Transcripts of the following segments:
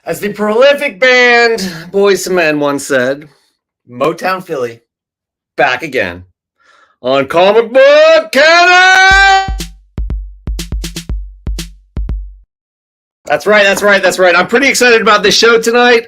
As the prolific band Boys to Men once said, Motown Philly, back again on Comic Book Cannon! That's right. I'm pretty excited about this show tonight.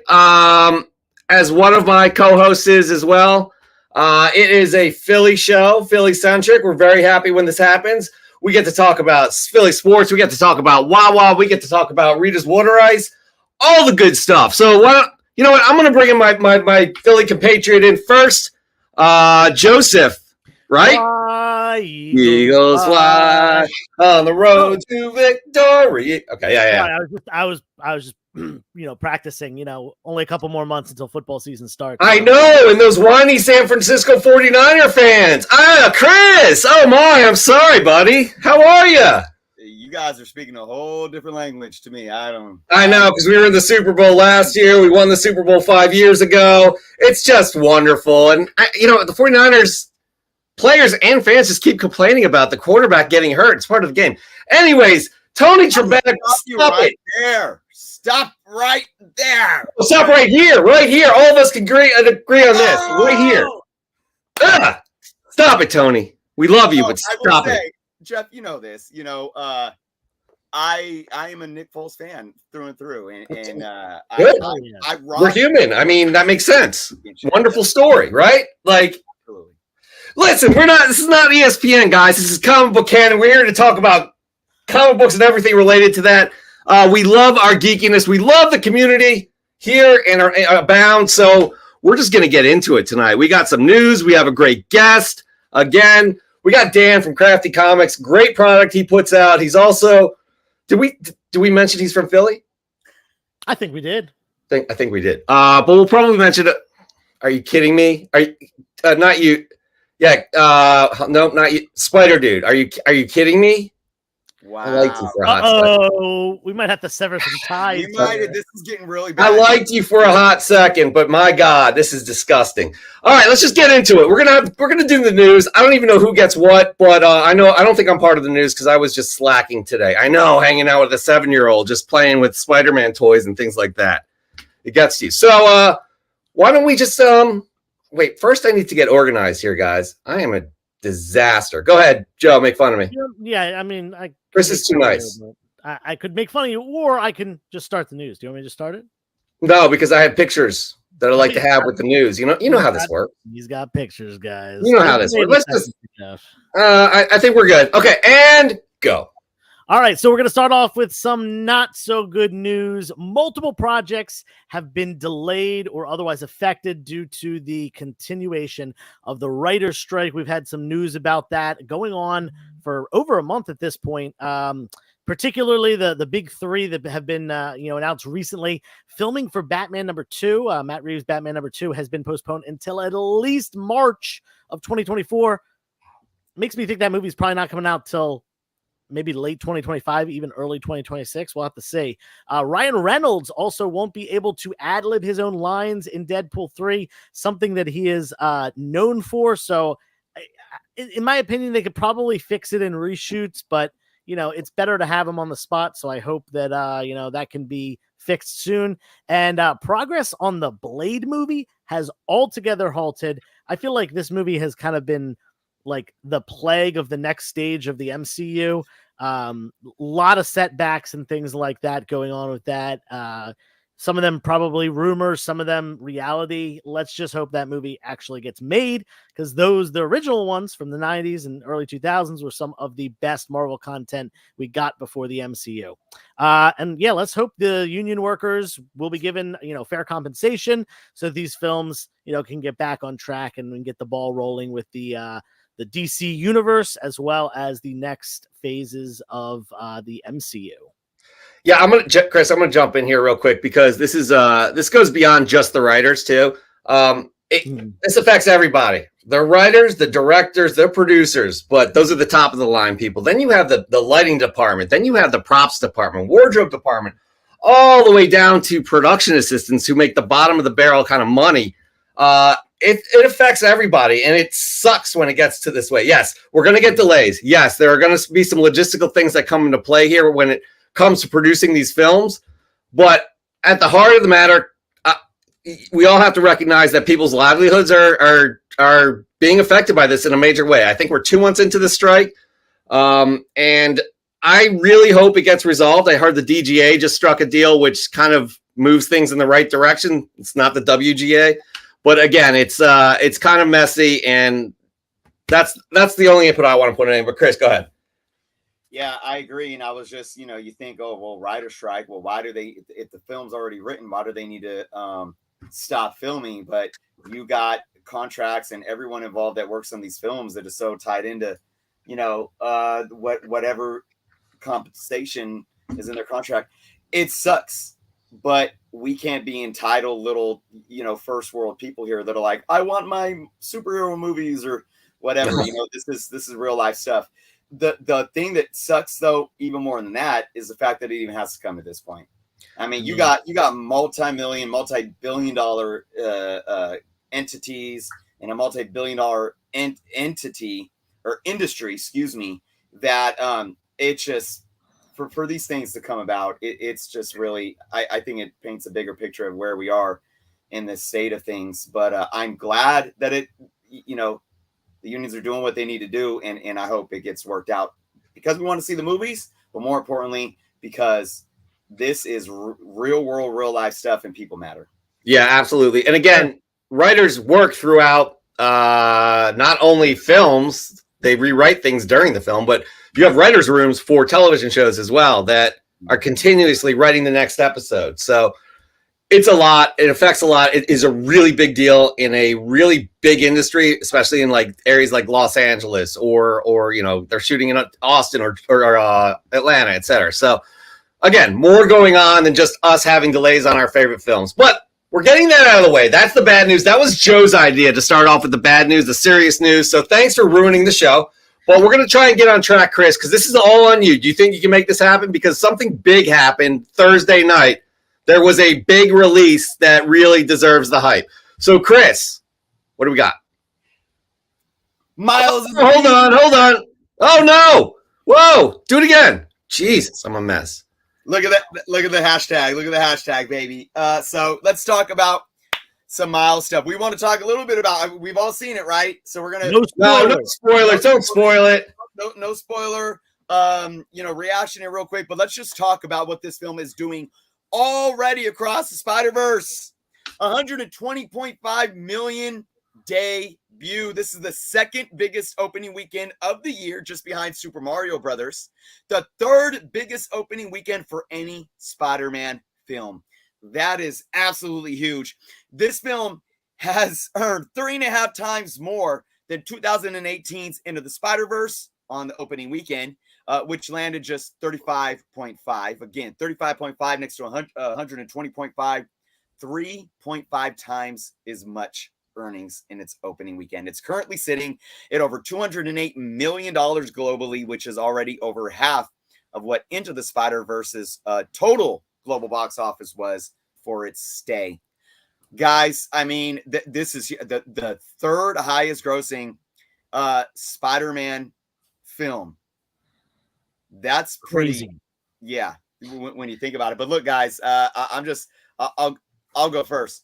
As one of my co-hosts is as well. It is a Philly show, Philly-centric. We're very happy when this happens. We get to talk about Philly sports. We get to talk about Wawa. We get to talk about Rita's Water Ice. All the good stuff. So you know what? I'm going to bring in my Philly compatriot in first. Joseph, right? Eagles fly on the road to victory. Okay, yeah. I was just practicing. Only a couple more months until football season starts. I know, and those whiny San Francisco 49er fans. Chris. Oh my, I'm sorry, buddy. How are you? You guys are speaking a whole different language to me. I know, because we were in the Super Bowl last year. We won the Super Bowl 5 years ago. It's just wonderful. And, the 49ers players and fans just keep complaining about the quarterback getting hurt. It's part of the game. Anyways, Tony Trebek, stop right there. Stop right there. Well, stop right here. Right here. All of us can agree on this. Right here. Stop it, Tony. We love you, but stop it. Jeff, you know this. I am a Nick Foles fan through and through, and we're human. I mean, that makes sense. Wonderful story, right? Listen, this is not ESPN, guys. This is Comic Book Canon. We're here to talk about comic books and everything related to that. We love our geekiness. We love the community here and our abound. So we're just going to get into it tonight. We got some news. We have a great guest. Again, we got Dan from Crafti Comics. Great product he puts out. He's also, did we mention he's from Philly? I think we did. I think we did. But we'll probably mention it. Are you kidding me? Are you not you? Yeah. No, not you. Spider Dude. Are you kidding me? Wow. I liked you for a hot second. We might have to sever some ties. This is getting really bad. I liked you for a hot second, but my God, this is disgusting. All right, let's just get into it. We're gonna do the news. I don't even know who gets what, but I don't think I'm part of the news because I was just slacking today. I know, hanging out with a 7-year-old, just playing with Spider-Man toys and things like that. It gets you. So why don't we just wait? First, I need to get organized here, guys. I am a disaster. Go ahead, Joe. Make fun of me. Yeah, I mean, Chris is too nice. I could make fun of you, or I can just start the news. Do you want me to just start it? No, because I have pictures that I like to have with the news. You know how this works. He's got pictures, guys. You know how this works. Let's just. I think we're good. Okay, and go. All right, so we're going to start off with some not so good news. Multiple projects have been delayed or otherwise affected due to the continuation of the writer's strike. We've had some news about that going on for over a month at this point. Particularly the big three that have been announced recently. Filming for Batman #2, Matt Reeves' Batman #2 has been postponed until at least March of 2024. Makes me think that movie's probably not coming out till maybe late 2025, even early 2026. We'll have to see. Ryan Reynolds also won't be able to ad-lib his own lines in Deadpool 3, something that he is known for. So in my opinion, they could probably fix it in reshoots, but it's better to have him on the spot. So I hope that, that can be fixed soon. And progress on the Blade movie has altogether halted. I feel like this movie has kind of been like the plague of the next stage of the MCU. Lot of setbacks and things like that going on with that. Some of them probably rumors, some of them reality. Let's just hope that movie actually gets made, because the original ones from the 90s and early 2000s were some of the best Marvel content we got before the MCU. And yeah, let's hope the union workers will be given, fair compensation so these films, can get back on track and we can get the ball rolling with the DC universe, as well as the next phases of the MCU. Yeah, Chris, I'm gonna jump in here real quick because this is this goes beyond just the writers too. This affects everybody: the writers, the directors, the producers. But those are the top of the line people. Then you have the lighting department. Then you have the props department, wardrobe department, all the way down to production assistants who make the bottom of the barrel kind of money. It affects everybody, and it sucks when it gets to this way. Yes, we're going to get delays. Yes, there are going to be some logistical things that come into play here when it comes to producing these films. But at the heart of the matter, we all have to recognize that people's livelihoods are being affected by this in a major way. I think we're 2 months into the strike, and I really hope it gets resolved. I heard the DGA just struck a deal which kind of moves things in the right direction. It's not the WGA, but again, it's kind of messy, and that's the only input I want to put in. But Chris, go ahead. Yeah, I agree. And I was just, you think, oh, well, writer strike. Well, why do they, if the film's already written, why do they need to stop filming? But you got contracts and everyone involved that works on these films that is so tied into, whatever compensation is in their contract. It sucks, but we can't be entitled little, first world people here that are like, I want my superhero movies or whatever. This is real life stuff. The thing that sucks though, even more than that, is the fact that it even has to come to this point. I mean, you got multi-billion dollar entities and a multi-billion dollar entity or industry, that it's just for these things to come about. It's just really, I think it paints a bigger picture of where we are in this state of things. But I'm glad that the unions are doing what they need to do, and I hope it gets worked out because we want to see the movies, but more importantly, because this is real world, real life stuff, and people matter. Yeah, absolutely. And again, writers work throughout not only films, they rewrite things during the film, but you have writers' rooms for television shows as well that are continuously writing the next episode. So it's a lot. It affects a lot. It is a really big deal in a really big industry, especially in like areas like Los Angeles or they're shooting in Austin or Atlanta, etc. So again, more going on than just us having delays on our favorite films. But we're getting that out of the way. That's the bad news. That was Joe's idea to start off with the bad news, the serious news. So thanks for ruining the show. Well, we're going to try and get on track, Chris, because this is all on you. Do you think you can make this happen? Because something big happened Thursday night. There was a big release that really deserves the hype. So, Chris, what do we got? Miles. Hold on. Oh, no. Whoa. Do it again. Jesus, I'm a mess. Look at that. Look at the hashtag. Look at the hashtag, baby. So let's talk about some Miles stuff. We want to talk a little bit about, we've all seen it, right? So we're going to. No spoilers. Don't spoil it. No spoiler. Reaction here real quick, but let's just talk about what this film is doing already across the Spider-Verse. 120.5 million debut. This is the second biggest opening weekend of the year, just behind Super Mario Brothers. The third biggest opening weekend for any Spider-Man film. That is absolutely huge. This film has earned 3.5 times more than 2018's Into the Spider-Verse on the opening weekend, which landed just 35.5. Again, 35.5 next to 120.5, 3.5 times as much earnings in its opening weekend. It's currently sitting at over $208 million globally, which is already over half of what Into the Spider-Verse's total global box office was for its stay. Guys, I mean, this is the third highest grossing Spider-Man film. That's crazy. Yeah, when you think about it. But look, guys, I'll go first.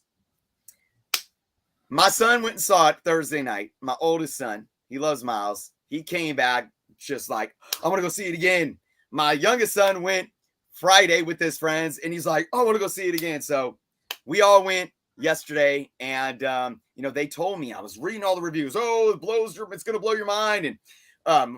My son went and saw it Thursday night. My oldest son, he loves Miles. He came back just like, I want to go see it again. My youngest son went Friday with his friends, and he's like, oh, I want to go see it again. So we all went yesterday, and they told me, I was reading all the reviews. Oh, it's going to blow your mind. And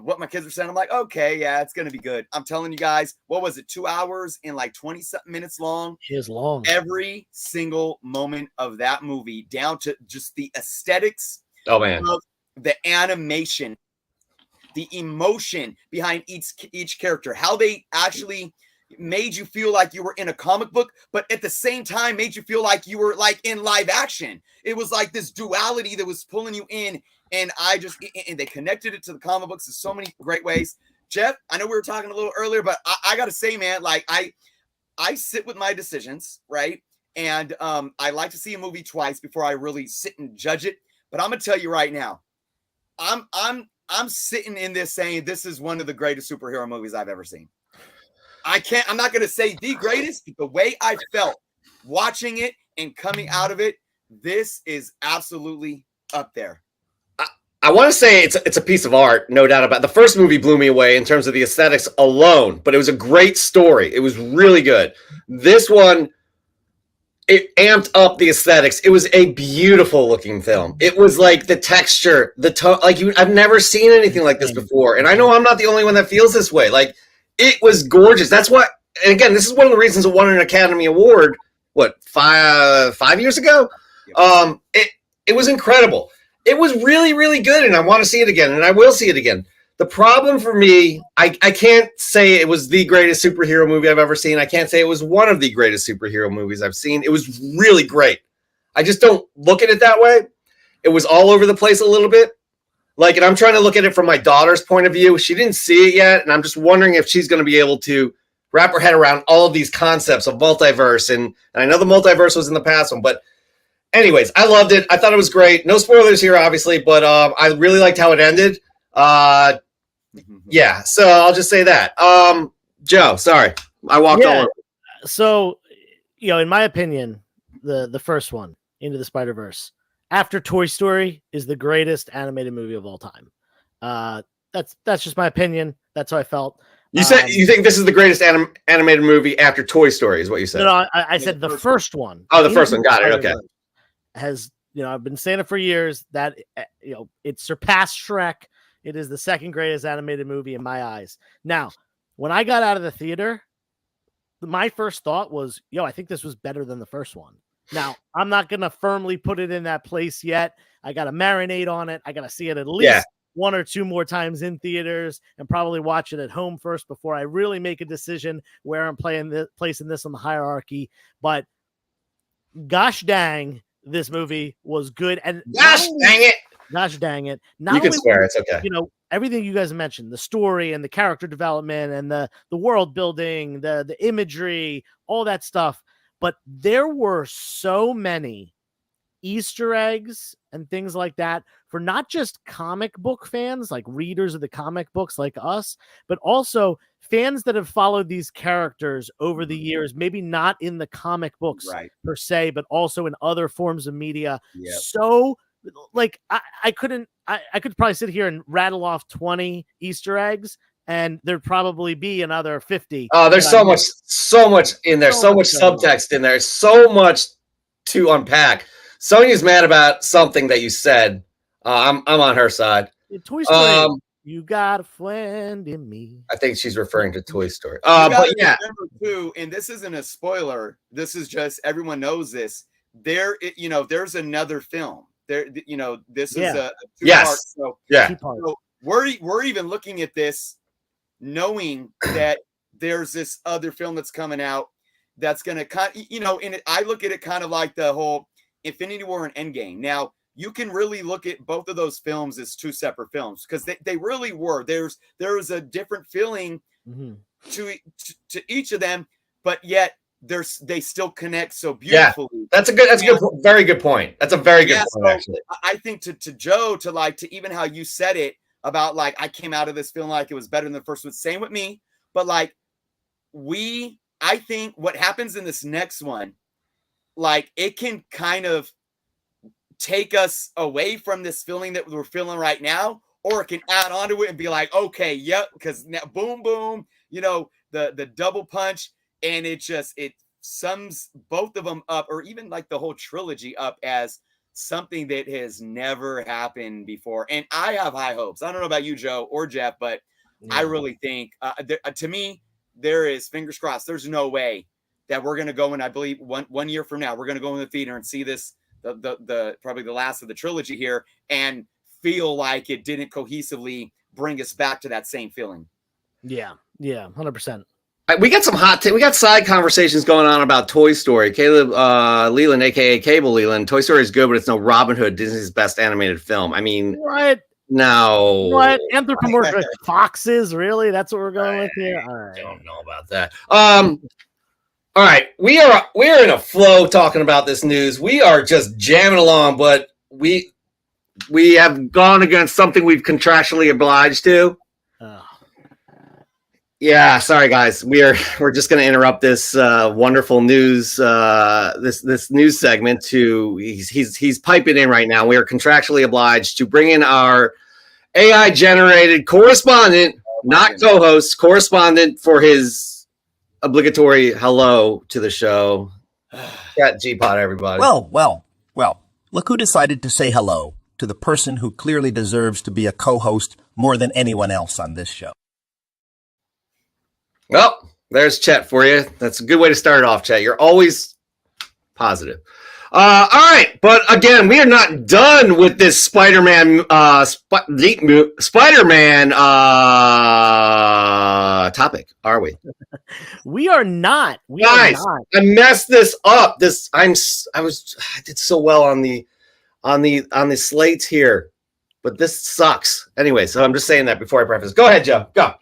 what my kids were saying, I'm like, okay, yeah, it's going to be good. I'm telling you guys, what was it? 2 hours and like 20 something minutes long. It is long. Every single moment of that movie, down to just the aesthetics. Oh man, of the animation, the emotion behind each character, how they actually made you feel like you were in a comic book, but at the same time made you feel like you were like in live action. It was like this duality that was pulling you in. And they connected it to the comic books in so many great ways. Jeff, I know we were talking a little earlier, but I got to say, man, like I sit with my decisions, right? And I like to see a movie twice before I really sit and judge it. But I'm going to tell you right now, I'm sitting in this saying this is one of the greatest superhero movies I've ever seen. I'm not going to say the greatest, but the way I felt watching it and coming out of it, this is absolutely up there. I want to say it's a piece of art, no doubt about it. The first movie blew me away in terms of the aesthetics alone, but it was a great story. It was really good. This one, it amped up the aesthetics. It was a beautiful looking film. It was like the texture, the tone, I've never seen anything like this before. And I know I'm not the only one that feels this way. Like, it was gorgeous. That's what, and again, this is one of the reasons it won an Academy Award, five years ago? It was incredible. It was really, really good, and I want to see it again, and I will see it again. The problem for me, I can't say it was the greatest superhero movie I've ever seen. I can't say it was one of the greatest superhero movies I've seen. It was really great. I just don't look at it that way. It was all over the place a little bit. And I'm trying to look at it from my daughter's point of view. She didn't see it yet, and I'm just wondering if she's going to be able to wrap her head around all of these concepts of multiverse. And I know the multiverse was in the past one, but anyways, I loved it. I thought it was great. No spoilers here, obviously, but I really liked how it ended. Yeah, so I'll just say that. Joe, sorry. I walked all over. So, in my opinion, the first one, Into the Spider-Verse, after Toy Story, is the greatest animated movie of all time. That's just my opinion. That's how I felt. You said you think this is the greatest animated movie after Toy Story, is what you said. No, I said the first one. Oh, the first one. Got it. Okay. Has, I've been saying it for years that, it surpassed Shrek. It is the second greatest animated movie in my eyes. Now, when I got out of the theater, my first thought was, I think this was better than the first one. Now, I'm not going to firmly put it in that place yet. I got to marinate on it. I got to see it at least one or two more times in theaters and probably watch it at home first before I really make a decision where I'm placing this on the hierarchy. But gosh dang, this movie was good. And gosh dang it. Not you can swear, it's okay. Everything you guys mentioned, the story and the character development and the world building, the imagery, all that stuff. But there were so many Easter eggs and things like that for not just comic book fans, like readers of the comic books like us, but also fans that have followed these characters over the years, maybe not in the comic books per se, but also in other forms of media. Yep. So I could probably sit here and rattle off 20 Easter eggs, and there'd probably be another 50. Oh, there's so much in there, so much subtext in there, so much to unpack. Sonya's mad about something that you said. I'm on her side. Toy Story, you got a friend in me. I think she's referring to Toy Story. But yeah, remember too, and this isn't a spoiler. This is just everyone knows this. There's another film. This is a two-part. So we're even looking at this, knowing that there's this other film that's coming out that's going to I look at it kind of like the whole Infinity War and Endgame. Now, you can really look at both of those films as two separate films because they really were. There was a different feeling to each of them, but yet they still connect so beautifully. Yeah, that's a very good point. That's a very good point, actually. I think to Joe, to even how you said it about I came out of this feeling like it was better than the first one. Same with me, but I think what happens in this next one, it can kind of take us away from this feeling that we're feeling right now, or it can add on to it and be like, okay, yep, because now boom, boom, the double punch, and it sums both of them up, or even the whole trilogy up as something that has never happened before. And I have high hopes. I don't know about you, Joe or Jeff, but I really think, to me, there is, fingers crossed, there's no way that we're going to go in, I believe one year from now, we're going to go in the theater and see this, the probably the last of the trilogy here, and feel like it didn't cohesively bring us back to that same feeling. Yeah, 100%. We got some we got side conversations going on about Toy Story. Caleb Leland, aka Cable Leland, Toy Story is good, but it's no Robin Hood, Disney's best animated film. I mean, what? No. What? Anthropomorphic foxes? Really? That's what we're going with here? All right. I don't know about that. All right, we're in a flow talking about this news. We are just jamming along, but we have gone against something we've contractually obliged to. Yeah, sorry guys. We're just going to interrupt this wonderful news this news segment to he's piping in right now. We are contractually obliged to bring in our AI generated correspondent, not co-host, correspondent for his obligatory hello to the show. Chat G-Pod, everybody. Well. Look who decided to say hello to the person who clearly deserves to be a co-host more than anyone else on this show. Well, there's Chet for you. That's a good way to start it off, Chet. You're always positive. All right, but again, we are not done with this Spider-Man Spider-Man topic, are we? We are not. Guys, I messed this up. I did so well on the slates here, but this sucks. Anyway, so I'm just saying that before I preface. Go ahead, Joe. Go.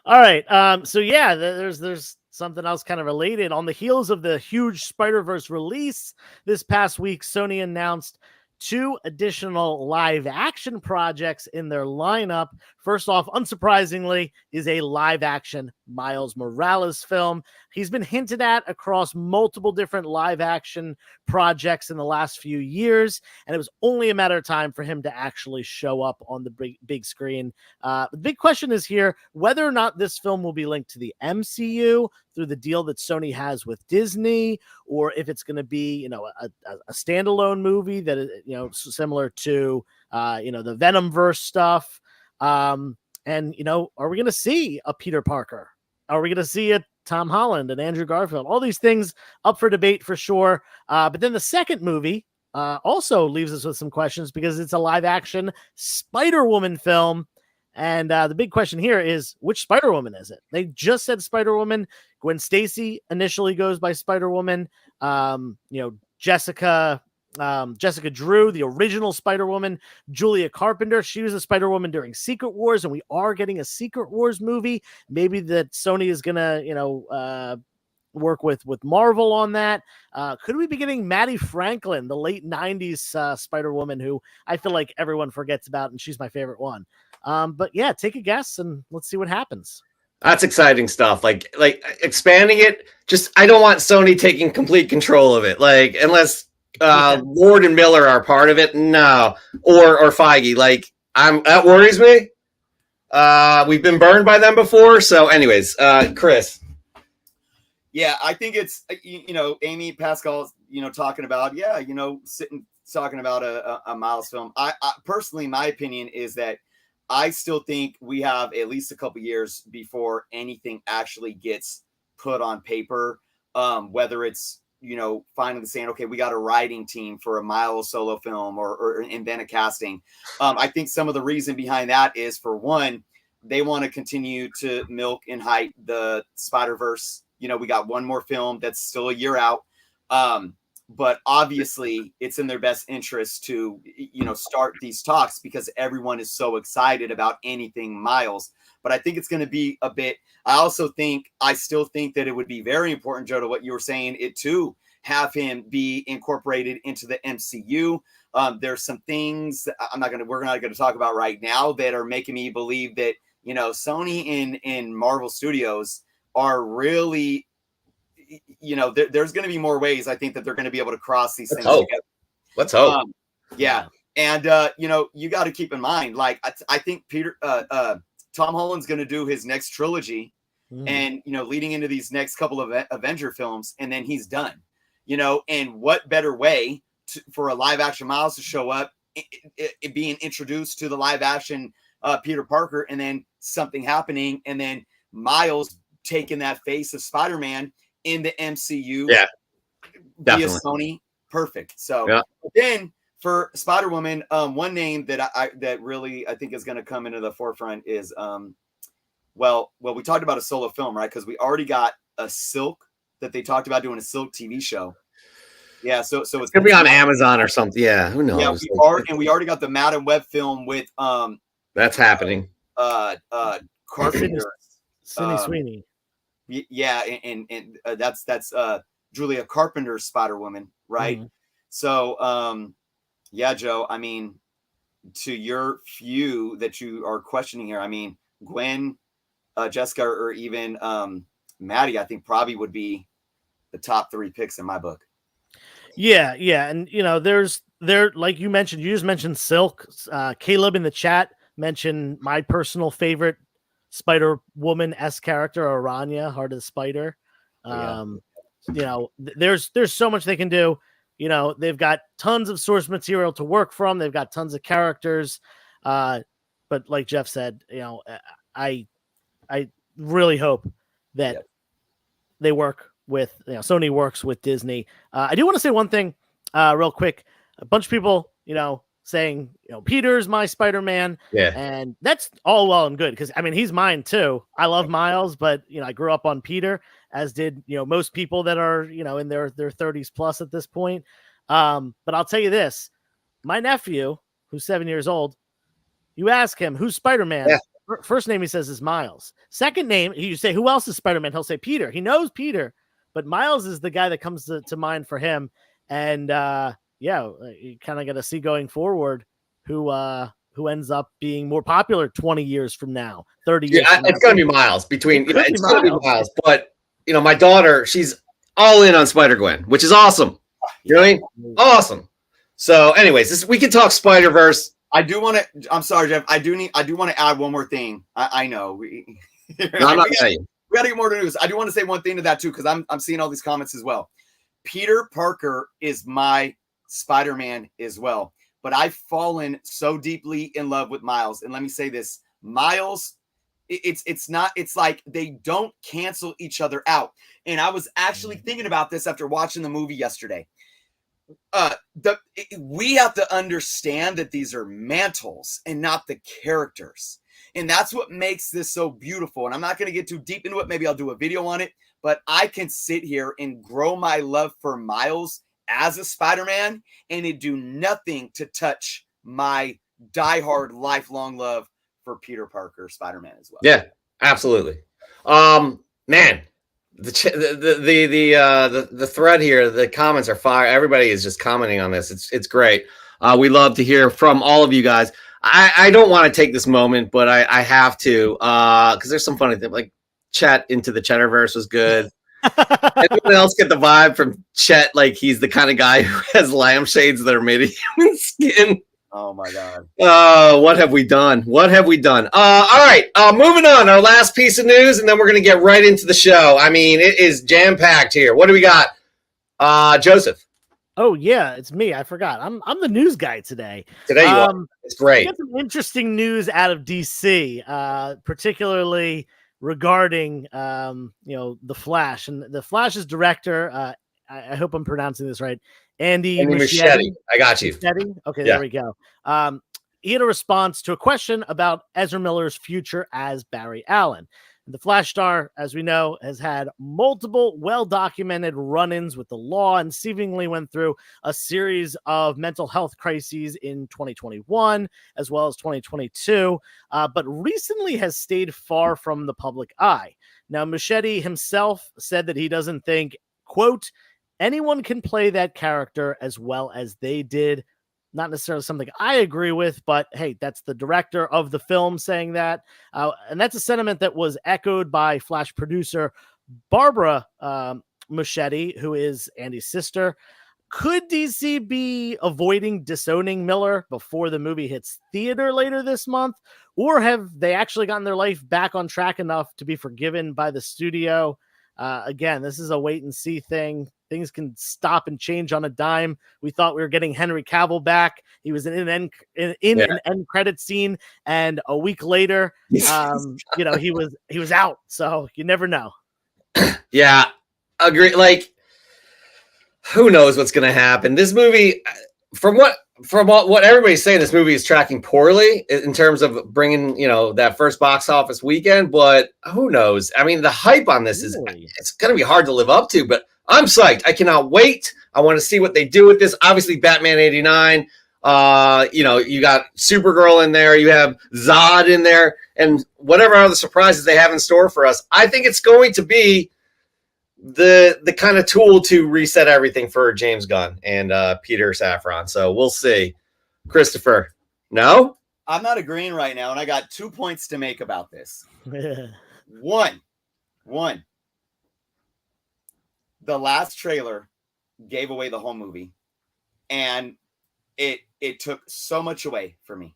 All right. So yeah, there's something else kind of related. On the heels of the huge Spider-Verse release this past week, Sony announced 2 additional live action projects in their lineup. First off, unsurprisingly, is a live action Miles Morales film. He's been hinted at across multiple different live action projects in the last few years, and it was only a matter of time for him to actually show up on the big screen. The big question is here whether or not this film will be linked to the MCU through the deal that Sony has with Disney, or if it's going to be, a standalone movie that is, similar to, the Venomverse stuff. And, are we going to see a Peter Parker? Are we going to see a Tom Holland and Andrew Garfield? All these things up for debate for sure. But then the second movie also leaves us with some questions because it's a live action Spider-Woman film. And the big question here is, which Spider-Woman is it? They just said Spider-Woman. Gwen Stacy initially goes by Spider-Woman. Jessica Drew, the original Spider-Woman. Julia Carpenter, she was a Spider-Woman during Secret Wars, and we are getting a Secret Wars movie. Maybe that Sony is gonna, work with Marvel on that. Could we be getting Maddie Franklin, the late 90s Spider-Woman, who I feel like everyone forgets about, and she's my favorite one. But yeah, take a guess and let's see what happens. That's exciting stuff. Like expanding it. Just I don't want Sony taking complete control of it. Like unless Lord and Miller are part of it, no, or Feige. Like that worries me. We've been burned by them before. So, anyways, Chris. Yeah, I think it's Amy Pascal's talking about talking about a Miles film. I personally, my opinion is that I still think we have at least a couple years before anything actually gets put on paper. Whether it's, finally saying, okay, we got a writing team for a Miles solo film or invent a casting. I think some of the reason behind that is, for one, they want to continue to milk and hype the Spider-Verse. We got one more film that's still a year out. But obviously it's in their best interest to, start these talks because everyone is so excited about anything Miles. But I think it's going to be a bit, I still think that it would be very important, Joe, to what you were saying, to have him be incorporated into the MCU. There's some things we're not going to talk about right now that are making me believe that, Sony and Marvel Studios are really, there's going to be more ways, I think, that they're going to be able to cross these things together. Let's hope. Yeah. And, you got to keep in mind, like, I think Tom Holland's going to do his next trilogy and, leading into these next couple of Avenger films, and then he's done, and what better way for a live action Miles to show up, it being introduced to the live action Peter Parker, and then something happening, and then Miles taking that face of Spider-Man in the MCU. Yeah, via Sony. Perfect. So then for Spider-Woman, one name that that really I think is going to come into the forefront is we talked about a solo film, right? Because we already got a Silk that they talked about doing a Silk TV show. Yeah, so it's gonna be on Amazon or something. Yeah, who knows? Yeah, we already got the Madam Web film with that's happening. Carpenter, Sydney Sweeney. Yeah, and that's Julia Carpenter's Spider-Woman, right? Mm-hmm. So yeah, Joe, I mean, to your few that you are questioning here, I mean, Gwen Jessica or even Maddie, I think probably would be the top 3 picks in my book. Yeah, and there like you mentioned, you just mentioned Silk. Caleb in the chat mentioned my personal favorite Spider Woman S character, Aranya, Heart of the Spider. There's so much they can do. They've got tons of source material to work from. They've got tons of characters. But like Jeff said, I really hope that they work with Sony works with Disney. I do want to say one thing real quick. A bunch of people, saying, Peter's my Spider-Man. Yeah. And that's all well and good because, I mean, he's mine too. I love Miles, but, I grew up on Peter, as did, most people that are, in their 30s plus at this point. But I'll tell you this. My nephew, who's 7 years old, you ask him, who's Spider-Man? Yeah. First name he says is Miles. Second name, you say, who else is Spider-Man? He'll say Peter. He knows Peter, but Miles is the guy that comes to mind for him. And you kind of got to see going forward who ends up being more popular 20 years from now, 30 years. It's going to be Miles between. It's going to be Miles, but my daughter, she's all in on Spider-Gwen, which is awesome. You know what I mean? Awesome. So, anyways, we can talk Spider-Verse. I do want to. I'm sorry, Jeff. I do want to add one more thing. I know I'm not saying we got to get more news. I do want to say one thing to that too, because I'm seeing all these comments as well. Peter Parker is my Spider-Man as well, but I've fallen so deeply in love with Miles. And let me say this, Miles, it's like they don't cancel each other out. And I was actually thinking about this after watching the movie yesterday. We have to understand that these are mantles and not the characters. And that's what makes this so beautiful. And I'm not going to get too deep into it. Maybe I'll do a video on it, but I can sit here and grow my love for Miles as a Spider-Man, and it do nothing to touch my diehard lifelong love for Peter Parker Spider-Man as well. Yeah, absolutely. Man, the thread here, the comments are fire. Everybody is just commenting on this. It's great. We love to hear from all of you guys. I don't want to take this moment, but I have to because there's some funny things like Chet into the Cheddarverse was good. Anyone else get the vibe from Chet like he's the kind of guy who has lampshades that are made of human skin? Oh my God. What have we done? All right. Moving on. Our last piece of news, and then we're going to get right into the show. I mean, it is jam-packed here. What do we got? Joseph. Oh yeah, it's me. I forgot. I'm the news guy today. Today you are. It's great. Get some interesting news out of DC, particularly regarding the Flash. And the Flash's director, I hope I'm pronouncing this right, Andy Muschietti. I got you. Muschietti? Okay, yeah. There we go. He had a response to a question about Ezra Miller's future as Barry Allen. The Flash star, as we know, has had multiple well-documented run-ins with the law and seemingly went through a series of mental health crises in 2021 as well as 2022, but recently has stayed far from the public eye. Now, Muschietti himself said that he doesn't think, quote, anyone can play that character as well as they did. Not necessarily something I agree with, but hey, that's the director of the film saying that. And that's a sentiment that was echoed by Flash producer Barbara Muschietti, who is Andy's sister. Could DC be avoiding disowning Miller before the movie hits theater later this month? Or have they actually gotten their life back on track enough to be forgiven by the studio? Again, this is a wait and see thing. Things can stop and change on a dime. We thought we were getting Henry Cavill back. He was in an end credit scene, and a week later, he was out. So you never know. Yeah, agree. Like, who knows what's going to happen? This movie, from what everybody's saying, this movie is tracking poorly in terms of bringing that first box office weekend. But who knows? I mean, the hype on this it's going to be hard to live up to. But I'm psyched. I cannot wait. I want to see what they do with this. Obviously, Batman 89. You got Supergirl in there. You have Zod in there. And whatever other surprises they have in store for us, I think it's going to be the kind of tool to reset everything for James Gunn and Peter Safran. So we'll see. Christopher, no? I'm not agreeing right now, and I got 2 points to make about this. One. The last trailer gave away the whole movie, and it took so much away from me.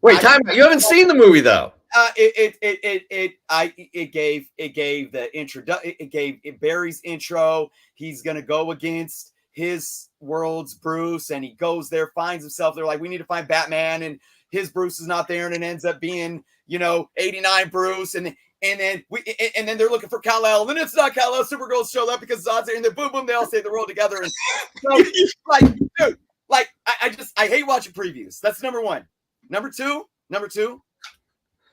Wait, time out. You haven't seen the movie though. It gave the intro. It gave Barry's intro. He's gonna go against his world's Bruce, and he goes there, finds himself. They're like, we need to find Batman, and his Bruce is not there, and it ends up being 89 Bruce, and then they're looking for Kal-El, and then it's not Kal-El. Supergirl showed up because Zod's there, and then boom, boom, they all save the world together. And so, dude, I hate watching previews. That's number one. Number two,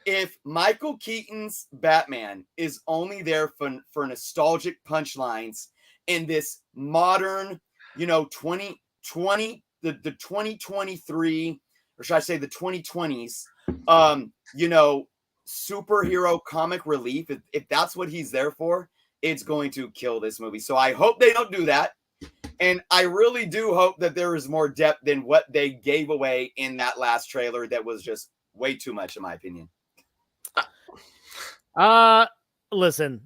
if Michael Keaton's Batman is only there for nostalgic punchlines in this modern, 2020, the 2023, or should I say the 2020s, superhero comic relief, if that's what he's there for, it's going to kill this movie. So I hope they don't do that. And I really do hope that there is more depth than what they gave away in that last trailer that was just way too much, in my opinion. Listen,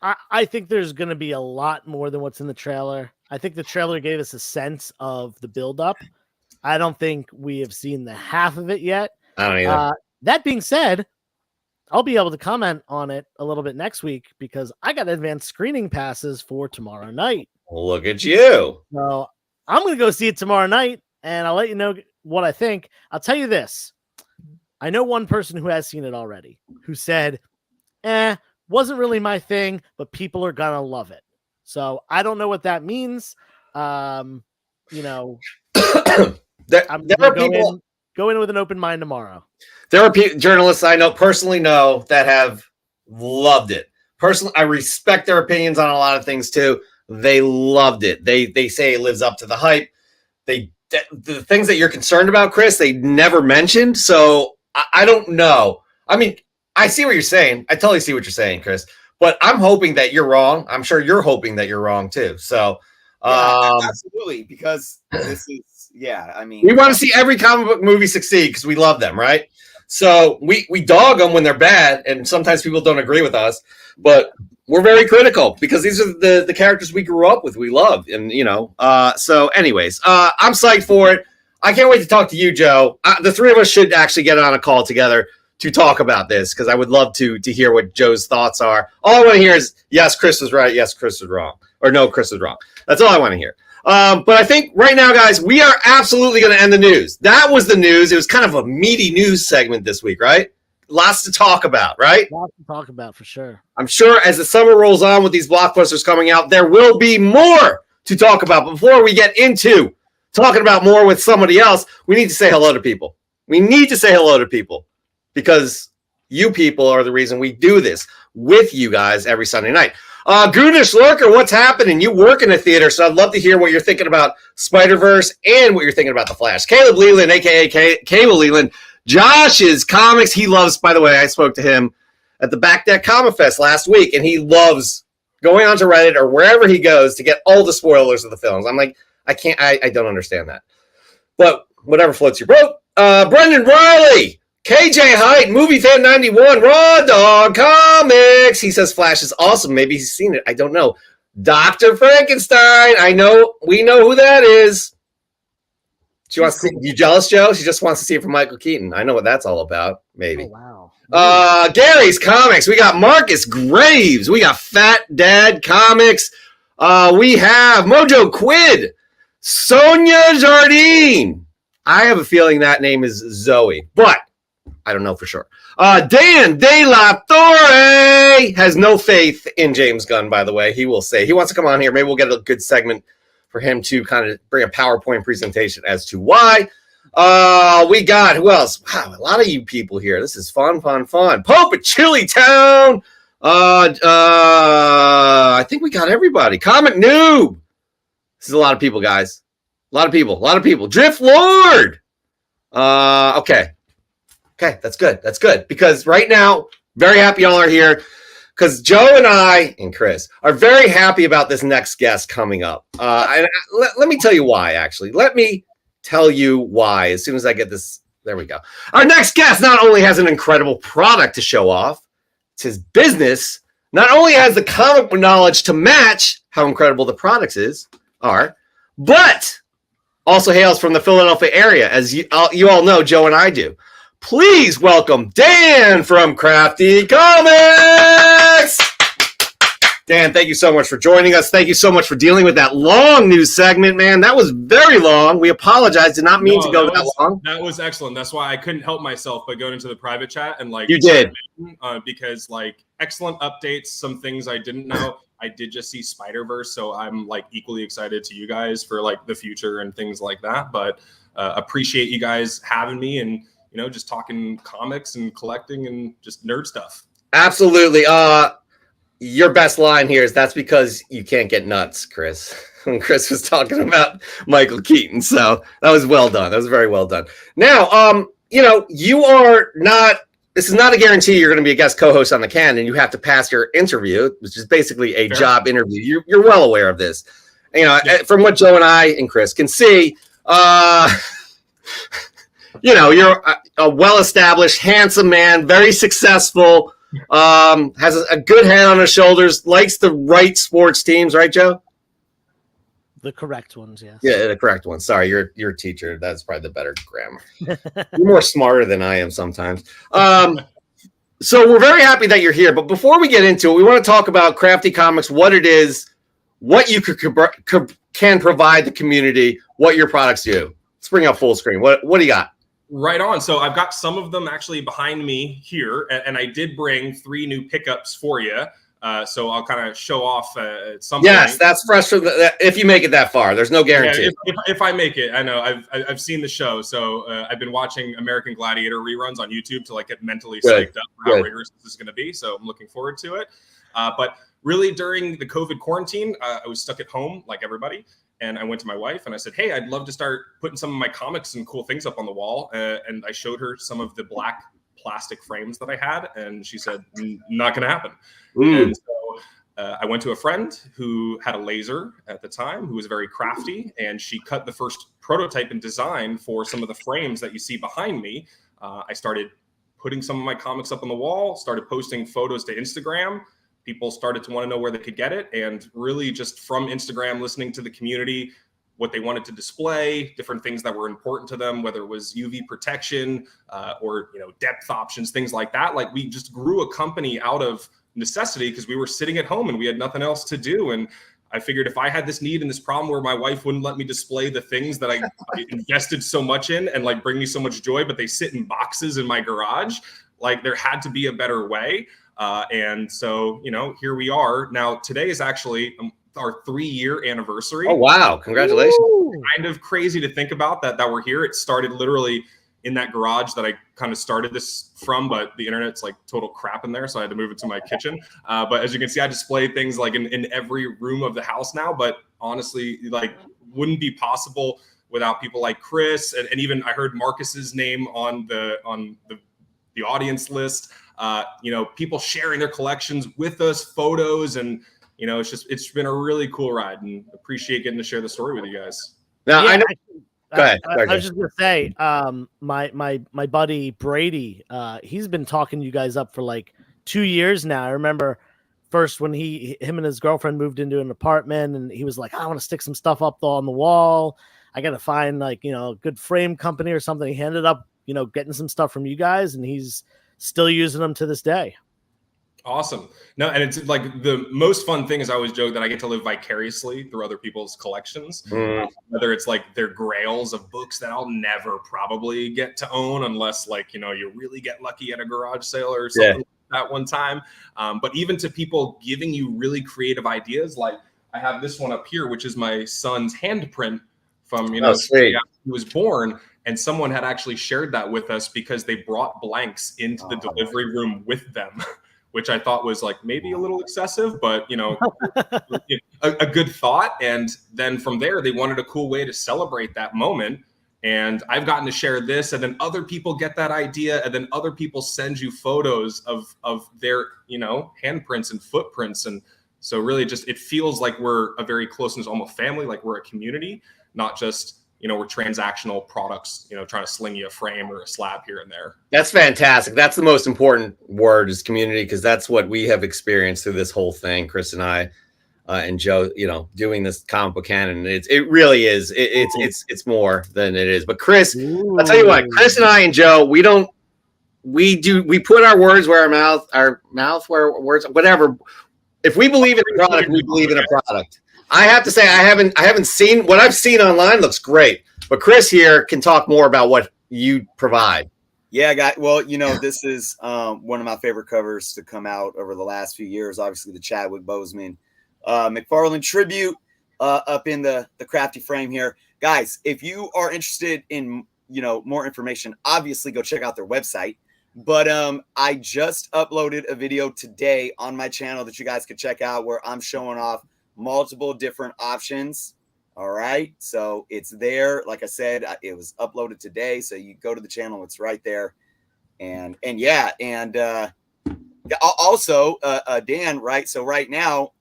I think there's going to be a lot more than what's in the trailer. I think the trailer gave us a sense of the buildup. I don't think we have seen the half of it yet. I don't either. That being said, I'll be able to comment on it a little bit next week because I got advanced screening passes for tomorrow night. Look at you. So I'm going to go see it tomorrow night, and I'll let you know what I think. I'll tell you this. I know one person who has seen it already who said, wasn't really my thing, but people are going to love it. So I don't know what that means. There I'm are people go in with an open mind tomorrow. There are journalists I personally know that have loved it. Personally, I respect their opinions on a lot of things too. They loved it. They say it lives up to the hype. The things that you're concerned about, Chris, they never mentioned. So I don't know. I mean, I see what you're saying. I totally see what you're saying, Chris. But I'm hoping that you're wrong. I'm sure you're hoping that you're wrong too. So absolutely, because this is I mean, we want to see every comic book movie succeed because we love them, right? So we dog them when they're bad, and sometimes people don't agree with us, but we're very critical because these are the characters we grew up with, we love, and so anyways, I'm psyched for it. I can't wait to talk to you, Joe. The three of us should actually get on a call together to talk about this because I would love to hear what Joe's thoughts are. All I want to hear is yes, Chris was right, yes, Chris was wrong, or no, Chris was wrong. That's all I want to hear. But I think right now, guys, we are absolutely going to end the news. That was the news. It was kind of a meaty news segment this week, right? Lots to talk about, right? Lots to talk about for sure. I'm sure as the summer rolls on with these blockbusters coming out, there will be more to talk about. But before we get into talking about more with somebody else, we need to say hello to people. We need to say hello to people because you people are the reason we do this with you guys every Sunday night. Goonish Lurker, what's happening? You work in a theater, so I'd love to hear what you're thinking about Spider-Verse and what you're thinking about The Flash. Caleb Leland, a.k.a. Cable Leland, Josh's comics. He loves, by the way, I spoke to him at the Back Deck Comic Fest last week, and he loves going onto Reddit or wherever he goes to get all the spoilers of the films. I'm like, I don't understand that. But whatever floats your boat. Brendan Riley, KJ Height, Movie Fan 91, Raw Dog Comics. He says Flash is awesome. Maybe he's seen it. I don't know. Dr. Frankenstein. We know who that is. She wants to see, you jealous, Joe? She just wants to see it from Michael Keaton. I know what that's all about. Maybe. Oh, wow. Gary's Comics. We got Marcus Graves. We got Fat Dad Comics. We have Mojo Quid. Sonia Jardine. I have a feeling that name is Zoe, but I don't know for sure. Dan De La Torre has no faith in James Gunn, by the way. He will say he wants to come on here. Maybe we'll get a good segment for him to kind of bring a PowerPoint presentation as to why. We got, who else? Wow, a lot of you people here. This is fun. Pope at Chili Town. I think we got everybody. Comic Noob. This is a lot of people, guys. A lot of people. Drift Lord. Okay, that's good. Because right now, very happy y'all are here. Because Joe and I and Chris are very happy about this next guest coming up. Let me tell you why, actually. Let me tell you why as soon as I get this. There we go. Our next guest not only has an incredible product to show off, it's his business, not only has the comic book knowledge to match how incredible the products are, but also hails from the Philadelphia area, as you all know, Joe and I do. Please welcome Dan from Crafti Comics! Dan, thank you so much for joining us. Thank you so much for dealing with that long news segment, man. That was very long. We apologize. Did not mean to go that long. That was excellent. That's why I couldn't help myself but going into the private chat and you did because excellent updates. Some things I didn't know. I did just see Spider-Verse, so I'm equally excited to you guys for the future and things like that. But appreciate you guys having me and just talking comics and collecting and just nerd stuff. Absolutely. Your best line here is that's because you can't get nuts, Chris. When Chris was talking about Michael Keaton. So that was well done. That was very well done. Now, you are not, this is not a guarantee you're going to be a guest co-host on the Can, and you have to pass your interview, which is basically a job interview. You're well aware of this. From what Joe and I and Chris can see, you're a well-established, handsome man, very successful, has a good head on his shoulders, likes to write sports teams, right, Joe? The correct ones, yes. Yeah, the correct ones. Sorry, you're a teacher. That's probably the better grammar. You're more smarter than I am sometimes. So we're very happy that you're here. But before we get into it, we want to talk about Crafti Comics, what it is, what you can provide the community, what your products do. Let's bring up full screen. What do you got? Right on. So I've got some of them actually behind me here, and I did bring 3 new pickups for you. So I'll kind of show off at some point. Yes, that's fresh from if you make it that far. There's no guarantee. Yeah, if I make it, I know I've seen the show, so I've been watching American Gladiator reruns on YouTube to get mentally psyched up for how rigorous this is going to be. So I'm looking forward to it. But really, during the COVID quarantine, I was stuck at home like everybody. And I went to my wife and I said, hey, I'd love to start putting some of my comics and cool things up on the wall. And I showed her some of the black plastic frames that I had. And she said, not going to happen. And so I went to a friend who had a laser at the time, who was very crafty. And she cut the first prototype and design for some of the frames that you see behind me. I started putting some of my comics up on the wall, started posting photos to Instagram. People started to want to know where they could get it. And really just from Instagram, listening to the community, what they wanted to display, different things that were important to them, whether it was UV protection or depth options, things like that. We just grew a company out of necessity because we were sitting at home and we had nothing else to do. And I figured if I had this need and this problem where my wife wouldn't let me display the things that I invested so much in and bring me so much joy, but they sit in boxes in my garage, there had to be a better way. And so, here we are. Now, today is actually our 3-year anniversary. Oh, wow. Congratulations. Kind of crazy to think about that we're here. It started literally in that garage that I kind of started this from, but the internet's total crap in there. So I had to move it to my kitchen. But as you can see, I display things in every room of the house now, but honestly, wouldn't be possible without people like Chris. And even I heard Marcus's name on the audience list. People sharing their collections with us, photos, and it's been a really cool ride, and appreciate getting to share the story with you guys. Now, yeah, I know. Go ahead. I was just gonna say, my buddy Brady, he's been talking you guys up for 2 years now. I remember first when him and his girlfriend moved into an apartment, and he was like, I want to stick some stuff up on the wall. I got to find a good frame company or something. He ended up getting some stuff from you guys, and he's still using them to this day. Awesome. No, and it's the most fun thing is I always joke that I get to live vicariously through other people's collections. Whether it's their grails of books that I'll never probably get to own unless you really get lucky at a garage sale or something like that one time. But even to people giving you really creative ideas, I have this one up here, which is my son's handprint from he was born. And someone had actually shared that with us because they brought blanks into the delivery room with them, which I thought was maybe a little excessive, but a good thought. And then from there, they wanted a cool way to celebrate that moment. And I've gotten to share this, and then other people get that idea, and then other people send you photos of their handprints and footprints. And so really it feels like we're a very close and almost family, we're a community, not just we're transactional products, trying to sling you a frame or a slab here and there. That's fantastic. That's the most important word is community, because that's what we have experienced through this whole thing, Chris and I. And Joe, doing this comic book canon, it really is. It's more than it is. But Chris, I'll tell you what, Chris and I and Joe, we put our words where our mouth where words, whatever. If we believe in a product, we believe in a product. I have to say, I haven't seen what I've seen online. Looks great, but Chris here can talk more about what you provide. Yeah, guy. Well, this is one of my favorite covers to come out over the last few years. Obviously, the Chadwick Boseman McFarlane tribute up in the Crafti frame here. Guys, if you are interested in more information, obviously go check out their website. But I just uploaded a video today on my channel that you guys could check out where I'm showing off multiple different options. All right, so it's there. Like I said, it was uploaded today, so you go to the channel, it's right there. And also, Dan, right? So right now,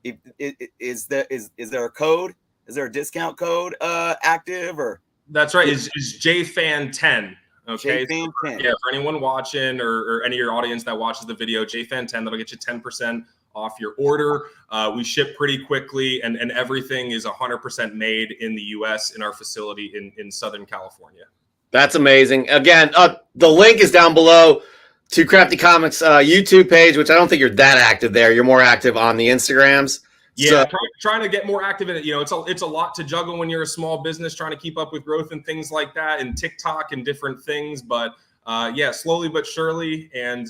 is there a code? Is there a discount code active or? That's right. Is JFan 10. Okay. JFan 10. Yeah. For anyone watching or any of your audience that watches the video, JFan 10, that'll get you 10% off your order. We ship pretty quickly, and everything is 100% made in the US in our facility in Southern California. That's amazing. Again, the link is down below to Crafti Comics YouTube page, which I don't think you're that active there. You're more active on the Instagrams. Yeah, trying to get more active in it. It's a lot to juggle when you're a small business, trying to keep up with growth and things like that, and TikTok and different things. But slowly but surely. And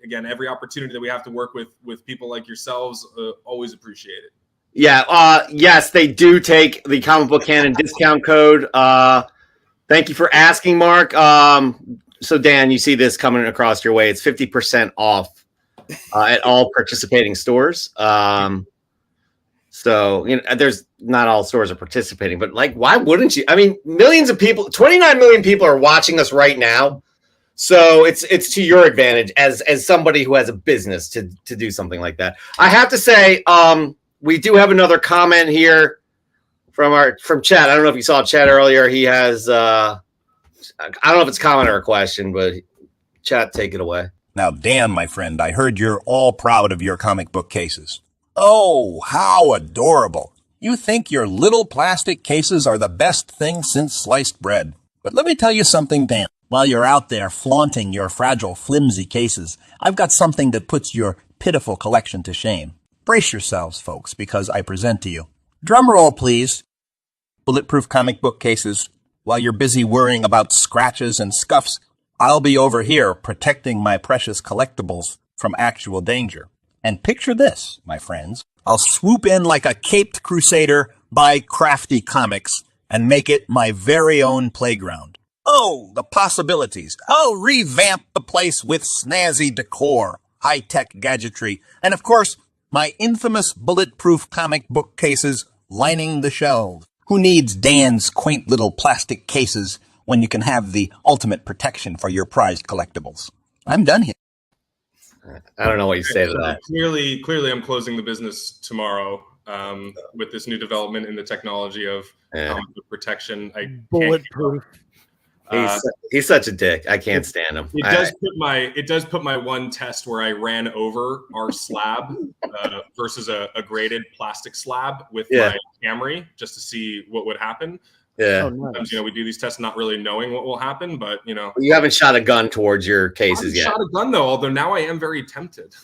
again, every opportunity that we have to work with people like yourselves, always appreciate it. Yeah. Yes, they do take the comic book canon discount code. Thank you for asking, Mark. So Dan, you see this coming across your way. It's 50% off at all participating stores. So there's not all stores are participating, but why wouldn't you? I mean, millions of people, 29 million people are watching us right now. So it's to your advantage as somebody who has a business to do something like that. I have to say, we do have another comment here from Chad. I don't know if you saw Chad earlier. He has I don't know if it's a comment or a question, but Chad, take it away. Now, Dan, my friend, I heard you're all proud of your comic book cases. Oh, how adorable. You think your little plastic cases are the best thing since sliced bread. But let me tell you something, Dan. While you're out there flaunting your fragile, flimsy cases, I've got something that puts your pitiful collection to shame. Brace yourselves, folks, because I present to you. Drum roll, please. Bulletproof comic book cases. While you're busy worrying about scratches and scuffs, I'll be over here protecting my precious collectibles from actual danger. And picture this, my friends. I'll swoop in like a caped crusader, buy Crafti Comics, and make it my very own playground. Oh, the possibilities. I'll revamp the place with snazzy decor, high-tech gadgetry, and of course, my infamous bulletproof comic book cases lining the shelves. Who needs Dan's quaint little plastic cases when you can have the ultimate protection for your prized collectibles? I'm done here. I don't know what you say to that. Clearly, I'm closing the business tomorrow with this new development in the technology of comic book protection. Bulletproof. He's such a dick. I can't stand him. It does put my one test where I ran over our slab versus a graded plastic slab with my Camry just to see what would happen. Yeah. Oh, nice. Sometimes, we do these tests not really knowing what will happen, but you haven't shot a gun towards your cases yet. Shot a gun though, although now I am very tempted.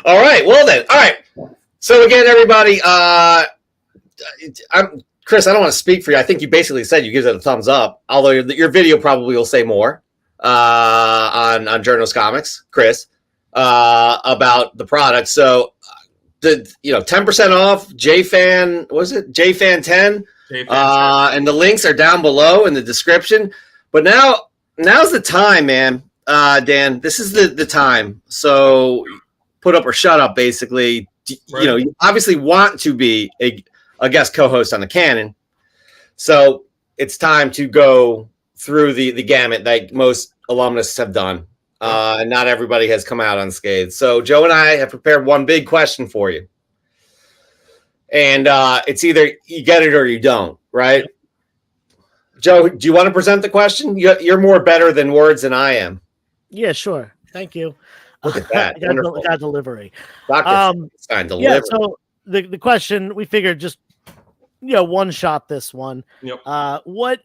All right. Well then. All right. So again, everybody, Chris, I don't want to speak for you. I think you basically said you give it a thumbs up, although your video probably will say more on Jernos Comics, Chris, about the product. So, 10% off, JFan, was it? JFan 10? And the links are down below in the description. But now's the time, man. Dan, this is the time. So put up or shut up, basically. Right. You obviously want to be a guest co-host on the canon. So it's time to go through the gamut that most alumnus have done. And not everybody has come out unscathed. So Joe and I have prepared one big question for you. and it's either you get it or you don't, right? Joe, do you want to present the question? You're more better than words than I am. Yeah, sure. Thank you. Look at that. Wonderful. Got delivery. Dr. Stein delivery. Yeah, so the question, we figured just, one shot this one. Yep. What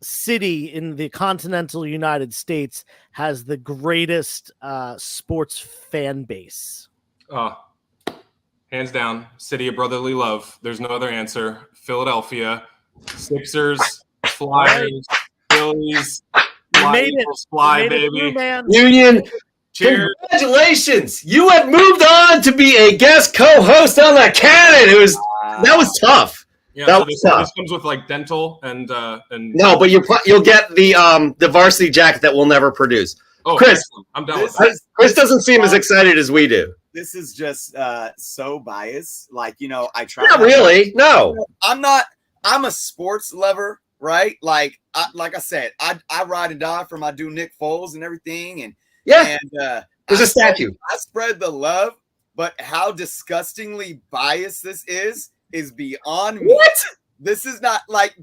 city in the continental United States has the greatest sports fan base? Hands down, city of brotherly love. There's no other answer. Philadelphia, Sixers, Flyers, Phillies. You made it. Fly, you made baby. it through, man. Union. Cheers. Congratulations. You have moved on to be a guest co-host on the Canon. That was tough. Yeah, that so was tough. This comes with like dental and no, but you'll get the varsity jacket that we'll never produce. Oh, Chris, excellent. I'm down with that. Chris doesn't seem as excited as we do. This is just so biased. Like, I try. Not really. No. I'm a sports lover, right? Like I said, I ride and die for my dude Nick Foles and everything. And yeah, and there's a statue. I spread the love, but how disgustingly biased this is beyond me. What? This is not like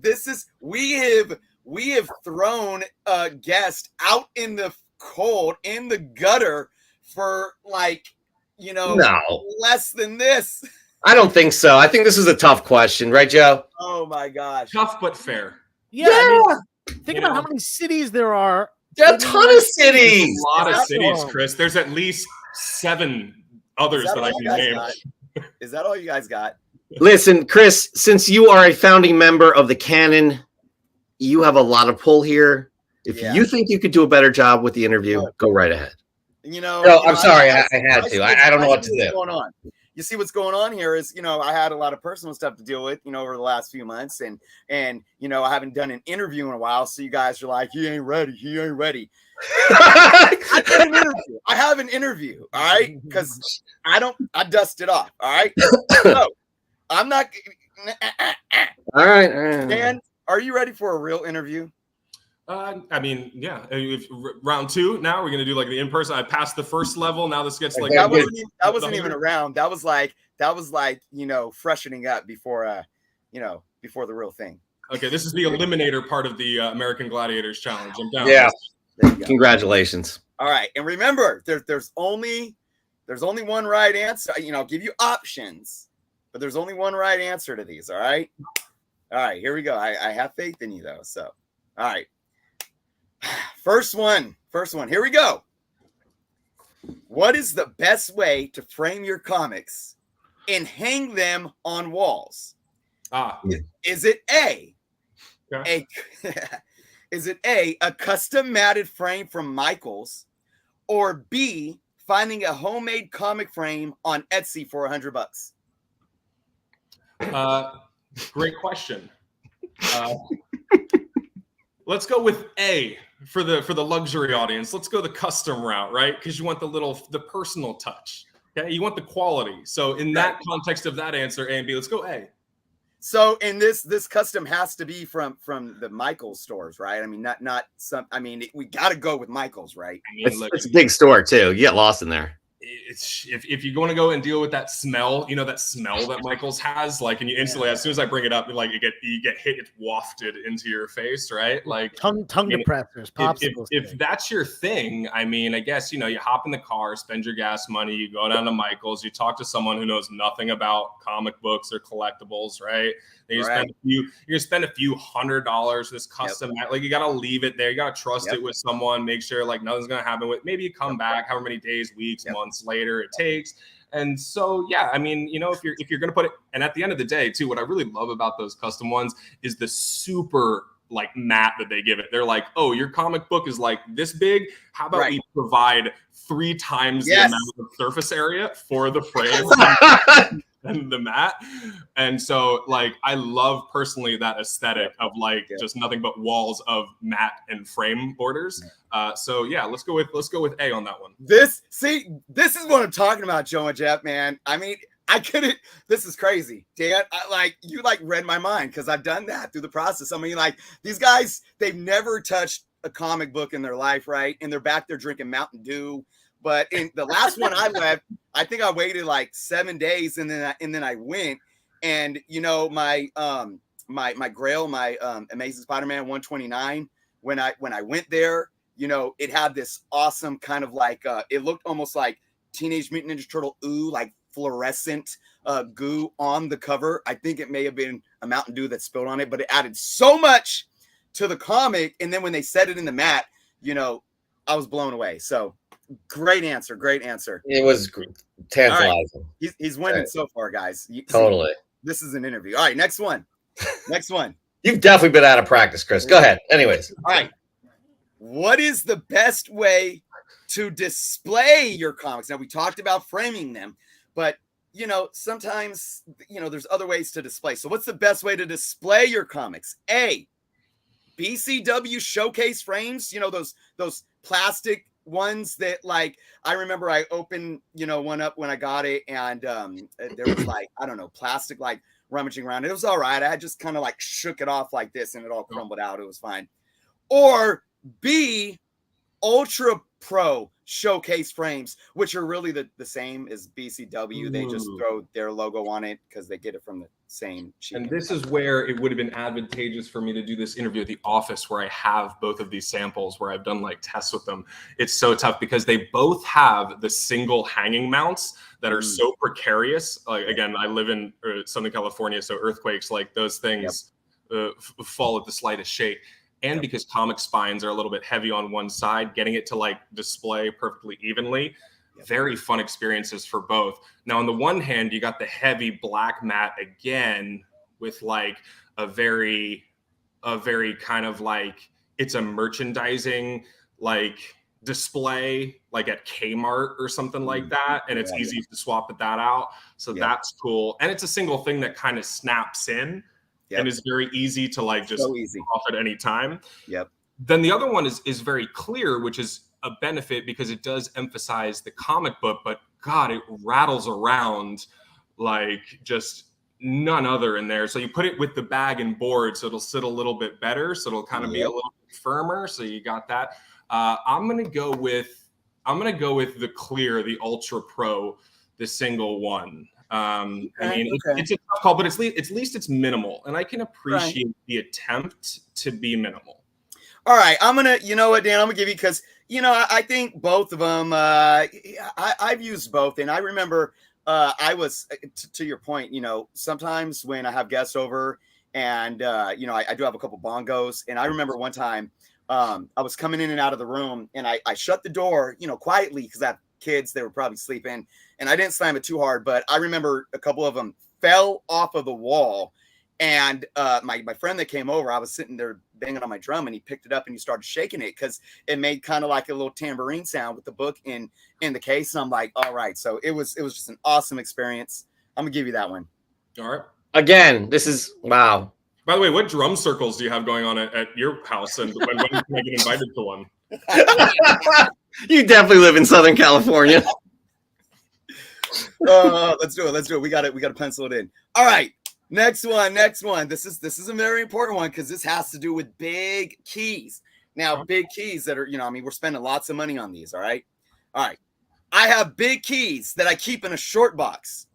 we have thrown a guest out in the cold, in the gutter for less than this. I don't think so. I think this is a tough question, right, Joe? Oh my gosh. Tough but fair. Yeah. I mean, think about how many cities there are. There are a ton of cities. A lot of cities, Chris. There's at least 7 others that I can name. Is that all you guys got? Listen, Chris, since you are a founding member of the Canon, you have a lot of pull here. If you think you could do a better job with the interview, go right ahead. I'm sorry. I had to. I don't know what to do. Going on. You see what's going on here is, I had a lot of personal stuff to deal with, over the last few months. And I haven't done an interview in a while. So you guys are like, he ain't ready. I did an interview. I have an interview. All right. Because I dust it off. All right. So I'm not. All right. Dan, are you ready for a real interview? I mean, yeah. If round 2 now, we're gonna do like the in-person. I passed the first level. Now this gets like that wasn't even a round. That was like freshening up before before the real thing. Okay, this is the eliminator part of the American Gladiators Challenge. I'm down. Yeah. Congratulations. All right, and remember, there's only one right answer. I'll give you options, but there's only one right answer to these. All right. Here we go. I have faith in you though. So, all right. First one. Here we go. What is the best way to frame your comics and hang them on walls? Is it A? Okay. Is it A, a custom matted frame from Michaels, or B, finding a homemade comic frame on Etsy for $100? Great question. Let's go with A for the luxury audience. Let's go the custom route, right? Because you want the personal touch. Okay, you want the quality. So in that context of that answer, A and B, let's go A. So in this custom has to be from the Michaels stores, right? I mean, not some. I mean, we got to go with Michaels, right? I mean, it's a big store too. You get lost in there. It's if you're going to go and deal with that smell, that smell that Michaels has, like, and you instantly, as soon as I bring it up, like you get hit, it's wafted into your face, right? Like tongue depressors, popsicles. If that's your thing, I mean, I guess you hop in the car, spend your gas money, you go down to Michaels, you talk to someone who knows nothing about comic books or collectibles, right? You're gonna spend a few $100 this custom. Like you gotta leave it there. You gotta trust it with someone. Make sure like nothing's gonna happen with. Maybe you come back, however many days, weeks, months later it takes. And so I mean, if you're gonna put it, and at the end of the day, too, what I really love about those custom ones is the super like matte that they give it. They're like, oh, your comic book is like this big. How about we provide 3 times the amount of surface area for the frame? And the matte. And so like I love personally that aesthetic of like just nothing but walls of matte and frame borders. So let's go with A on that one. This is what I'm talking about, Joe and Jeff, man. I mean, this is crazy, Dan. You read my mind because I've done that through the process. I mean, like these guys, they've never touched a comic book in their life, right? And they're back there drinking Mountain Dew. But in the last one I left, I think I waited like 7 days, and then I went, And you know, my Grail, my Amazing Spider-Man 129. When I went there, you know, it had this awesome kind of like it looked almost like Teenage Mutant Ninja Turtle like fluorescent goo on the cover. I think it may have been a Mountain Dew that spilled on it, but it added so much to the comic. And then when they said it in the mat, you know, I was blown away. So great answer. It was tantalizing. Right. He's winning so far, guys. Totally. This is an interview. All right, next one. You've definitely been out of practice, Chris. Go ahead. Anyways. All right. What is the best way to display your comics? Now, we talked about framing them, but, you know, sometimes, you know, there's other ways to display. So what's the best way to display your comics? A, BCW showcase frames, you know, those plastic ones that, like, I remember I opened, you know, one up when I got it, and there was like, I don't know, plastic like rummaging around. It was all right. I just kind of like shook it off like this and it all crumbled out. It was fine. Or B, Ultra Pro showcase frames, which are really the same as BCW. They just throw their logo on it because they get it from the same sheet. And this is where it would have been advantageous for me to do this interview at the office, where I have both of these samples, where I've done like tests with them. It's so tough because they both have the single hanging mounts that are so precarious. Like, again, I live in Southern California, so earthquakes, like those things fall at the slightest shake. And because comic spines are a little bit heavy on one side, getting it to like display perfectly evenly, very fun experiences for both. Now, on the one hand, you got the heavy black mat again with like a very kind of like, it's a merchandising like display, like at Kmart or something like that. And it's easy to swap that out. So that's cool. And it's a single thing that kind of snaps in. And it's very easy to like just off at any time. Then the other one is very clear, which is a benefit because it does emphasize the comic book, but God, it rattles around like just none other in there. So you put it with the bag and board, so it'll sit a little bit better. So it'll kind of be a little bit firmer. So you got that. I'm gonna go with the clear, the Ultra Pro, the single one. I mean, it's a tough call, but at least it's minimal, and I can appreciate the attempt to be minimal. All right, I'm gonna, you know what, Dan, I'm gonna give you, because you know I think both of them. I've used both, and I remember I was to your point. You know, sometimes when I have guests over, and you know, I do have a couple bongos, and I remember one time I was coming in and out of the room, and I shut the door, you know, quietly because I have kids, they were probably sleeping, and I didn't slam it too hard, but I remember a couple of them fell off of the wall, and my friend that came over, I was sitting there banging on my drum, and he picked it up and he started shaking it because it made kind of like a little tambourine sound with the book in the case, and I'm like, all right. So it was just an awesome experience. I'm gonna give you that one. All right. Again, this is wow. By the way, what drum circles do you have going on at your house, and when can I get invited to one? You definitely live in Southern California. Let's do it. We got to pencil it in. All right. Next one. This is a very important one because this has to do with big keys. Now, big keys that are, you know, I mean, we're spending lots of money on these. All right. I have big keys that I keep in a short box.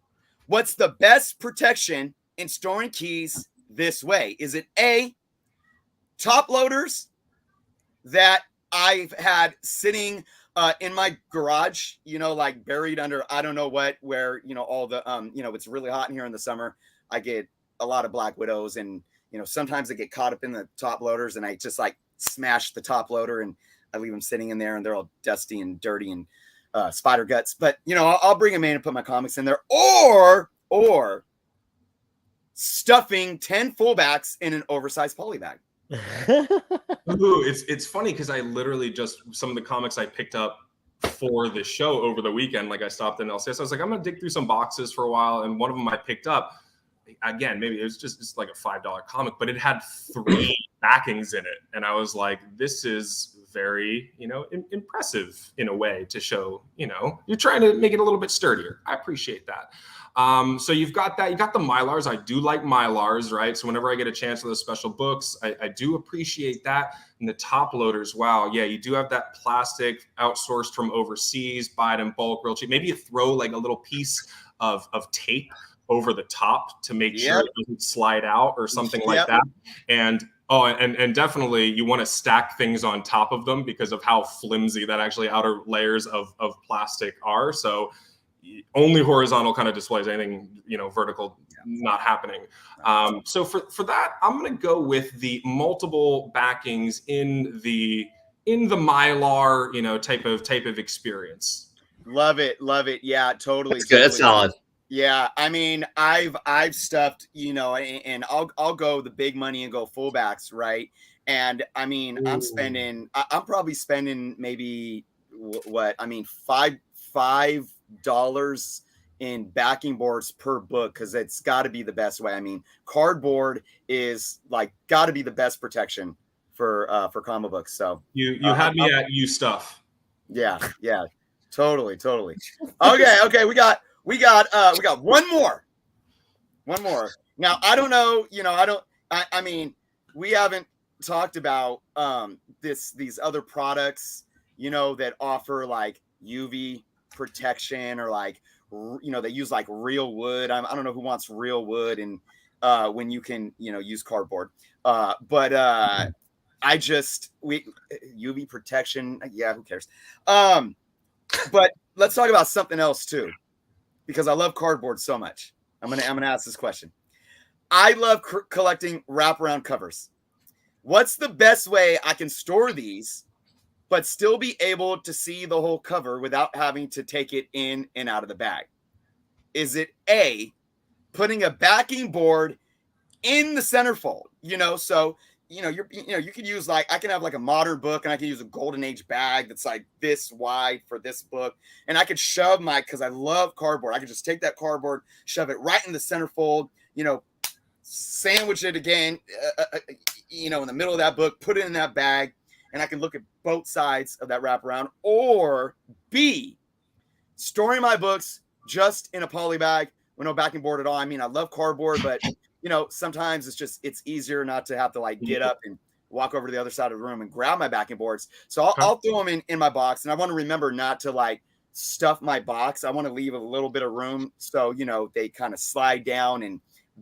What's the best protection in storing keys this way? Is it A, top loaders that I've had sitting in my garage, you know, like buried under, I don't know what, where, you know, all the, you know, it's really hot in here in the summer. I get a lot of Black Widows, and, you know, sometimes I get caught up in the top loaders and I just like smash the top loader and I leave them sitting in there and they're all dusty and dirty and spider guts. But, you know, I'll bring them in and put my comics in there, or stuffing 10 fullbacks in an oversized poly bag. Ooh, it's funny because I literally just, some of the comics I picked up for the show over the weekend, like I stopped in LCS, I was like, I'm gonna dig through some boxes for a while, and one of them I picked up, again, maybe it was just like a $5 comic, but it had 3 backings in it, and I was like, this is very, you know, impressive in a way to show, you know, you're trying to make it a little bit sturdier. I appreciate that. So you've got that. You got the Mylars. I do like Mylars, right? So whenever I get a chance for those special books, I do appreciate that. And the top loaders, wow, yeah, you do have that plastic outsourced from overseas, buy it in bulk, real cheap. Maybe you throw like a little piece of tape over the top to make sure it doesn't slide out or something like that. And and definitely you want to stack things on top of them because of how flimsy that actually outer layers of plastic are. So only horizontal kind of displays, anything, you know, vertical, not happening. So for that, I'm going to go with the multiple backings in the Mylar, you know, type of experience. Love it. Yeah, totally. That's good. That's solid. Yeah, I mean, I've stuffed, you know, and I'll go the big money and go fullbacks, right? And I mean, I'm probably spending maybe what I mean, $5 in backing boards per book, because it's got to be the best way. I mean, cardboard is like got to be the best protection for comic books. So you had me at you stuff. Yeah, totally. Okay, we got one more. Now, I don't know, you know, I mean, we haven't talked about these other products, you know, that offer like UV protection, or like, you know, they use like real wood. I don't know who wants real wood and when you can, you know, use cardboard. But UV protection, yeah, who cares? But let's talk about something else too, because I love cardboard so much. I'm gonna ask this question. I love collecting wraparound covers. What's the best way I can store these, but still be able to see the whole cover without having to take it in and out of the bag? Is it A, putting a backing board in the centerfold? You know, so you could use, like, I can have like a modern book and I can use a golden age bag that's like this wide for this book, and I could shove because I love cardboard, I could just take that cardboard, shove it right in the centerfold, you know, sandwich it again, you know, in the middle of that book, put it in that bag, and I can look at both sides of that wraparound. Or B, storing my books just in a poly bag with no backing board at all. I mean, I love cardboard, but you know, sometimes it's easier not to have to like get up and walk over to the other side of the room and grab my backing boards. So I'll throw them in my box, and I want to remember not to like stuff my box. I want to leave a little bit of room so, you know, they kind of slide down and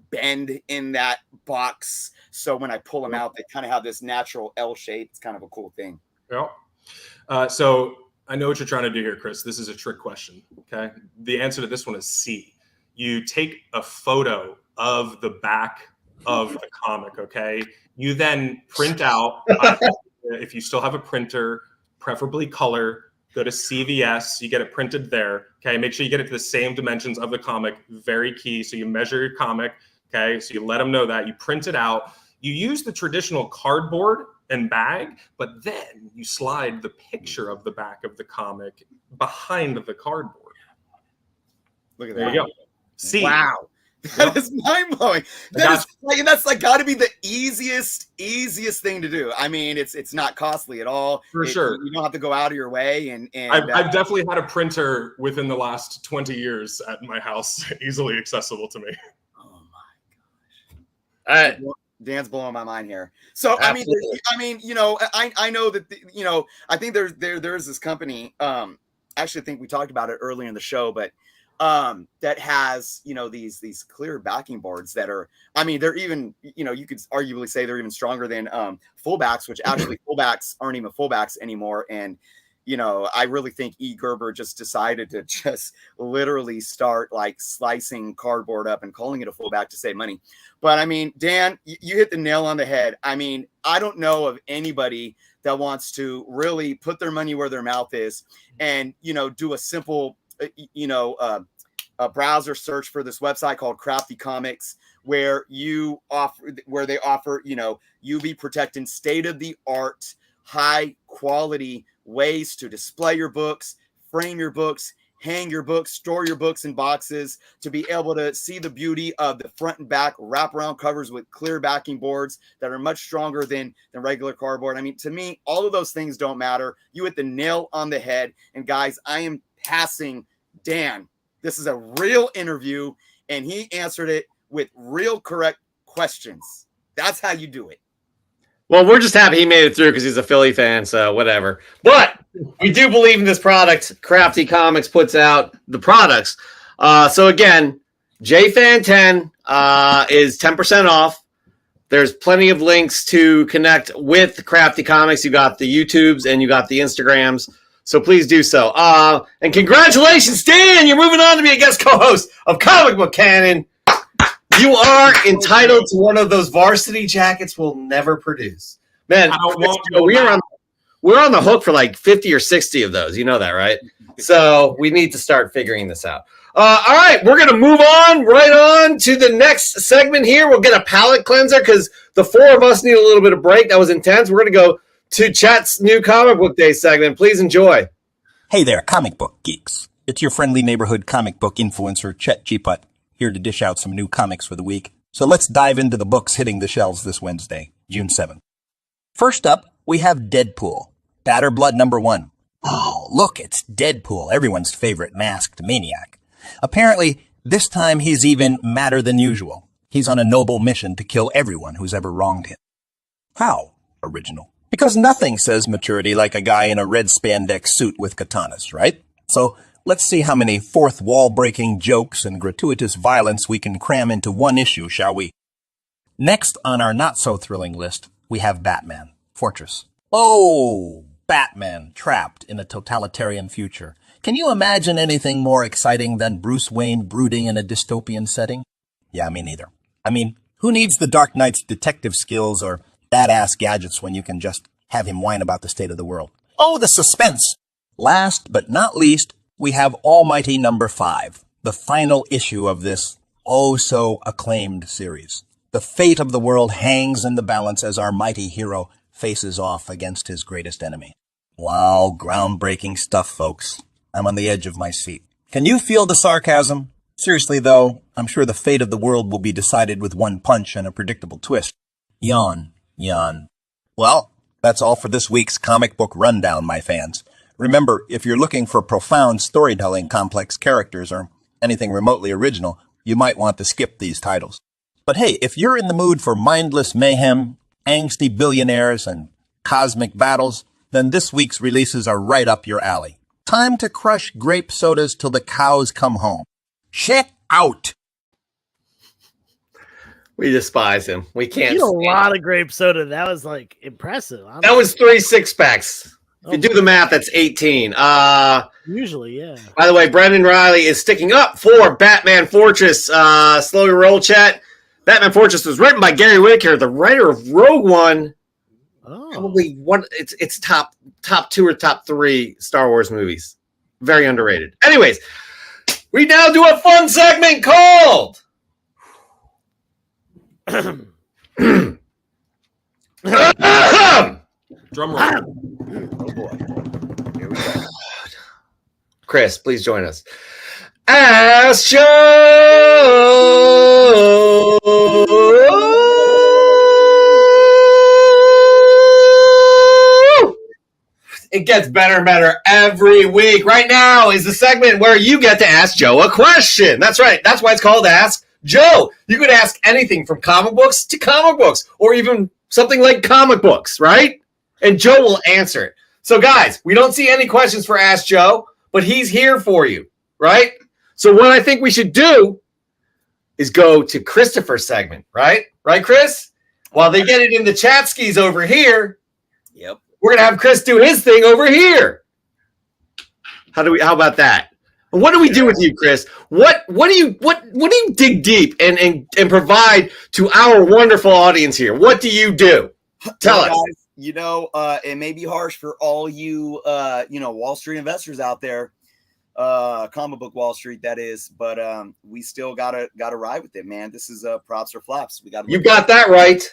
bend in that box. So when I pull them out, they kind of have this natural L shape. It's kind of a cool thing. Yeah. So I know what you're trying to do here, Chris. This is a trick question. Okay. The answer to this one is C. You take a photo of the back of the comic. Okay. You then print out, if you still have a printer, preferably color, go to CVS, you get it printed there. Okay. Make sure you get it to the same dimensions of the comic. Very key. So you measure your comic. Okay. So you let them know that. You print it out. You use the traditional cardboard and bag, but then you slide the picture of the back of the comic behind the cardboard. Look at that. There you go. See. Wow. That is mind blowing. That's like got to be the easiest thing to do. I mean, it's not costly at all. For sure. You don't have to go out of your way. And I've definitely had a printer within the last 20 years at my house, easily accessible to me. Oh my gosh. Dan's blowing my mind here. So absolutely. I mean, you know, I know that you know, I think there's this company. Actually, I think we talked about it earlier in the show, but that has, you know, these clear backing boards that are, I mean, they're even, you know, you could arguably say they're even stronger than fullbacks, which actually fullbacks aren't even fullbacks anymore. And you know, I really think E. Gerber just decided to just literally start like slicing cardboard up and calling it a fullback to save money. But I mean, Dan, you hit the nail on the head. I mean, I don't know of anybody that wants to really put their money where their mouth is and, you know, do a simple, you know, a browser search for this website called Crafti Comics, where they offer, you know, UV protecting, state of the art, high quality ways to display your books, frame your books, hang your books, store your books in boxes, to be able to see the beauty of the front and back wraparound covers with clear backing boards that are much stronger than regular cardboard. I mean, to me, all of those things don't matter. You hit the nail on the head. And guys, I am passing Dan. This is a real interview, and he answered it with real correct questions. That's how you do it. Well, we're just happy he made it through because he's a Philly fan, so whatever. But we do believe in this product. Crafti Comics puts out the products. So again, JFan10 is 10% off. There's plenty of links to connect with Crafti Comics. You got the YouTubes and you got the Instagrams. So please do so. And congratulations, Dan. You're moving on to be a guest co-host of Comic Book Canon. You are entitled to one of those varsity jackets we'll never produce. Man, we're on the hook for like 50 or 60 of those. You know that, right? So we need to start figuring this out. All right, we're going to move on right on to the next segment here. We'll get a palate cleanser because the four of us need a little bit of break. That was intense. We're going to go to Chet's new comic book day segment. Please enjoy. Hey there, comic book geeks. It's your friendly neighborhood comic book influencer, Chet Cheaput, here to dish out some new comics for the week. So let's dive into the books hitting the shelves this Wednesday, June 7th. First up, we have Deadpool, Batter Blood #1. Oh, look, it's Deadpool, everyone's favorite masked maniac. Apparently, this time he's even madder than usual. He's on a noble mission to kill everyone who's ever wronged him. How original? Because nothing says maturity like a guy in a red spandex suit with katanas, right? So let's see how many fourth wall-breaking jokes and gratuitous violence we can cram into one issue, shall we? Next on our not-so-thrilling list, we have Batman, Fortress. Oh, Batman trapped in a totalitarian future. Can you imagine anything more exciting than Bruce Wayne brooding in a dystopian setting? Yeah, me neither. I mean, who needs the Dark Knight's detective skills or badass gadgets when you can just have him whine about the state of the world? Oh, the suspense! Last but not least, we have Almighty #5, the final issue of this oh-so-acclaimed series. The fate of the world hangs in the balance as our mighty hero faces off against his greatest enemy. Wow, groundbreaking stuff, folks. I'm on the edge of my seat. Can you feel the sarcasm? Seriously, though, I'm sure the fate of the world will be decided with one punch and a predictable twist. Yawn, yawn. Well, that's all for this week's comic book rundown, my fans. Remember, if you're looking for profound storytelling, complex characters, or anything remotely original, you might want to skip these titles. But hey, if you're in the mood for mindless mayhem, angsty billionaires, and cosmic battles, then this week's releases are right up your alley. Time to crush grape sodas till the cows come home. Check out! We despise him. We can't. You a lot of grape soda. That was like impressive. That was 3 six-packs. If you do the math, that's 18. Usually, yeah. By the way, Brendan Riley is sticking up for Batman Fortress. Slowly roll chat. Batman Fortress was written by Gary Whitaker, the writer of Rogue One. Oh. Probably one. It's top 2 or top 3 Star Wars movies. Very underrated. Anyways, we now do a fun segment called Drum roll. Oh boy. Here we go. Chris, please join us. Ask Joe. It gets better and better every week. Right now is the segment where you get to ask Joe a question. That's right. That's why it's called Ask Joe. You could ask anything from comic books to comic books, or even something like comic books, right? And Joe will answer it. So, guys, we don't see any questions for Ask Joe, but he's here for you, right? So what I think we should do is go to Christopher's segment, right? Right, Chris? While they get it in the chat skis over here, Yep. we're gonna have Chris do his thing over here. How about that? What do we do with you, Chris? What do you dig deep and provide to our wonderful audience here? What do you do? Tell us. Guys, it may be harsh for all you Wall Street investors out there, comic book Wall Street, that is, but we still gotta ride with it, man. This is props or flops. You got that right.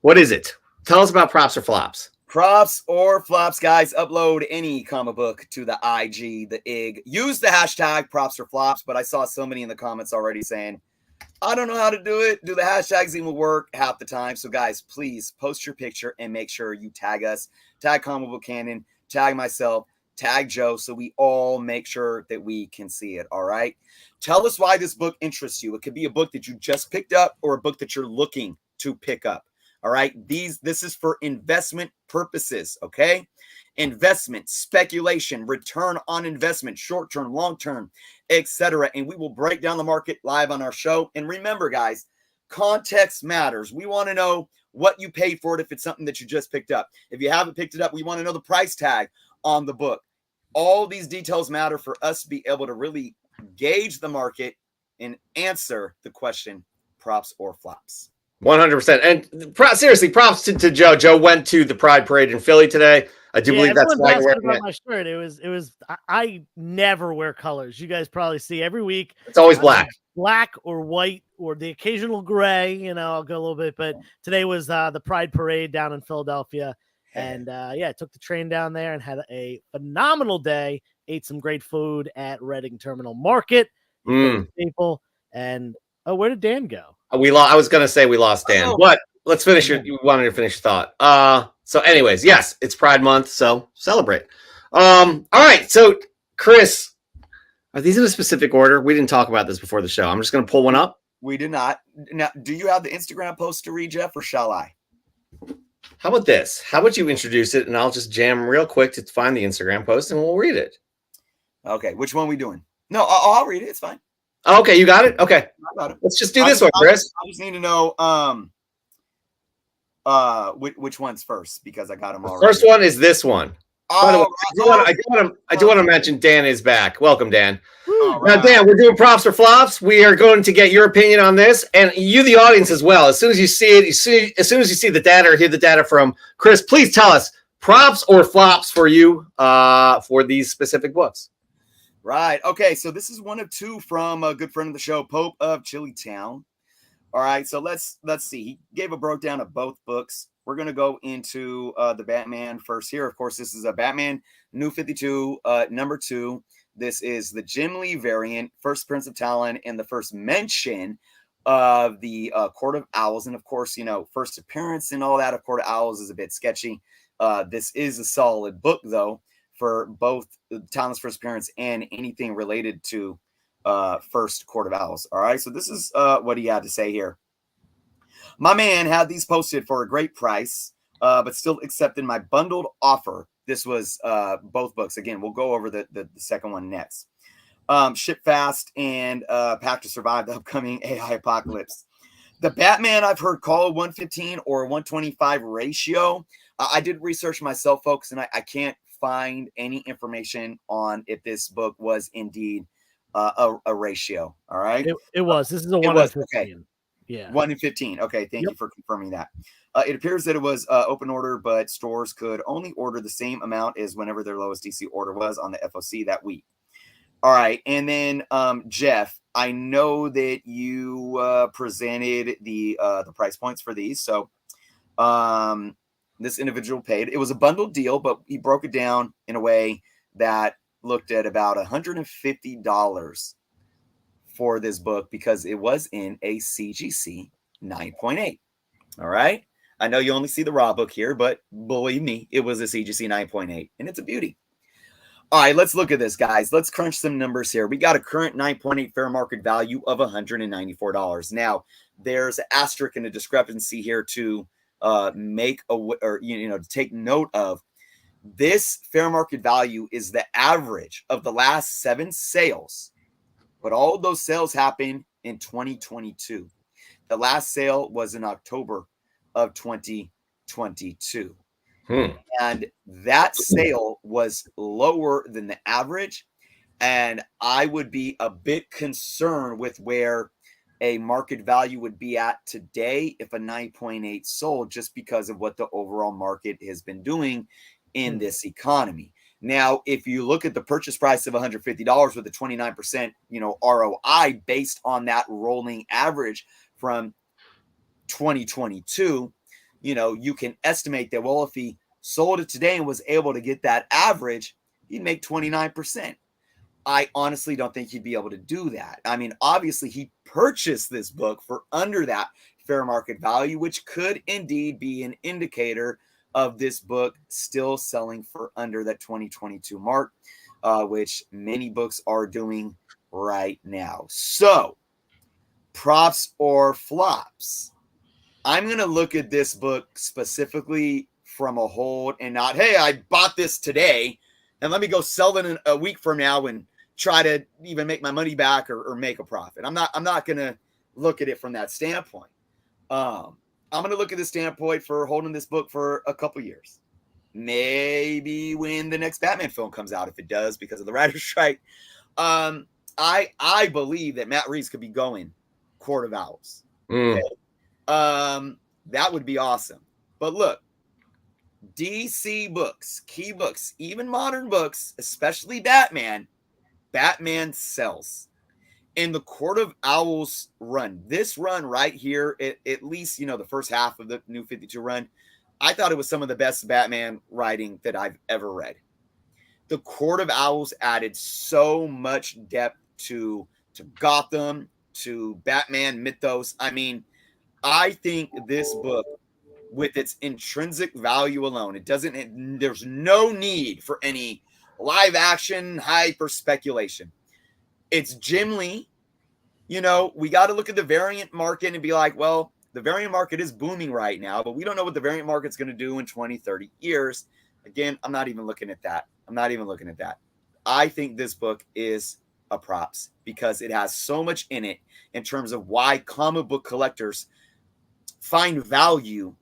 What is it? Tell us about props or flops. Props or flops, guys. Upload any comic book to the IG, the IG. Use the hashtag props or flops, but I saw so many in the comments already saying, I don't know how to do it. Do the hashtags even work half the time? So, guys, please post your picture and make sure you tag us. Tag Comic Book Canon, tag myself, tag Joe, so we all make sure that we can see it, all right? Tell us why this book interests you. It could be a book that you just picked up or a book that you're looking to pick up. All right. This is for investment purposes. Okay. Investment, speculation, return on investment, short term, long term, etc. And we will break down the market live on our show. And remember, guys, context matters. We want to know what you paid for it if it's something that you just picked up. If you haven't picked it up, we want to know the price tag on the book. All these details matter for us to be able to really gauge the market and answer the question, props or flops. 100%. And seriously, props to Joe. Joe went to the Pride Parade in Philly today. I do believe that's why you're wearing my shirt. It was. I never wear colors. You guys probably see every week. It's always black, or white, or the occasional gray. You know, I'll go a little bit. But today was the Pride Parade down in Philadelphia, and I took the train down there and had a phenomenal day. Ate some great food at Reading Terminal Market. People and where did Dan go? I was gonna say we lost Dan, but let's finish you wanted to finish your thought. So anyways, yes, it's Pride Month, so celebrate. All right, so Chris, are these in a specific order? We didn't talk about this before the show. I'm just gonna pull one up. We did not. Now, do you have the Instagram post to read, Jeff, or shall I? How about this? How about you introduce it and I'll just jam real quick to find the Instagram post and we'll read it. Okay, which one are we doing? No, I'll read it. It's fine. Okay, you got it? Okay. I got it. Let's just do this one, Chris. I just need to know which one's first because I got them already. First one is this one. By the way, I do want to mention Dan is back. Welcome, Dan. Now, Dan, we're doing props or flops. We are going to get your opinion on this, and you, the audience, as well. As soon as you see it, as soon as you see the data or hear the data from Chris, please tell us props or flops for you for these specific books. Right. Okay. So this is one of two from a good friend of the show, Pope of Chillytown. All right. So let's see. He gave a breakdown of both books. We're going to go into the Batman first here. Of course, this is a Batman New 52, number 2. This is the Jim Lee variant, first Prince of Talon, and the first mention of the Court of Owls. And of course, you know, first appearance and all that of Court of Owls is a bit sketchy. This is a solid book, though, for both Talon's first appearance and anything related to first Court of Owls. All right. So this is what he had to say here. My man had these posted for a great price, but still accepted my bundled offer. This was both books. Again, we'll go over the second one next. Ship fast and packed to survive the upcoming AI apocalypse. The Batman I've heard called 115 or 125 ratio. I did research myself, folks, and I can't find any information on if this book was indeed a ratio. All right. It was. This is a 1 in 15. Okay. Yeah. 1 in 15. Okay. Thank you for confirming that. It appears that it was open order, but stores could only order the same amount as whenever their lowest DC order was on the FOC that week. All right. And then Jeff, I know that you presented the price points for these. So this individual paid. It was a bundled deal, but he broke it down in a way that looked at about $150 for this book because it was in a CGC 9.8. All right. I know you only see the raw book here, but believe me, it was a CGC 9.8 and it's a beauty. All right, let's look at this, guys. Let's crunch some numbers here. We got a current 9.8 fair market value of $194. Now, there's an asterisk and a discrepancy here to to take note of. This fair market value is the average of the last 7 sales, but all of those sales happened in 2022. The last sale was in October of 2022. And that sale was lower than the average. And I would be a bit concerned with where a market value would be at today if a 9.8 sold, just because of what the overall market has been doing in this economy. Now, if you look at the purchase price of $150 with a 29%, ROI based on that rolling average from 2022, you can estimate that, well, if he sold it today and was able to get that average, he'd make 29%. I honestly don't think he'd be able to do that. I mean, obviously, he purchased this book for under that fair market value, which could indeed be an indicator of this book still selling for under that 2022 mark, which many books are doing right now. So, props or flops? I'm going to look at this book specifically from a hold and not, hey, I bought this today and let me go sell it in a week from now and try to even make my money back or make a profit. I'm not going to look at it from that standpoint. I'm going to look at the standpoint for holding this book for a couple years. Maybe when the next Batman film comes out, if it does, because of the writer's strike. I believe that Matt Reeves could be going Court of Owls. Okay? That would be awesome. But look, DC books, key books, even modern books, especially Batman sells. And the Court of Owls run, this run right here, at least, the first half of the New 52 run, I thought it was some of the best Batman writing that I've ever read. The Court of Owls added so much depth to Gotham, to Batman mythos. I mean, I think this book, with its intrinsic value alone, there's no need for any live action hyper speculation. It's Jim Lee. We got to look at the variant market and be like, well, the variant market is booming right now, but we don't know what the variant market's going to do in 20, 30 years. Again, I'm not even looking at that. I think this book is a props because it has so much in it in terms of why comic book collectors find value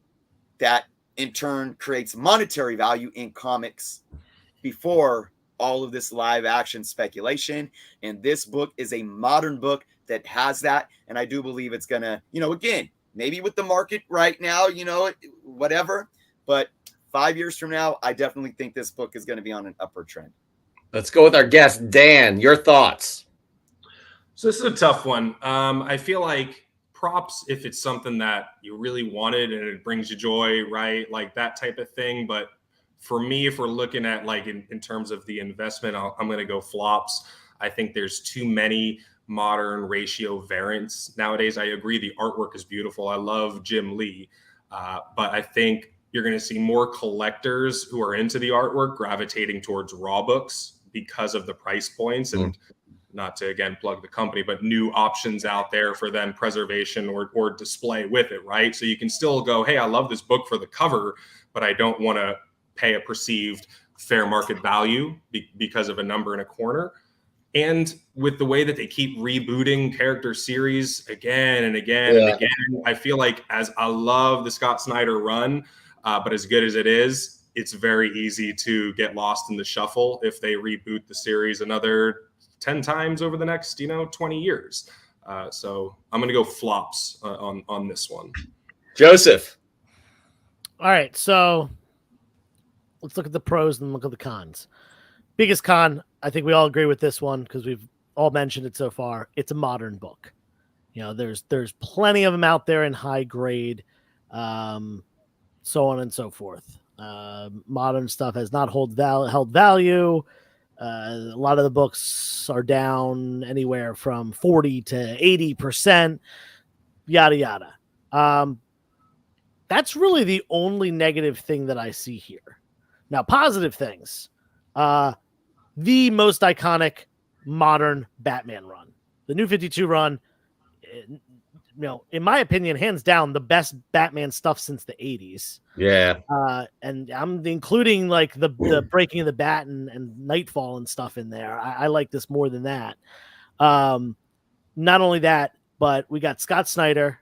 that in turn creates monetary value in comics before all of this live action speculation. And this book is a modern book that has that. And I do believe it's going to, again, maybe with the market right now, whatever, but 5 years from now, I definitely think this book is going to be on an upward trend. Let's go with our guest, Dan. Your thoughts? So this is a tough one. I feel like props, if it's something that you really wanted and it brings you joy, right? Like that type of thing. But for me, if we're looking at like in terms of the investment, I'm going to go flops. I think there's too many modern ratio variants nowadays. I agree. The artwork is beautiful. I love Jim Lee. But I think you're going to see more collectors who are into the artwork gravitating towards raw books because of the price points and not to, again, plug the company, but new options out there for then preservation or display with it, right? So you can still go, hey, I love this book for the cover, but I don't want to pay a perceived fair market value because of a number in a corner. And with the way that they keep rebooting character series again and again and again, I feel like as I love the Scott Snyder run, but as good as it is, it's very easy to get lost in the shuffle if they reboot the series another 10 times over the next, 20 years. So I'm going to go flops on this one. Joseph. All right. So let's look at the pros and look at the cons. Biggest con, I think we all agree with this one because we've all mentioned it so far. It's a modern book. There's plenty of them out there in high grade, so on and so forth. Modern stuff has not held value. A lot of the books are down anywhere from 40 to 80%, yada, yada. That's really the only negative thing that I see here. Now, positive things. The most iconic modern Batman run. The New 52 run, in my opinion, hands down, the best Batman stuff since the 80s. Yeah. And I'm including like the Breaking of the Bat and Nightfall and stuff in there. I like this more than that. Not only that, but we got Scott Snyder,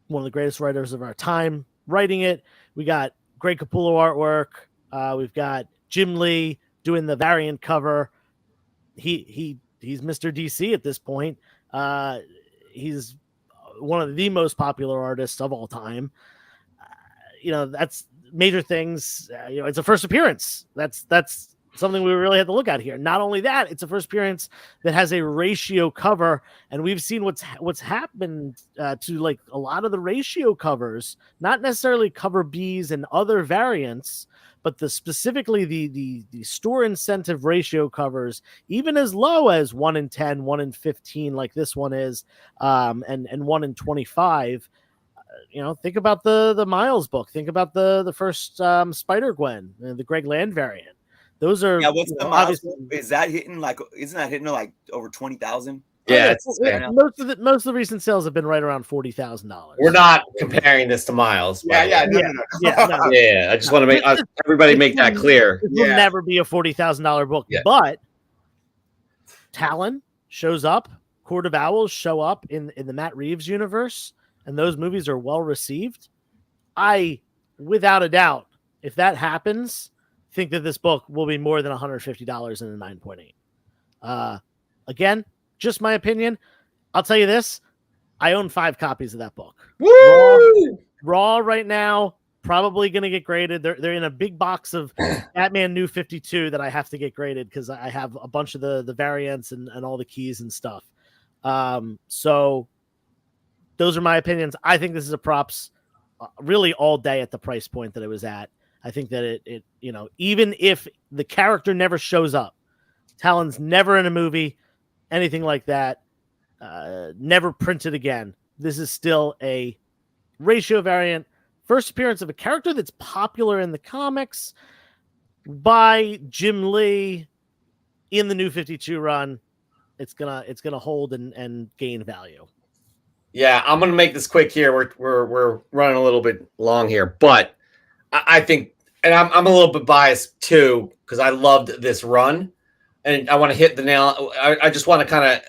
one of the greatest writers of our time, writing it. We got Greg Capullo artwork. We've got Jim Lee doing the variant cover. He's Mr. DC at this point. He's one of the most popular artists of all time. That's major things. It's a first appearance. That's something we really have to look at here. Not only that, it's a first appearance that has a ratio cover, and we've seen what's happened to like a lot of the ratio covers, not necessarily cover Bs and other variants, but specifically the store incentive ratio covers, even as low as 1 in 10, 1 in 15, like this one is, and 1 in 25. Think about the Miles book. Think about the first Spider-Gwen, the Greg Land variant. Those are what's the Miles? Is that hitting isn't that hitting like over 20,000? Yeah, most of the recent sales have been right around $40,000. We're not comparing this to Miles. Yeah, no. Yeah, I just want to make everybody make that clear. It will never be a $40,000 book, but Talon shows up, Court of Owls show up in the Matt Reeves universe, and those movies are well received. I, without a doubt, if that happens, think that this book will be more than $150 in the 9.8. Again, just my opinion. I'll tell you this. I own 5 copies of that book. Woo! Raw right now, probably going to get graded. They're in a big box of Batman New 52 that I have to get graded because I have a bunch of the variants and all the keys and stuff. So those are my opinions. I think this is a props really all day at the price point that it was at. I think that it even if the character never shows up, Talon's never in a movie, anything like that, never printed again. This is still a ratio variant. First appearance of a character that's popular in the comics by Jim Lee in the New 52 run. It's gonna hold and gain value. Yeah, I'm gonna make this quick here. We're running a little bit long here, but I think, and I'm a little bit biased too because I loved this run, and I want to hit the nail. I just want to kind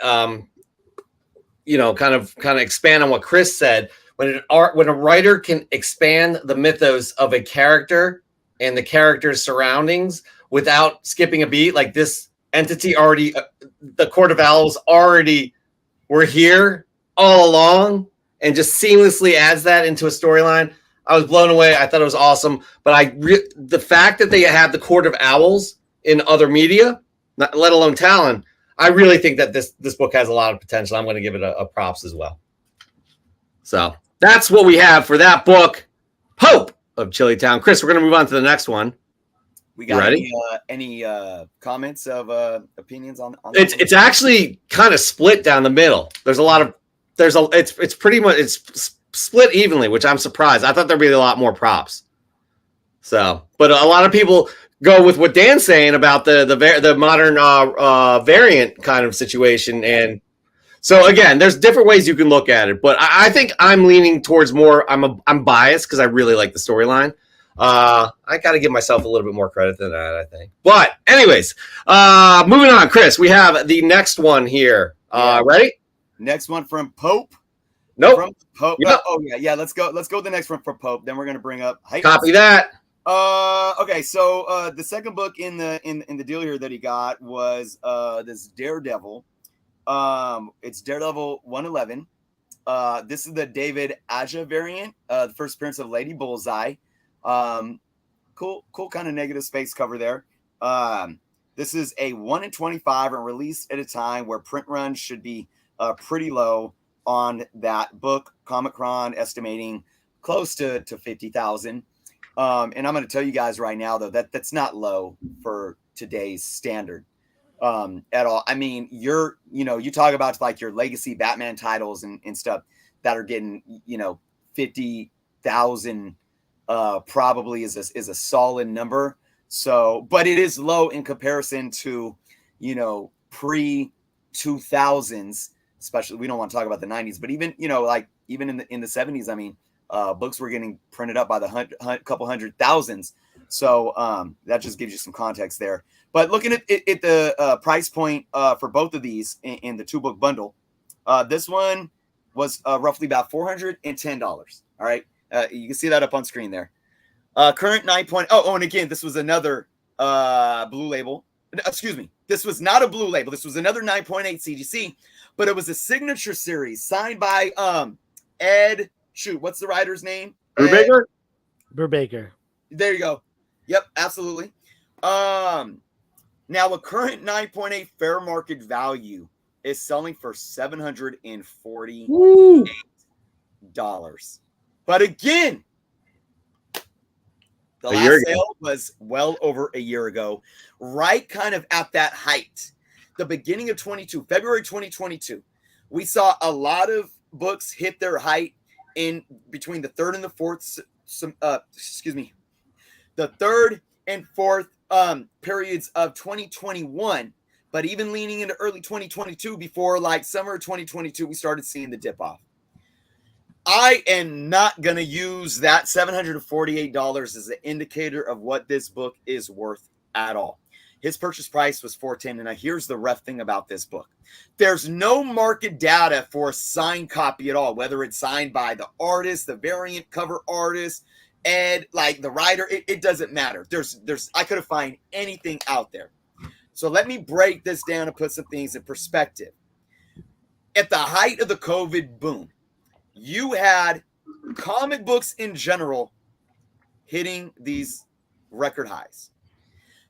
of expand on what Chris said. When a writer can expand the mythos of a character and the character's surroundings without skipping a beat, like this entity already, the Court of Owls already were here all along, and just seamlessly adds that into a storyline. I was blown away. I thought it was awesome. But the fact that they have the Court of Owls in other media, let alone Talon, I really think that this book has a lot of potential. I'm going to give it a props as well. So that's what we have for that book, Pope of Chili Town. Chris, we're going to move on to the next one. We got any comments of opinions on it's actually kind of split down the middle. It's pretty much split evenly, which I'm surprised. I thought there'd be a lot more props. So, but a lot of people go with what Dan's saying about the modern variant kind of situation, and so again, there's different ways you can look at it. But I think I'm leaning towards more. I'm biased because I really like the storyline. I got to give myself a little bit more credit than that, I think. But anyways, moving on, Chris, we have the next one here. Ready? Next one from Pope. Nope. From Pope. Yep. Yeah. Let's go. Let's go to the next one for Pope. Then we're gonna bring up. Copy that. Okay. So the second book in the deal here that he got was this Daredevil. It's Daredevil 111. This is the David Aja variant. The first appearance of Lady Bullseye. Cool kind of negative space cover there. This is a 1 in 25 and released at a time where print runs should be pretty low on that book. Comic-Con estimating close to 50,000. And I'm going to tell you guys right now though that's not low for today's standard at all. I mean, you talk about like your legacy Batman titles and stuff that are getting 50,000 probably is a solid number. So, but it is low in comparison to pre 2000s, especially. We don't want to talk about the 90s, but even even in the 70s, I mean, books were getting printed up by the couple hundred thousands. So that just gives you some context there. But looking at the price point for both of these in the 2-book bundle, this one was roughly about $410. All right. You can see that up on screen there. Current 9. Oh, and again, this was another blue label. Excuse me. This was not a blue label. This was another 9.8 CGC, but it was a signature series signed by Ed. Shoot, what's the writer's name? Brubaker. There you go. Yep, absolutely. Now a current 9.8 fair market value is selling for $748. But again, the last sale was well over a year ago, right kind of at that height. The beginning of February 2022, we saw a lot of books hit their height in between the third and fourth periods of 2021 But even leaning into early 2022, before like summer 2022, we started seeing the dip off. I am not going to use that $748 as an indicator of what this book is worth at all. His purchase price was $410. And now here's the rough thing about this book. There's no market data for a signed copy at all, whether it's signed by the artist, the variant cover artist, and like the writer. It doesn't matter. I couldn't find anything out there. So let me break this down and put some things in perspective. At the height of the COVID boom, you had comic books in general hitting these record highs.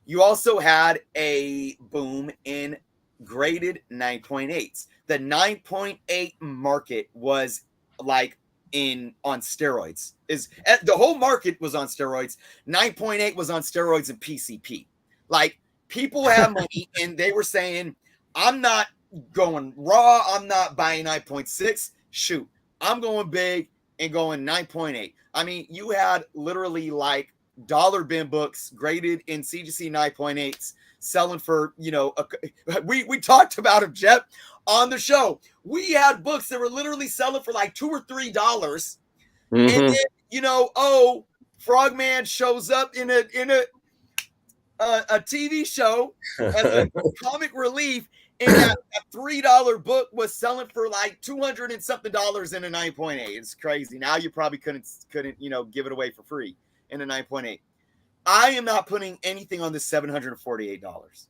You also had a boom in graded 9.8s. The 9.8 market was like on steroids. The whole market was on steroids. 9.8 was on steroids and PCP. Like, people have money, and they were saying, I'm not going raw. I'm not buying 9.6. Shoot, I'm going big and going 9.8. I mean, you had literally like dollar bin books graded in CGC 9.8s selling for, we talked about them, Jeff, on the show. We had books that were literally selling for like $2 or $3. Mm-hmm. And then, Frogman shows up in a TV show as a comic relief, and that $3 book was selling for like $200 and something in a 9.8. It's crazy. Now you probably couldn't give it away for free in a 9.8. I am not putting anything on this $748.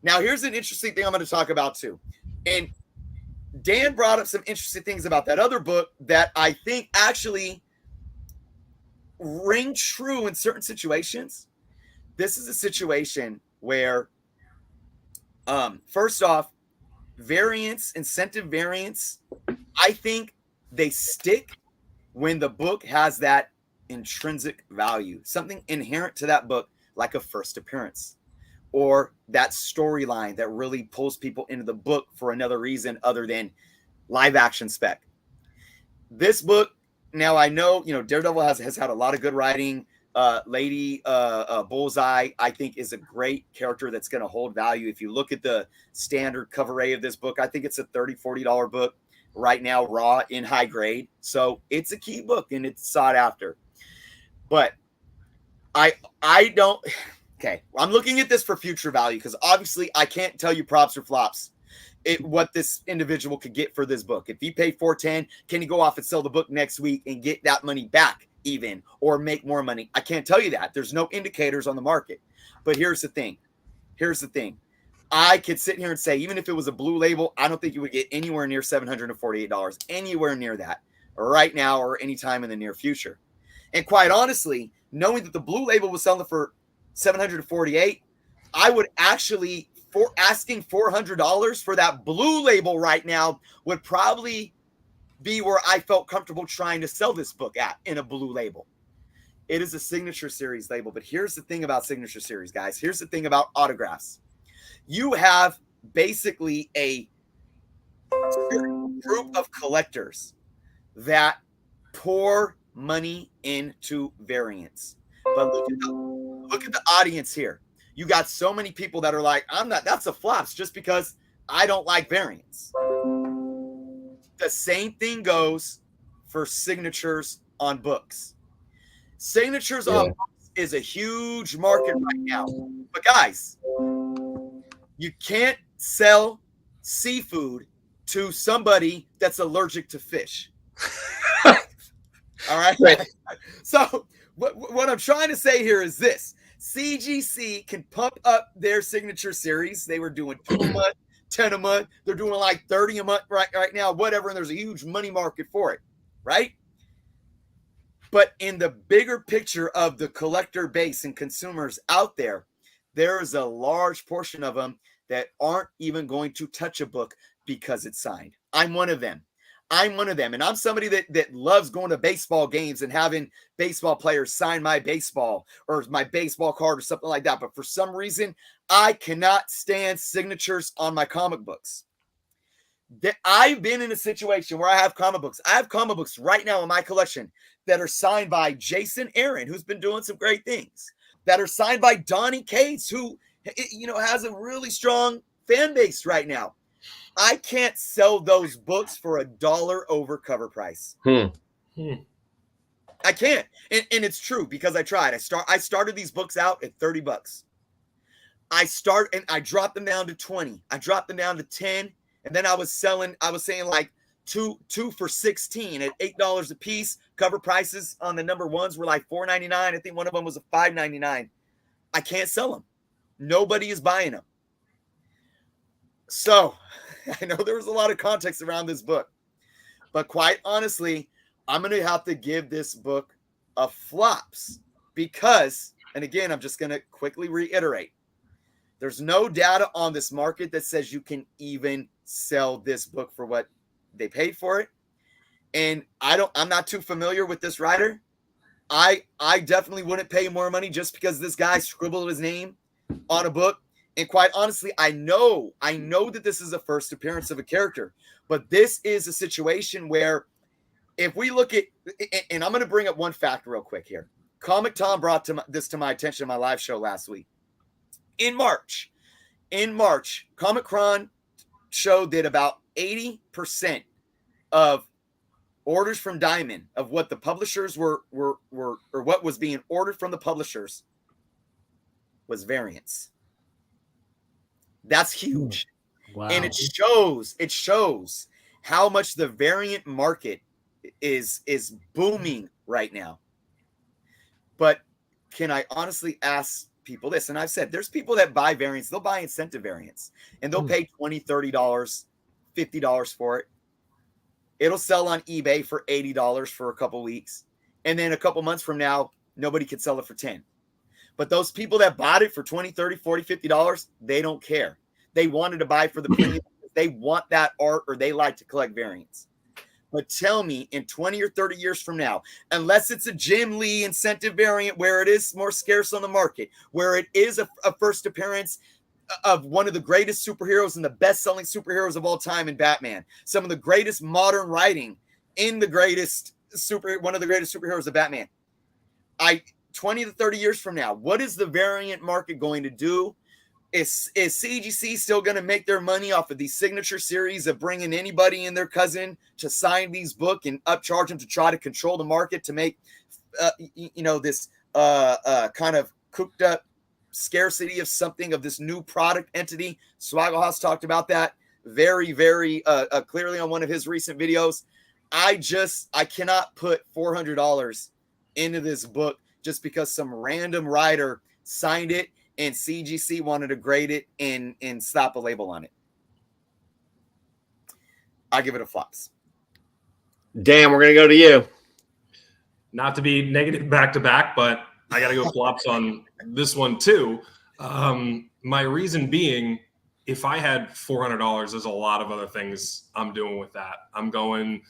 Now, here's an interesting thing I'm going to talk about too. And Dan brought up some interesting things about that other book that I think actually ring true in certain situations. This is a situation where, first off, incentive variants, I think they stick when the book has that intrinsic value, something inherent to that book, like a first appearance or that storyline that really pulls people into the book for another reason other than live action spec. This book, now I know, Daredevil has had a lot of good writing. Lady Bullseye, I think, is a great character that's going to hold value. If you look at the standard cover A of this book, I think it's a $30, $40 book right now, raw in high grade. So it's a key book and it's sought after. But I don't. Okay, I'm looking at this for future value because obviously I can't tell you props or flops what this individual could get for this book. If he paid $410, can he go off and sell the book next week and get that money back even or make more money? I can't tell you that. There's no indicators on the market. But here's the thing. I could sit here and say, even if it was a blue label, I don't think you would get anywhere near $748, anywhere near that right now or anytime in the near future. And quite honestly, knowing that the blue label was selling for $748, I would actually, for asking $400 for that blue label right now would probably be where I felt comfortable trying to sell this book at, in a blue label. It is a signature series label, but here's the thing about signature series, guys. Here's the thing about autographs. You have basically a group of collectors that pour money into variants. But look at the audience here. You got so many people that are like, that's a flops just because I don't like variants. The same thing goes for signatures on books. Signatures on books is a huge market right now. But guys, you can't sell seafood to somebody that's allergic to fish. All right. So what I'm trying to say here is this. CGC can pump up their signature series. They were doing 2 a month, 10 a month. They're doing like 30 a month right now, whatever. And there's a huge money market for it, right? But in the bigger picture of the collector base and consumers out there, there is a large portion of them that aren't even going to touch a book because it's signed. I'm one of them. And I'm somebody that loves going to baseball games and having baseball players sign my baseball or my baseball card or something like that. But for some reason, I cannot stand signatures on my comic books. I've been in a situation where I have comic books. I have comic books right now in my collection that are signed by Jason Aaron, who's been doing some great things, that are signed by Donnie Cates, who, has a really strong fan base right now. I can't sell those books for $1 over cover price. I can't. And it's true because I tried. I started these books out at $30. I dropped them down to 20. I dropped them down to 10. And then I was saying like two for 16 at $8 a piece. Cover prices on the number ones were like $4.99. I think one of them was a $5.99. I can't sell them. Nobody is buying them. So I know there was a lot of context around this book, but quite honestly, I'm going to have to give this book a flops because, and again, I'm just going to quickly reiterate, there's no data on this market that says you can even sell this book for what they paid for it. And I'm not too familiar with this writer. I definitely wouldn't pay more money just because this guy scribbled his name on a book. And quite honestly, I know that this is the first appearance of a character, but this is a situation where if we look at, and I'm going to bring up one fact real quick here. Comic Tom brought this to my attention in my live show last week. In March, Comic Con showed that about 80% of orders from Diamond, of what the publishers were or what was being ordered from the publishers, was variants. That's huge. Wow. And it shows how much the variant market is booming right now. But can I honestly ask people this? And I've said there's people that buy variants, they'll buy incentive variants, and they'll pay $20, $30, $50 for it. It'll sell on eBay for $80 for a couple weeks. And then a couple months from now, nobody can sell it for $10. But those people that bought it for $20, $30, $40, $50, they don't care. They wanted to buy for the premium. They want that art, or they like to collect variants. But tell me, in 20 or 30 years from now, unless it's a Jim Lee incentive variant where it is more scarce on the market, where it is a first appearance of one of the greatest superheroes and the best-selling superheroes of all time in Batman, some of the greatest modern writing in one of the greatest superheroes of Batman. 20 to 30 years from now, what is the variant market going to do? Is CGC still going to make their money off of these signature series of bringing anybody and their cousin to sign these books and upcharge them to try to control the market to make, this kind of cooked up scarcity of something, of this new product entity? Swaggle talked about that very, very clearly on one of his recent videos. I cannot put $400 into this book just because some random writer signed it and CGC wanted to grade it and slap a label on it. I give it a flops. Dan, we're going to go to you. Not to be negative back to back, but I got to go flops on this one too. My reason being, if I had $400, there's a lot of other things I'm doing with that. I'm going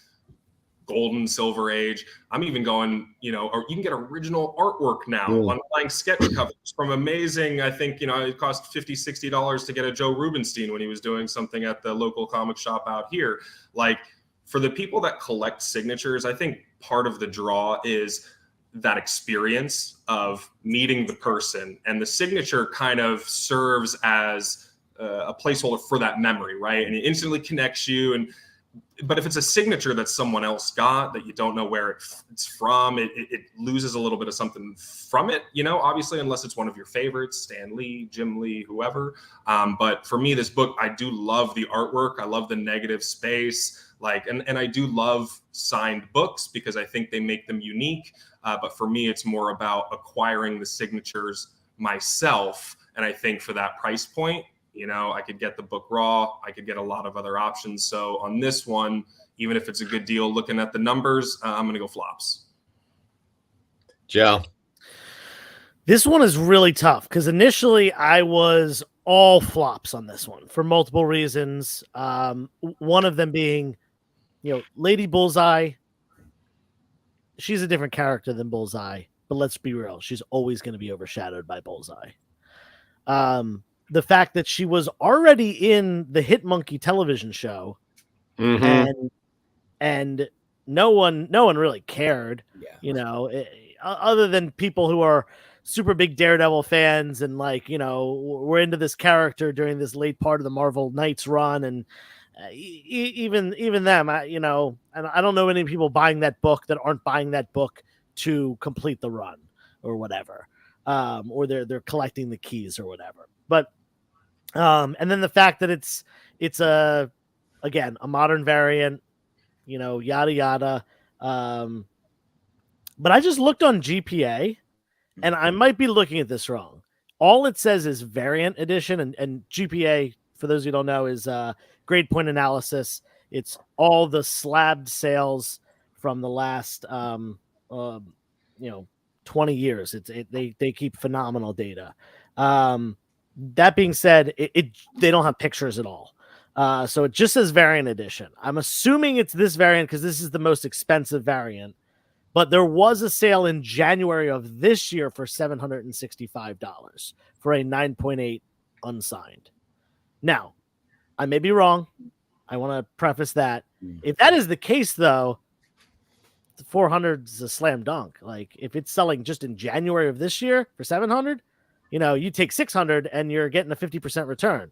golden, silver age. I'm even going, or you can get original artwork now on blank sketch covers from amazing. I think, it cost $50, $60 to get a Joe Rubenstein when he was doing something at the local comic shop out here. Like, for the people that collect signatures, I think part of the draw is that experience of meeting the person, and the signature kind of serves as a placeholder for that memory, right? And it instantly connects you. But if it's a signature that someone else got that you don't know where it's from, it loses a little bit of something from it, obviously, unless it's one of your favorites, Stan Lee, Jim Lee, whoever. But for me, this book, I do love the artwork. I love the negative space, and I do love signed books because I think they make them unique. But for me, it's more about acquiring the signatures myself. And I think for that price point, I could get the book raw. I could get a lot of other options. So on this one, even if it's a good deal, looking at the numbers, I'm going to go flops. Joe. This one is really tough because initially I was all flops on this one for multiple reasons. One of them being, Lady Bullseye. She's a different character than Bullseye, but let's be real. She's always going to be overshadowed by Bullseye. The fact that she was already in the Hit Monkey television show, and no one really cared, other than people who are super big Daredevil fans and like, you know, we're into this character during this late part of the Marvel Knights run, and even them, you know, and I don't know any people buying that book that aren't buying that book to complete the run or whatever, or they're collecting the keys or whatever. But and then the fact that it's a modern variant, you know, yada yada. But I just looked on GPA, and I might be looking at this wrong. All it says is variant edition, and GPA, for those who don't know, is grade point analysis. It's all the slabbed sales from the last 20 years. They keep phenomenal data. That being said, they don't have pictures at all. So it just says variant edition. I'm assuming it's this variant because this is the most expensive variant. But there was a sale in January of this year for $765 for a 9.8 unsigned. Now, I may be wrong. I want to preface that. If that is the case, though, the 400 is a slam dunk. Like, if it's selling just in January of this year for 700, you know, you take 600 and you're getting a 50% return.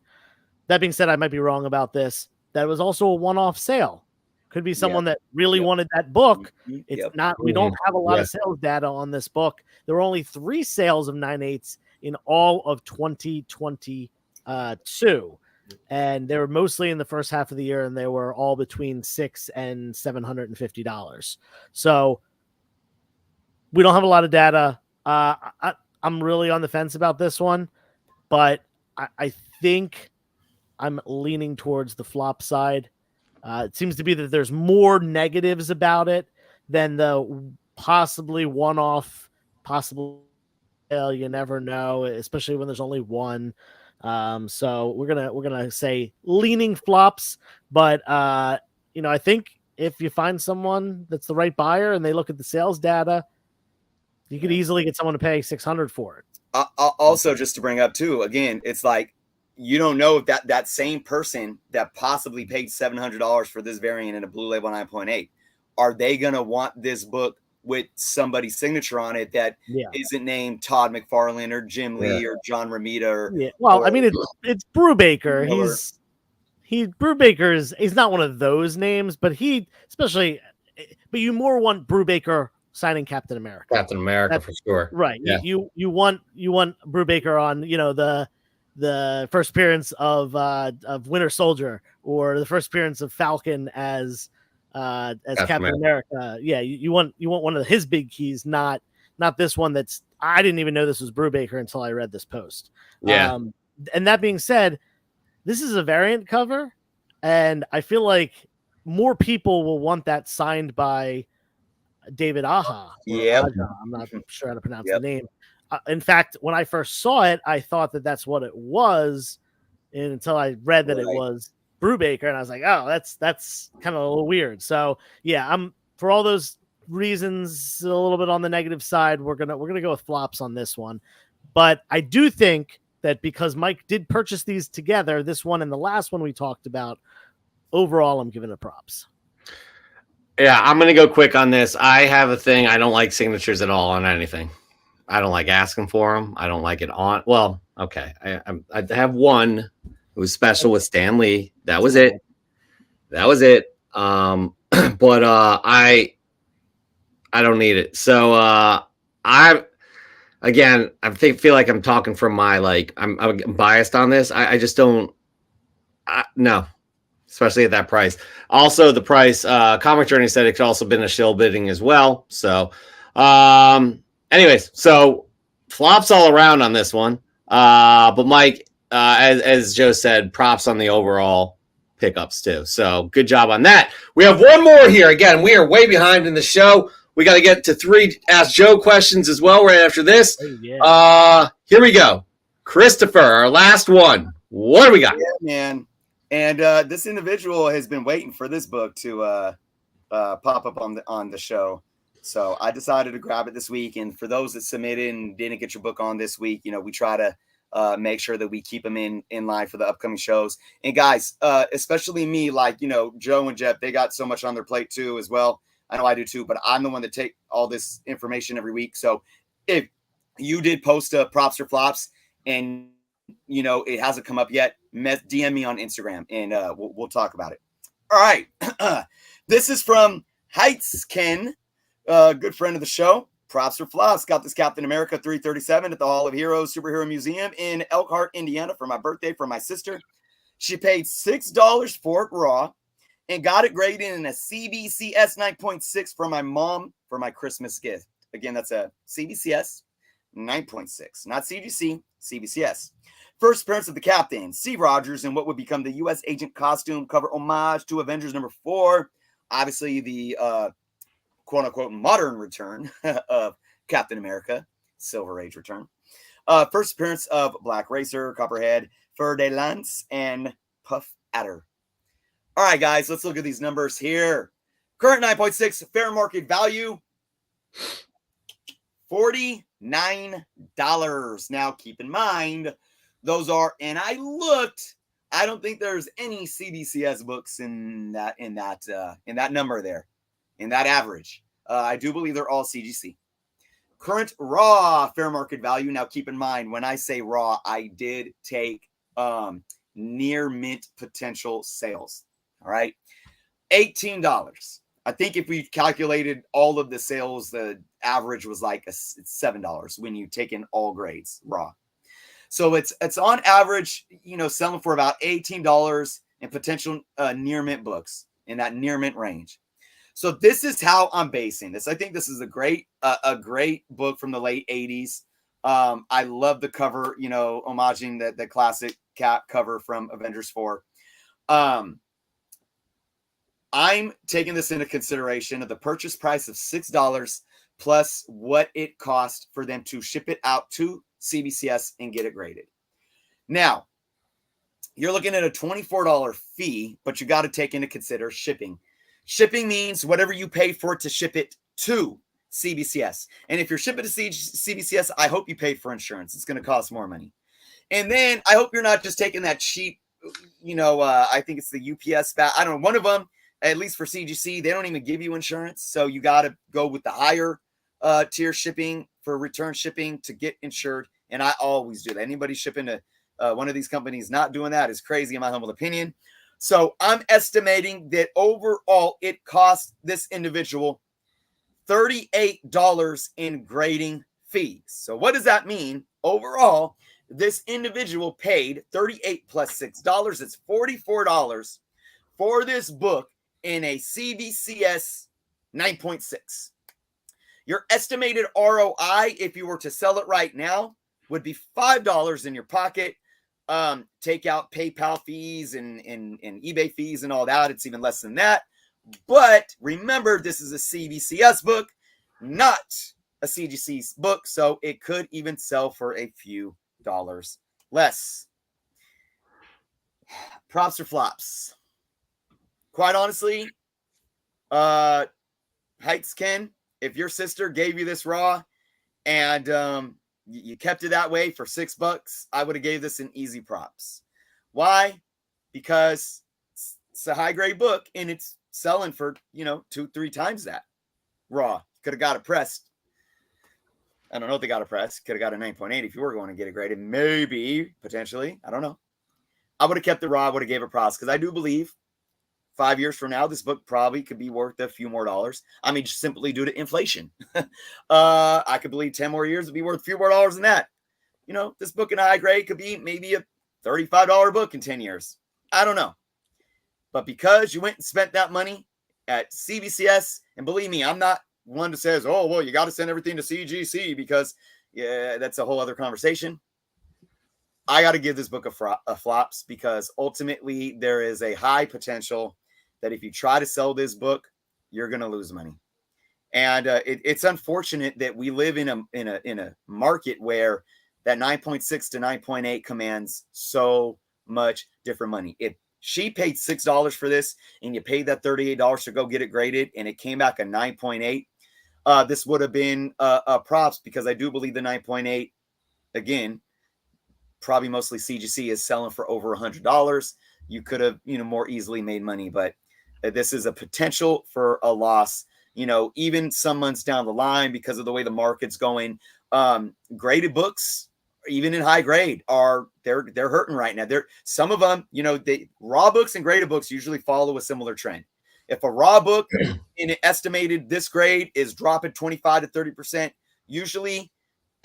That being said, I might be wrong about this. That was also a one-off sale. Could be someone that really wanted that book. It's not. We don't have a lot of sales data on this book. There were only 3 sales of 9/8 in all of 2022, and they were mostly in the first half of the year, and they were all between $600 and $750. So we don't have a lot of data. I'm really on the fence about this one, but I think I'm leaning towards the flop side. It seems to be that there's more negatives about it than the possibly one-off, possible. You never know, especially when there's only one. So we're gonna say leaning flops, but you know, I think if you find someone that's the right buyer and they look at the sales data, you could easily get someone to pay $600 for it. Also, just to bring up too, again, it's like, you don't know if that same person that possibly paid $700 for this variant in a Blue Label 9.8, are they going to want this book with somebody's signature on it that isn't named Todd McFarlane or Jim Lee or John Romita? Well, I mean, it's Brubaker. He's not one of those names, but but you more want Brubaker signing Captain America. Captain America, for sure. Right. Yeah. You want Brubaker on, you know, the first appearance of Winter Soldier, or the first appearance of Falcon as Captain America. Yeah, you want one of his big keys, not this one that's, I didn't even know this was Brubaker until I read this post. Yeah. And that being said, this is a variant cover, and I feel like more people will want that signed by David Aja. Yeah. I'm not sure how to pronounce the name. In fact, when I first saw it, I thought that that's what it was, and until I read that it was Brubaker, and I was like, "Oh, that's kind of a little weird." So, yeah, I'm, for all those reasons, a little bit on the negative side. We're gonna go with flops on this one, but I do think that because Mike did purchase these together, this one and the last one we talked about, overall, I'm giving it props. Yeah, I'm gonna go quick on this. I have a thing. I don't like signatures at all on anything. I don't like asking for them. I don't like it on. Well, okay. I have one. It was special with Stan Lee. That was it. But I don't need it. So I feel like I'm talking from my, like, I'm biased on this. I just don't. No, especially at that price. Also, the price. Comic Journey said it could also been a shill bidding as well. So. Anyways, so flops all around on this one. But Mike, as Joe said, props on the overall pickups too. So good job on that. We have one more here. Again, we are way behind in the show. We got to get to 3 Ask Joe questions as well right after this. Oh, yeah. Here we go. Christopher, our last one. What do we got? Yeah, man. And this individual has been waiting for this book to pop up on the show. So I decided to grab it this week. And for those that submitted and didn't get your book on this week, you know, we try to make sure that we keep them in line for the upcoming shows. And guys, especially me, like, you know, Joe and Jeff, they got so much on their plate too as well. I know I do too, but I'm the one that take all this information every week. So if you did post props or flops, and you know it hasn't come up yet, DM me on Instagram, and we'll talk about it. All right. This is from Heitzken, good friend of the show. Props or flops. Got this Captain America 337 at the Hall of Heroes Superhero Museum in Elkhart, Indiana for my birthday from my sister. She paid $6 for it raw and got it graded in a CBCS 9.6 from my mom for my Christmas gift. Again, that's a CBCS 9.6, not CGC, CBCS. First appearance of the Captain, Steve Rogers, in what would become the U.S. Agent costume cover homage to Avengers #4. Obviously, the quote-unquote modern return of Captain America, Silver Age return. First appearance of Black Racer, Copperhead, Fer de Lance, and Puff Adder. All right, guys, let's look at these numbers here. Current 9.6 fair market value, $49. Now, keep in mind, those are, and I looked, I don't think there's any CBCS books in that number there, in that average. I do believe they're all CGC. Current raw fair market value. Now, keep in mind, when I say raw, I did take near mint potential sales. All right, $18. I think if we calculated all of the sales, the average was like $7 when you take in all grades raw. So it's on average, you know, selling for about $18 in potential near mint books in that near mint range. So this is how I'm basing this. I think this is a great book from the late 80s. I love the cover, you know, homaging the classic Cap cover from Avengers 4. I'm taking this into consideration of the purchase price of $6 plus what it cost for them to ship it out to CBCS and get it graded. Now, you're looking at a $24 fee, but you got to take into consider shipping. Shipping means whatever you pay for it to ship it to CBCS. And if you're shipping to CBCS, I hope you paid for insurance. It's going to cost more money. And then I hope you're not just taking that cheap, you know, I think it's the UPS, I don't know, one of them, at least for CGC, they don't even give you insurance. So you got to go with the higher tier shipping for return shipping to get insured. And I always do that. Anybody shipping to one of these companies not doing that is crazy, in my humble opinion. So I'm estimating that overall it cost this individual $38 in grading fees. So what does that mean? Overall, this individual paid $38 plus $6. It's $44 for this book in a CBCS 9.6. Your estimated ROI, if you were to sell it right now, would be $5 in your pocket. Take out PayPal fees and eBay fees and all that. It's even less than that. But remember, this is a CBCS book, not a CGC book. So it could even sell for a few dollars less. Props or flops? Quite honestly, Heights Ken, if your sister gave you this raw and you kept it that way for $6, I would have gave this an easy props. Why? Because it's a high grade book and it's selling for, you know, 2-3 times that raw. Could have got it pressed. I don't know if they got it pressed. Could have got a 9.8 if you were going to get it graded. Maybe, potentially. I don't know. I would have kept the raw. I would have gave it props because I do believe 5 years from now, this book probably could be worth a few more dollars. I mean, just simply due to inflation. I could believe 10 more years would be worth a few more dollars than that. You know, this book in high grade could be maybe a $35 book in 10 years. I don't know. But because you went and spent that money at CBCS, and believe me, I'm not one that says, oh, well, you got to send everything to CGC because, yeah, that's a whole other conversation. I got to give this book a flops because ultimately there is a high potential that if you try to sell this book, you're going to lose money. And it's unfortunate that we live in a market where that 9.6 to 9.8 commands so much different money. If she paid $6 for this and you paid that $38 to go get it graded and it came back a 9.8, this would have been props because I do believe the 9.8, again, probably mostly CGC is selling for over $100. You could have, you know, more easily made money, but this is a potential for a loss, you know, even some months down the line because of the way the market's going. Graded books, even in high grade, they're hurting right now. Some of them, the raw books and graded books usually follow a similar trend. If a raw book in estimated this grade is dropping 25 to 30%, usually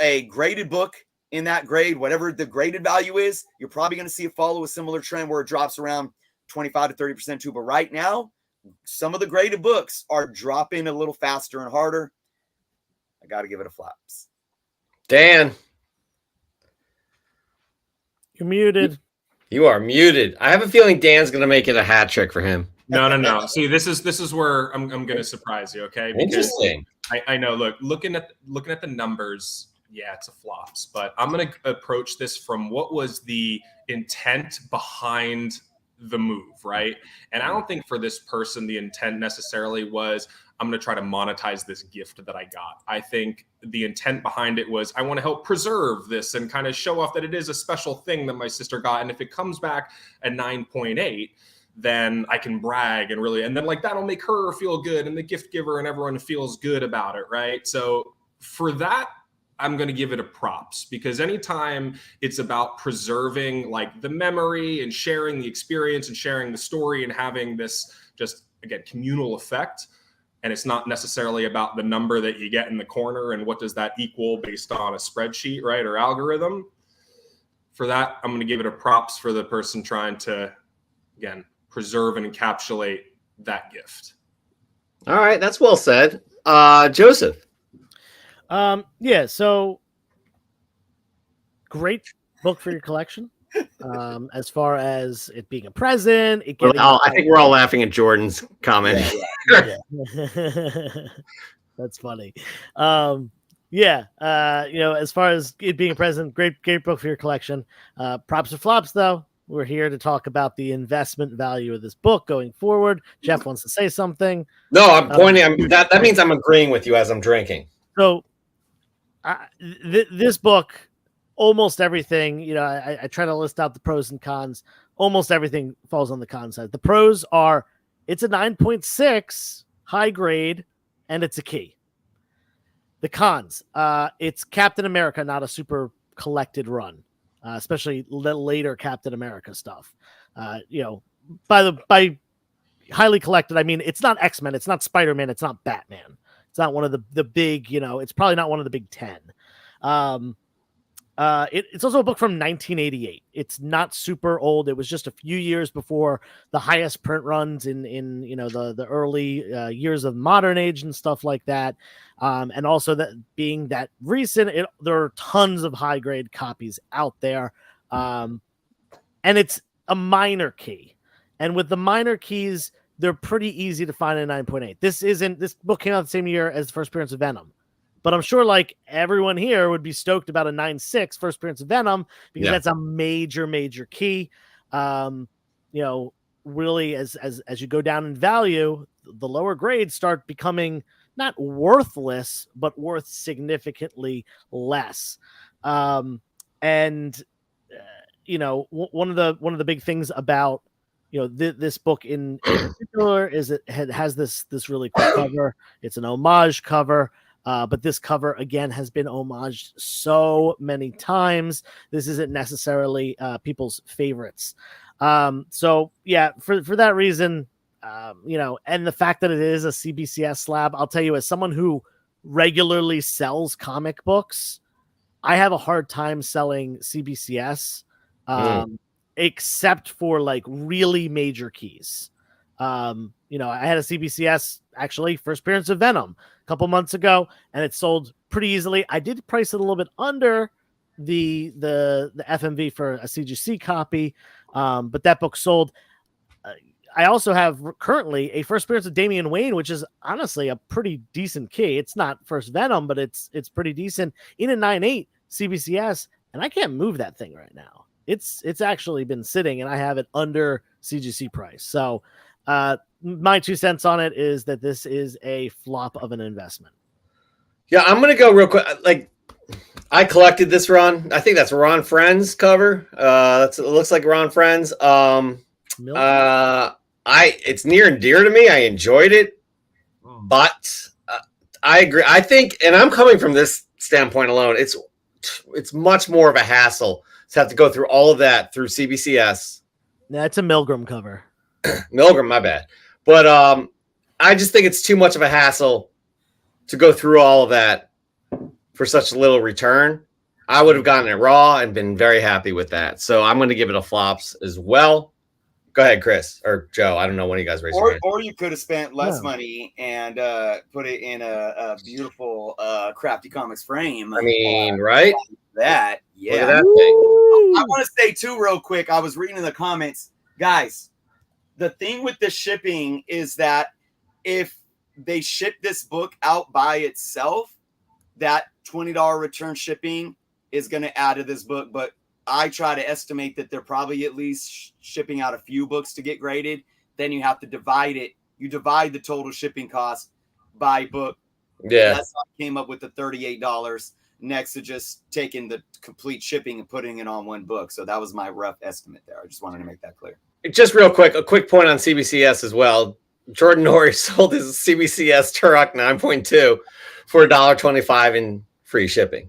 a graded book in that grade, whatever the graded value is, you're probably going to see it follow a similar trend where it drops around 25 to 30% too. But right now, some of the graded books are dropping a little faster and harder. I got to give it a flaps. Dan, you're muted. You are muted. I have a feeling Dan's going to make it a hat trick for him. No. See, this is where I'm going to surprise you, okay? Because interesting. I know. Look, looking at the numbers, yeah, it's a flops. But I'm going to approach this from what was the intent behind the move, right? And I don't think for this person the intent necessarily was, I'm going to try to monetize this gift that I got. I think the intent behind it was, I want to help preserve this and kind of show off that it is a special thing that my sister got. And if it comes back at 9.8, then I can brag and really, and then like that'll make her feel good and the gift giver and everyone feels good about it, right? So for that, I'm going to give it a props, because anytime it's about preserving like the memory and sharing the experience and sharing the story and having this just, again, communal effect, and it's not necessarily about the number that you get in the corner and what does that equal based on a spreadsheet, right, or algorithm. For that, I'm going to give it a props for the person trying to, again, preserve and encapsulate that gift. All right, that's well said. Joseph. Yeah, so great book for your collection. As far as it being a present, I think we're all laughing at Jordan's comment. Yeah. That's funny. As far as it being a present, great book for your collection. Props or flops, though. We're here to talk about the investment value of this book going forward. Jeff wants to say something. No, I'm pointing. That means I'm agreeing with you as I'm drinking. So, this book, almost everything, I try to list out the pros and cons. Almost everything falls on the con side. The pros are it's a 9.6 high grade and it's a key. The cons, it's Captain America, not a super collected run, especially later Captain America stuff. By highly collected, I mean, it's not X-Men, it's not Spider-Man, it's not Batman. It's not one of the big, it's probably not one of the big 10. It's also a book from 1988. It's not super old. It was just a few years before the highest print runs in the early years of modern age and stuff like that. And also that being that recent, there are tons of high grade copies out there. And it's a minor key. And with the minor keys, they're pretty easy to find in 9.8. This book came out the same year as the first appearance of Venom. But I'm sure like everyone here would be stoked about a 9.6 first appearance of Venom, because that's a major, major key. Really as you go down in value, the lower grades start becoming not worthless, but worth significantly less. One of the big things about this book in particular is it has this really cool cover. It's an homage cover. But this cover, again, has been homaged so many times. This isn't necessarily people's favorites. For that reason, and the fact that it is a CBCS slab, I'll tell you, as someone who regularly sells comic books, I have a hard time selling CBCS, except for like really major keys. I had a CBCS, actually, first appearance of Venom a couple months ago, and it sold pretty easily. I did price it a little bit under the FMV for a CGC copy, but that book sold. I also have currently a first appearance of Damian Wayne, which is honestly a pretty decent key. It's not first Venom, but it's pretty decent in a 9.8 CBCS, and I can't move that thing right now. It's actually been sitting, and I have it under CGC price. So my 2 cents on it is that this is a flop of an investment. Yeah, I'm going to go real quick. Like, I collected this run. I think that's Ron Friend's cover. It looks like Ron Friend's. It's near and dear to me. I enjoyed it, but I agree. I think, and I'm coming from this standpoint alone, it's much more of a hassle to have to go through all of that through CBCS. That's a Milgram cover. Milgram, my bad. But I just think it's too much of a hassle to go through all of that for such little return. I would have gotten it raw and been very happy with that. So I'm going to give it a flops as well. Go ahead, Chris or Joe. I don't know when you guys raised your hand. Or you could have spent less money and put it in a beautiful Crafti Comics frame. I mean, right? That, yeah. Look at that thing. I want to say too, real quick. I was reading in the comments, guys. The thing with the shipping is that if they ship this book out by itself, that $20 return shipping is going to add to this book. But I try to estimate that they're probably at least shipping out a few books to get graded. Then you have to divide it. You divide the total shipping cost by book. Yeah. That's how I came up with the $38 next to just taking the complete shipping and putting it on one book. So that was my rough estimate there. I just wanted to make that clear. Just real quick, a quick point on CBCS as well. Jordan Norrie sold his CBCS Turok 9.2 for $1.25 in free shipping.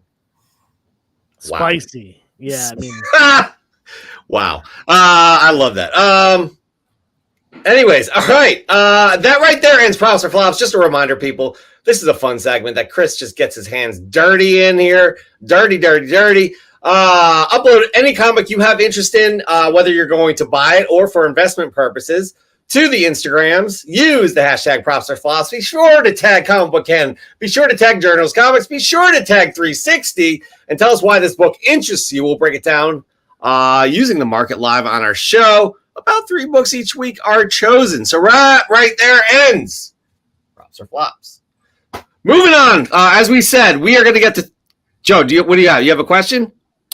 Spicy. Wow. Yeah, I mean. Wow. I love that. Anyways, all right. That right there ends Props or Flops. Just a reminder, people, this is a fun segment that Chris just gets his hands dirty in here. Dirty. Upload any comic you have interest in, whether you're going to buy it or for investment purposes, to the Instagrams. Use the hashtag Props or Flops. Be sure to tag Comic Book Ken. Be sure to tag Jernos Comics. Be sure to tag 360 and tell us why this book interests you. We'll break it down using the market live on our show. About 3 books each week are chosen. So right there ends Props or Flops. Moving on. As we said, we are going to get to Joe. What do you have? You have a question?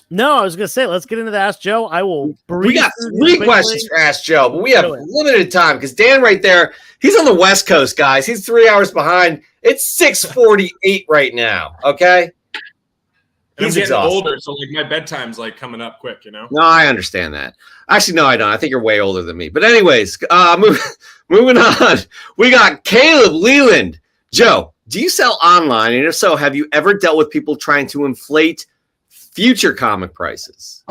No, I was going to say, let's get into the Ask Joe. I will We got 3 questions for Ask Joe, but we have limited time because Dan right there, he's on the West Coast, guys. He's 3 hours behind. It's 6:48 right now, okay? And He's I'm getting exhausted. older, so like my bedtime's like coming up quick, you know? No, I understand that. Actually, no, I don't. I think you're way older than me. But anyways, moving on. We got Caleb Leland. Joe, do you sell online? And if so, have you ever dealt with people trying to inflate future comic prices?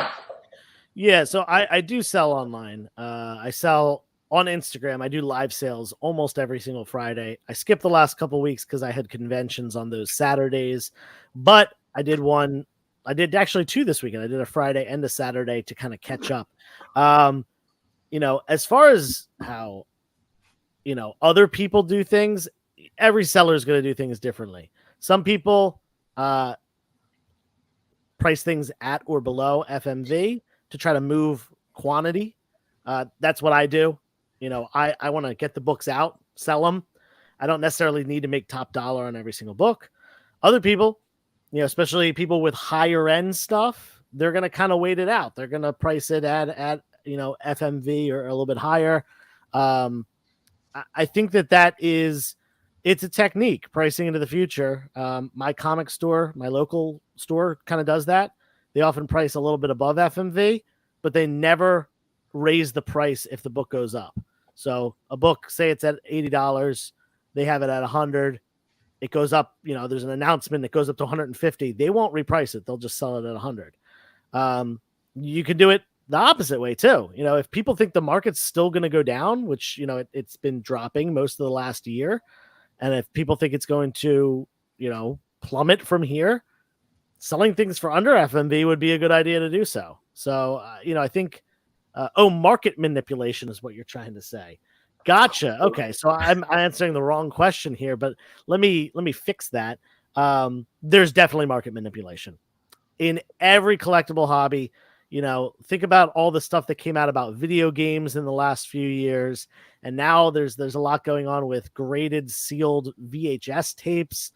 Yeah, so I do sell online. I sell on Instagram. I do live sales almost every single Friday. I skipped the last couple of weeks because I had conventions on those Saturdays, but I did actually 2 this weekend. I did a Friday and a Saturday to kind of catch up. As far as how, other people do things, every seller is going to do things differently. Some people price things at or below FMV to try to move quantity. That's what I do. I want to get the books out, sell them. I don't necessarily need to make top dollar on every single book. Other people, especially people with higher end stuff, they're going to kind of wait it out. They're going to price it at FMV or a little bit higher. I think it's a technique, pricing into the future. My comic store, my local store kind of does that. They often price a little bit above FMV, but they never raise the price if the book goes up. So a book, say it's at $80, they have it at $100. It goes up, there's an announcement that goes up to $150. They won't reprice it. They'll just sell it at $100. You can do it the opposite way too. If people think the market's still going to go down, which, it's been dropping most of the last year. And if people think it's going to, plummet from here, selling things for under FMV would be a good idea to do so. So, I think, market manipulation is what you're trying to say. Gotcha. Okay, so I'm answering the wrong question here, but let me fix that. There's definitely market manipulation in every collectible hobby. Think about all the stuff that came out about video games in the last few years, and now there's a lot going on with graded, sealed VHS tapes.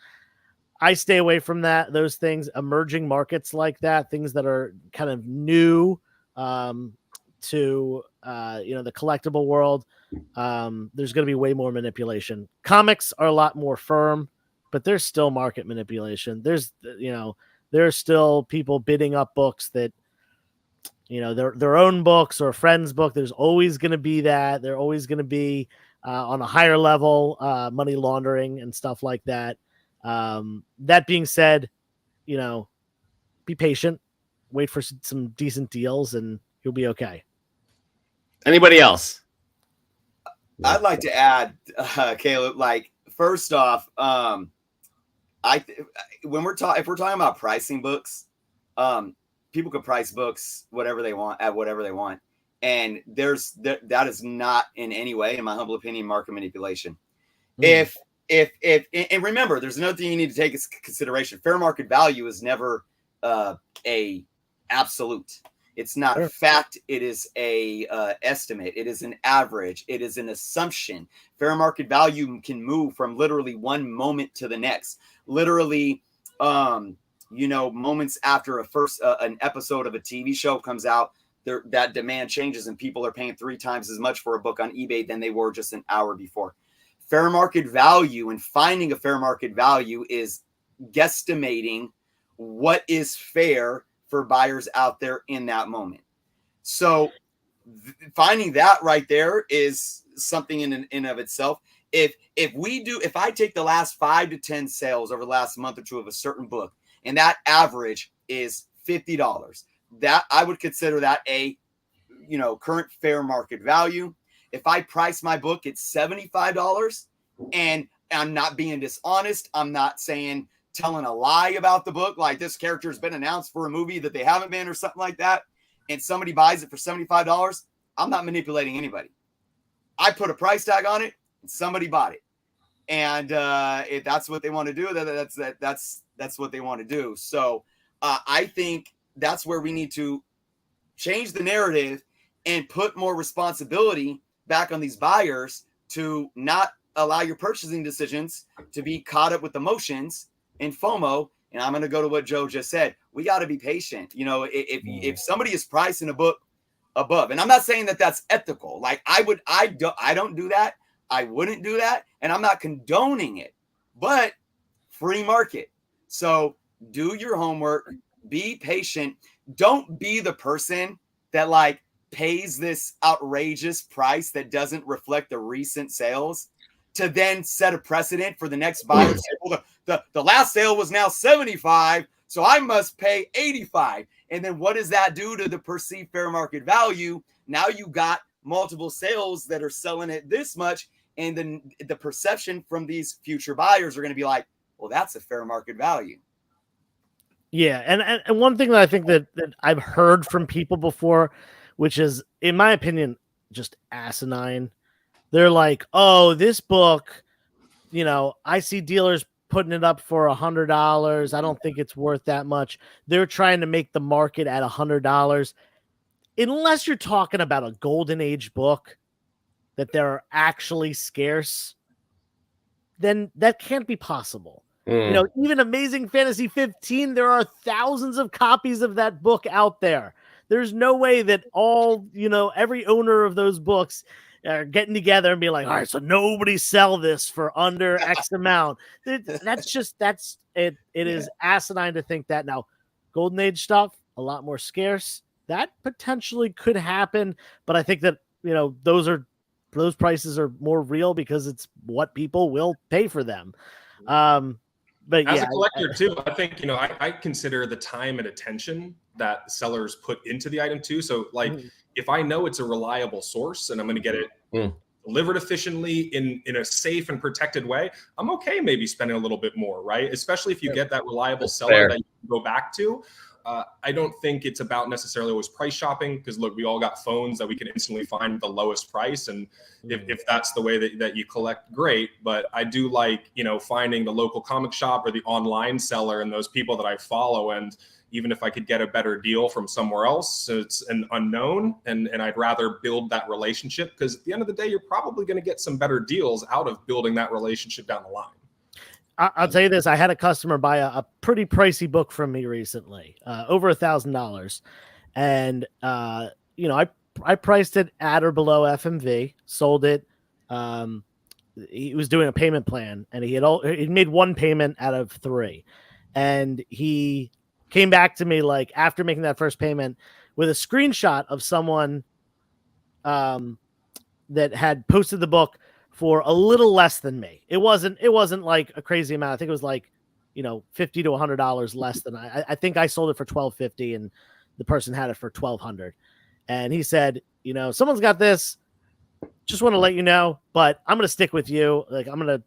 I stay away from those things. Emerging markets like that, things that are kind of new to the collectible world. There's going to be way more manipulation. Comics are a lot more firm, but there's still market manipulation. There's still people bidding up books that, their own books or a friend's book. There's always going to be that. They're always going to be on a higher level, money laundering and stuff like that. That being said, be patient, wait for some decent deals, and you'll be okay. Anybody else? I'd like to add, Caleb, like, first off, when if we're talking about pricing books, people could price books whatever they want at whatever they want. And that is not in any way, in my humble opinion, market manipulation. If and remember, there's another thing you need to take into consideration. Fair market value is never a absolute. It's not fact. It is a estimate. It is an average. It is an assumption. Fair market value can move from literally one moment to the next. Literally, moments after an episode of a TV show comes out, that demand changes and people are paying 3 times as much for a book on eBay than they were just an hour before. Fair market value and finding a fair market value is guesstimating what is fair for buyers out there in that moment. So finding that right there is something in and of itself. If I take the last 5 to 10 sales over the last month or two of a certain book, and that average is $50, that I would consider that a current fair market value. If I price my book at $75 and I'm not being dishonest, I'm not telling a lie about the book, like this character has been announced for a movie that they haven't been or something like that, and somebody buys it for $75, I'm not manipulating anybody. I put a price tag on it and somebody bought it. And if that's what they want to do, that's what they want to do. So I think that's where we need to change the narrative and put more responsibility back on these buyers to not allow your purchasing decisions to be caught up with emotions and FOMO. And I'm going to go to what Joe just said. We got to be patient. If somebody is pricing a book above, and I'm not saying that that's ethical. Like I don't do that. I wouldn't do that. And I'm not condoning it, but free market. So do your homework, be patient. Don't be the person that pays this outrageous price that doesn't reflect the recent sales to then set a precedent for the next buyer. Well, the last sale was now 75, so I must pay 85. And then what does that do to the perceived fair market value? Now you got multiple sales that are selling at this much, and then the perception from these future buyers are going to be like, well, that's a fair market value. Yeah, and one thing that I think that I've heard from people before, which is, in my opinion, just asinine. They're like, oh, this book, I see dealers putting it up for $100. I don't think it's worth that much. They're trying to make the market at $100. Unless you're talking about a golden age book that they're actually scarce, then that can't be possible. Even Amazing Fantasy 15, there are thousands of copies of that book out there. There's no way that every owner of those books are getting together and be like, all right, so nobody sell this for under X amount. That's it. It is asinine to think that. Now, golden age stuff, a lot more scarce. That potentially could happen, but I think that, those prices are more real because it's what people will pay for them. But as a collector too, I think, I consider the time and attention that sellers put into the item too. So if I know it's a reliable source and I'm going to get it delivered efficiently in a safe and protected way, I'm okay maybe spending a little bit more, right? Especially if you get that reliable seller that you can go back to. I don't think it's about necessarily always price shopping, because look, we all got phones that we can instantly find the lowest price. And if that's the way that you collect, great. But I do like, finding the local comic shop or the online seller and those people that I follow. And even if I could get a better deal from somewhere else, so it's an unknown, and I'd rather build that relationship, because at the end of the day, you're probably going to get some better deals out of building that relationship down the line. I'll tell you this. I had a customer buy a pretty pricey book from me recently, over $1,000. And, I priced it at or below FMV, sold it. He was doing a payment plan, and he made one payment out of 3. And he came back to me after making that first payment with a screenshot of someone that had posted the book for a little less than me. It wasn't like a crazy amount. I think it was $50 to $100 less than I think I sold it for $1,250 and the person had it for $1,200. And he said, someone's got this. Just want to let you know, but I'm going to stick with you. Like, I'm going to,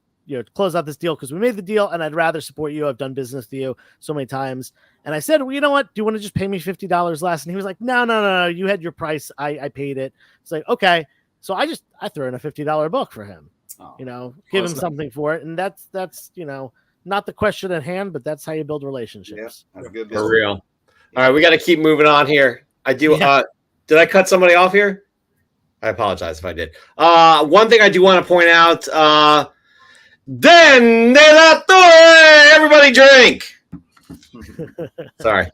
close out this deal because we made the deal and I'd rather support you. I've done business with you so many times. And I said, well, you know what? Do you want to just pay me $50 less? And he was like, no. You had your price. I paid it. It's like, okay. So I threw in a $50 book for him, give him something for it. And that's, not the question at hand, but that's how you build relationships. Yeah, that's good. For real. All right. We got to keep moving on here. I do. Yeah. Did I cut somebody off here? I apologize if I did. One thing I do want to point out, Den de la Torre, everybody drink. Sorry.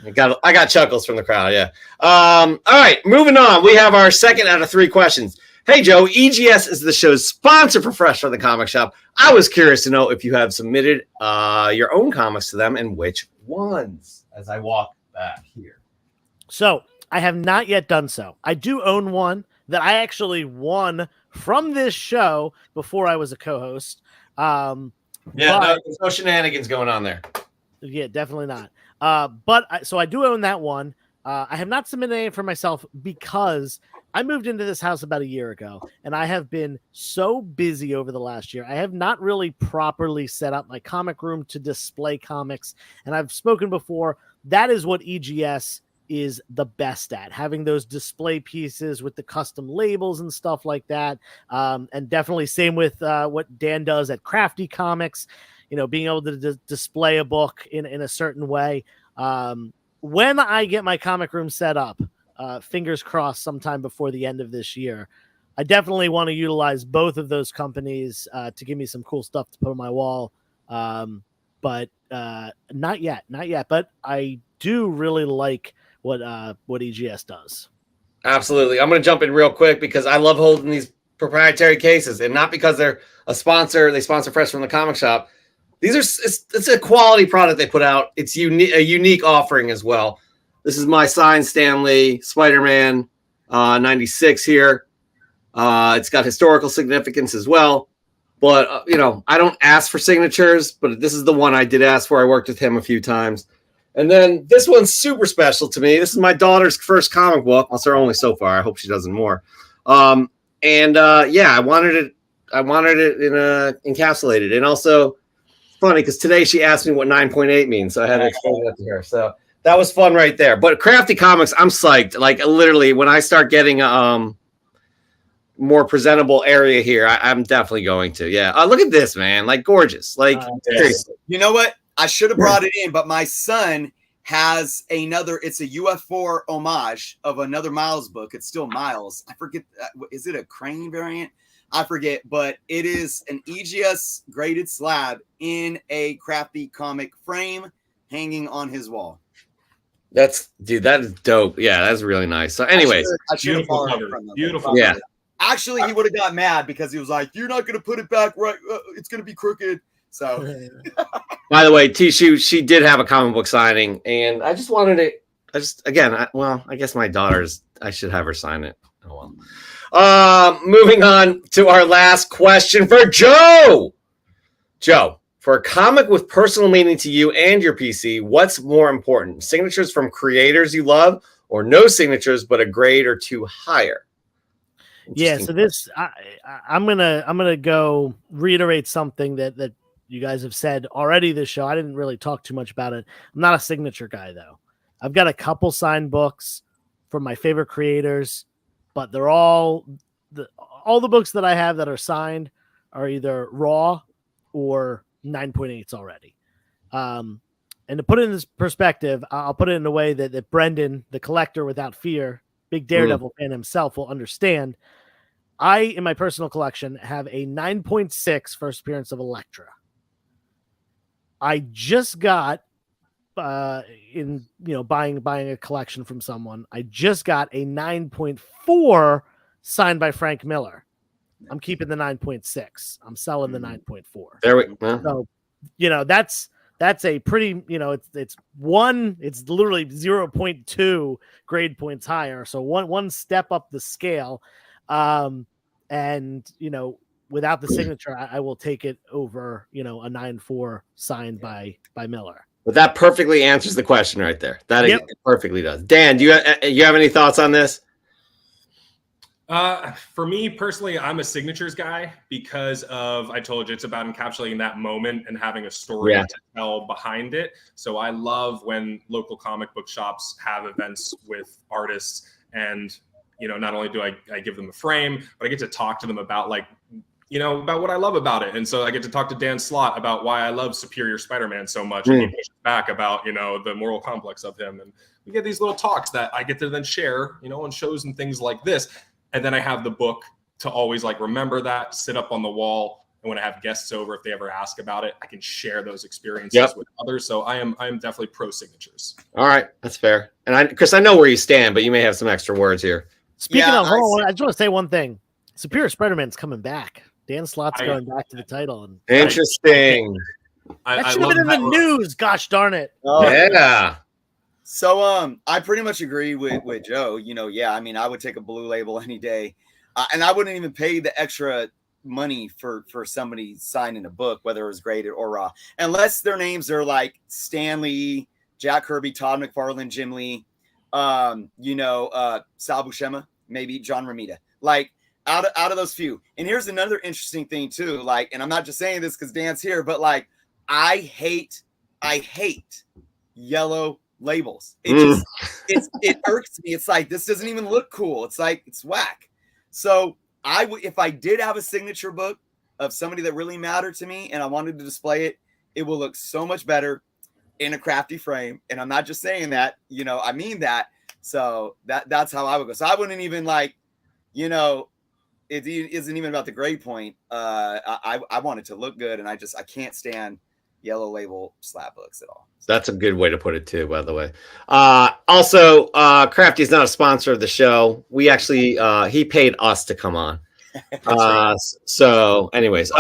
I got chuckles from the crowd, yeah. All right, moving on. We have our second out of 3 questions. Hey, Joe, EGS is the show's sponsor for Fresh from the Comic Shop. I was curious to know if you have submitted your own comics to them and which ones, as I walk back here. So I have not yet done so. I do own one that I actually won from this show before I was a co-host. There's no shenanigans going on there. Yeah, definitely not. So I do own that one. I have not submitted any for myself because I moved into this house about a year ago, and I have been so busy over the last year. I have not really properly set up my comic room to display comics, and I've spoken before. That is what EGS is the best at, having those display pieces with the custom labels and stuff like that. And definitely same with what Dan does at Crafti Comics, being able to display a book in a certain way. When I get my comic room set up, fingers crossed sometime before the end of this year, I definitely want to utilize both of those companies to give me some cool stuff to put on my wall. But not yet. But I do really like what EGS does. Absolutely. I'm going to jump in real quick because I love holding these proprietary cases, and not because they're a sponsor. They sponsor Fresh from the Comic Shop. These are it's a quality product they put out. It's a unique offering as well. This is my signed Stan Lee Spider-Man 96 here. It's got historical significance as well. But I don't ask for signatures, but this is the one I did ask for. I worked with him a few times. And then this one's super special to me. This is my daughter's first comic book. That's her only so far. I hope she doesn't more. I wanted it in encapsulated. And also, it's funny because today she asked me what 9.8 means, so I had to explain that to her. So that was fun right there. But Crafti Comics, I'm psyched. Like literally, when I start getting more presentable area here, I'm definitely going to. Yeah. Look at this, man. Like gorgeous. Like seriously. You know what? I should have brought it in, but my son has it's a UF4 homage of another Miles book. It's still Miles. I forget. Is it a Crane variant? I forget, but it is an EGS graded slab in a Crafti comic frame hanging on his wall. That is dope. Yeah, that's really nice. So anyways, I should Beautiful. Yeah. Actually, he would have got mad because he was like, "You're not going to put it back right. It's going to be crooked." So, by the way, she did have a comic book signing, and I just wanted it. I guess my daughter's. I should have her sign it. Oh well. Moving on to our last question for Joe. Joe, for a comic with personal meaning to you and your PC, what's more important? Signatures from creators you love, or no signatures but a grade or 2 higher? Yeah, so this I'm gonna go reiterate something that you guys have said already this show. I didn't really talk too much about it. I'm not a signature guy though. I've got a couple signed books from my favorite creators, but they're all the books that I have that are signed are either raw or 9.8s already. And to put it in this perspective, I'll put it in a way that Brendan, the collector without fear, big Daredevil fan himself, will understand. I, in my personal collection, have a 9.6 first appearance of Elektra. I just got buying a collection from someone. I just got a 9.4 signed by Frank Miller. I'm keeping the 9.6. I'm selling the 9.4. There we go. So, that's a pretty, it's literally 0.2 grade points higher. So one step up the scale. And, without the signature, I will take it over, a 9-4 signed by Miller. But that perfectly answers the question right there. That it perfectly does. Dan, do you have any thoughts on this? For me personally, I'm a signatures guy because I told you, it's about encapsulating that moment and having a story to tell behind it. So I love when local comic book shops have events with artists, and not only do I give them a frame, but I get to talk to them about about what I love about it. And so I get to talk to Dan Slott about why I love Superior Spider-Man so much. And he pushes back about, the moral complex of him. And we get these little talks that I get to then share, on shows and things like this. And then I have the book to always remember that, sit up on the wall. And when I have guests over, if they ever ask about it, I can share those experiences with others. So I am definitely pro signatures. All right. That's fair. And Chris, I know where you stand, but you may have some extra words here. Speaking of, hold on, I just want to say one thing. Superior Spider-Man's coming back. Dan Slott's going back to the title. And interesting. That should have been in the news. Gosh darn it. Oh, yeah. So I pretty much agree with Joe. I would take a blue label any day. And I wouldn't even pay the extra money for somebody signing a book, whether it was graded or raw, unless their names are like Stan Lee, Jack Kirby, Todd McFarlane, Jim Lee, Sal Buscema, maybe John Romita. Out of those few. And here's another interesting thing too. And I'm not just saying this because Dan's here, but I hate yellow labels. It irks me. It's this doesn't even look cool. It's whack. So if I did have a signature book of somebody that really mattered to me and I wanted to display it, it will look so much better in a crafty frame. And I'm not just saying that, I mean that. So that's how I would go. So I wouldn't even it isn't even about the grade point. I want it to look good, and I can't stand yellow label slab books at all. That's a good way to put it too, by the way. Also, Crafty is not a sponsor of the show. We actually he paid us to come on. So anyways,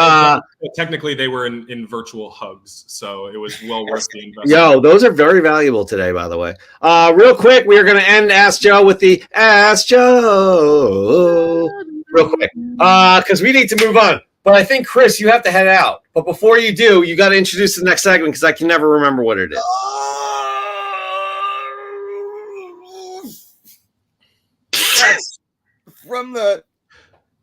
technically they were in virtual hugs, so it was well worth the investment. Yo, those are very valuable today, by the way. Real quick, we are going to end Ask Joe with the Ask Joe. Real quick, because we need to move on. But I think, Chris, you have to head out. But before you do, you got to introduce the next segment because I can never remember what it is. From the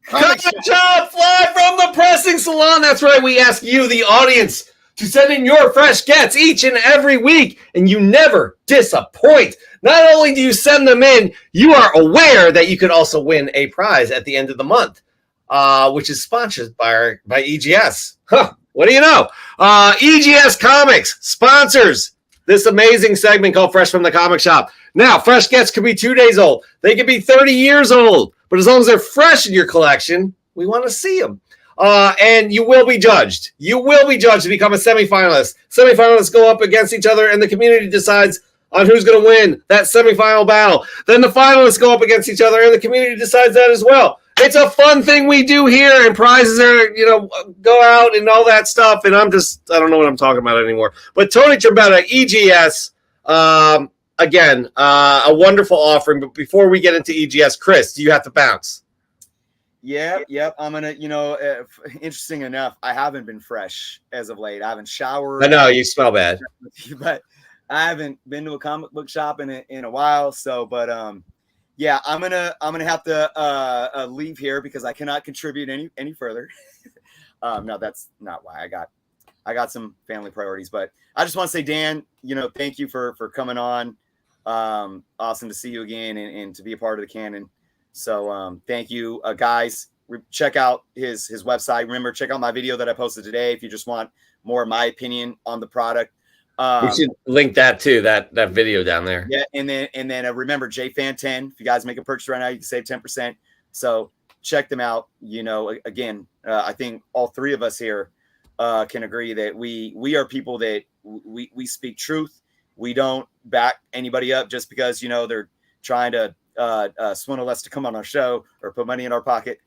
Comic Shop, fly from the pressing salon. That's right. We ask you, the audience, to send in your fresh gets each and every week, and you never disappoint. Not only do you send them in, you are aware that you could also win a prize at the end of the month, which is sponsored by EGS. What do you know? EGS Comics sponsors this amazing segment called Fresh from the Comic Shop. Now, fresh gets could be 2 days old. They could be 30 years old. But as long as they're fresh in your collection, we want to see them. And you will be judged. You will be judged to become a semifinalist. Semifinalists go up against each other, and the community decides on who's going to win that semifinal battle. Then the finalists go up against each other, and the community decides that as well. It's a fun thing we do here, and prizes are, go out and all that stuff. And I don't know what I'm talking about anymore. But Tony Trombetta, EGS, again, a wonderful offering. But before we get into EGS, Chris, do you have to bounce? Yep. I'm going to, interesting enough, I haven't been fresh as of late. I haven't showered. I know, you smell bad. But I haven't been to a comic book shop in a while. So, but yeah, I'm gonna have to leave here because I cannot contribute any further. No, that's not why. I got some family priorities, but I just want to say, Dan, thank you for coming on. Awesome to see you again and to be a part of the canon. So thank you, guys. Check out his website. Remember, check out my video that I posted today if you just want more of my opinion on the product. We should link that too, that video down there. Yeah, and then remember JFan10. If you guys make a purchase right now, you can save 10%. So check them out. Again, I think all three of us here can agree that we are people that we speak truth. We don't back anybody up just because they're trying to swindle us to come on our show or put money in our pocket.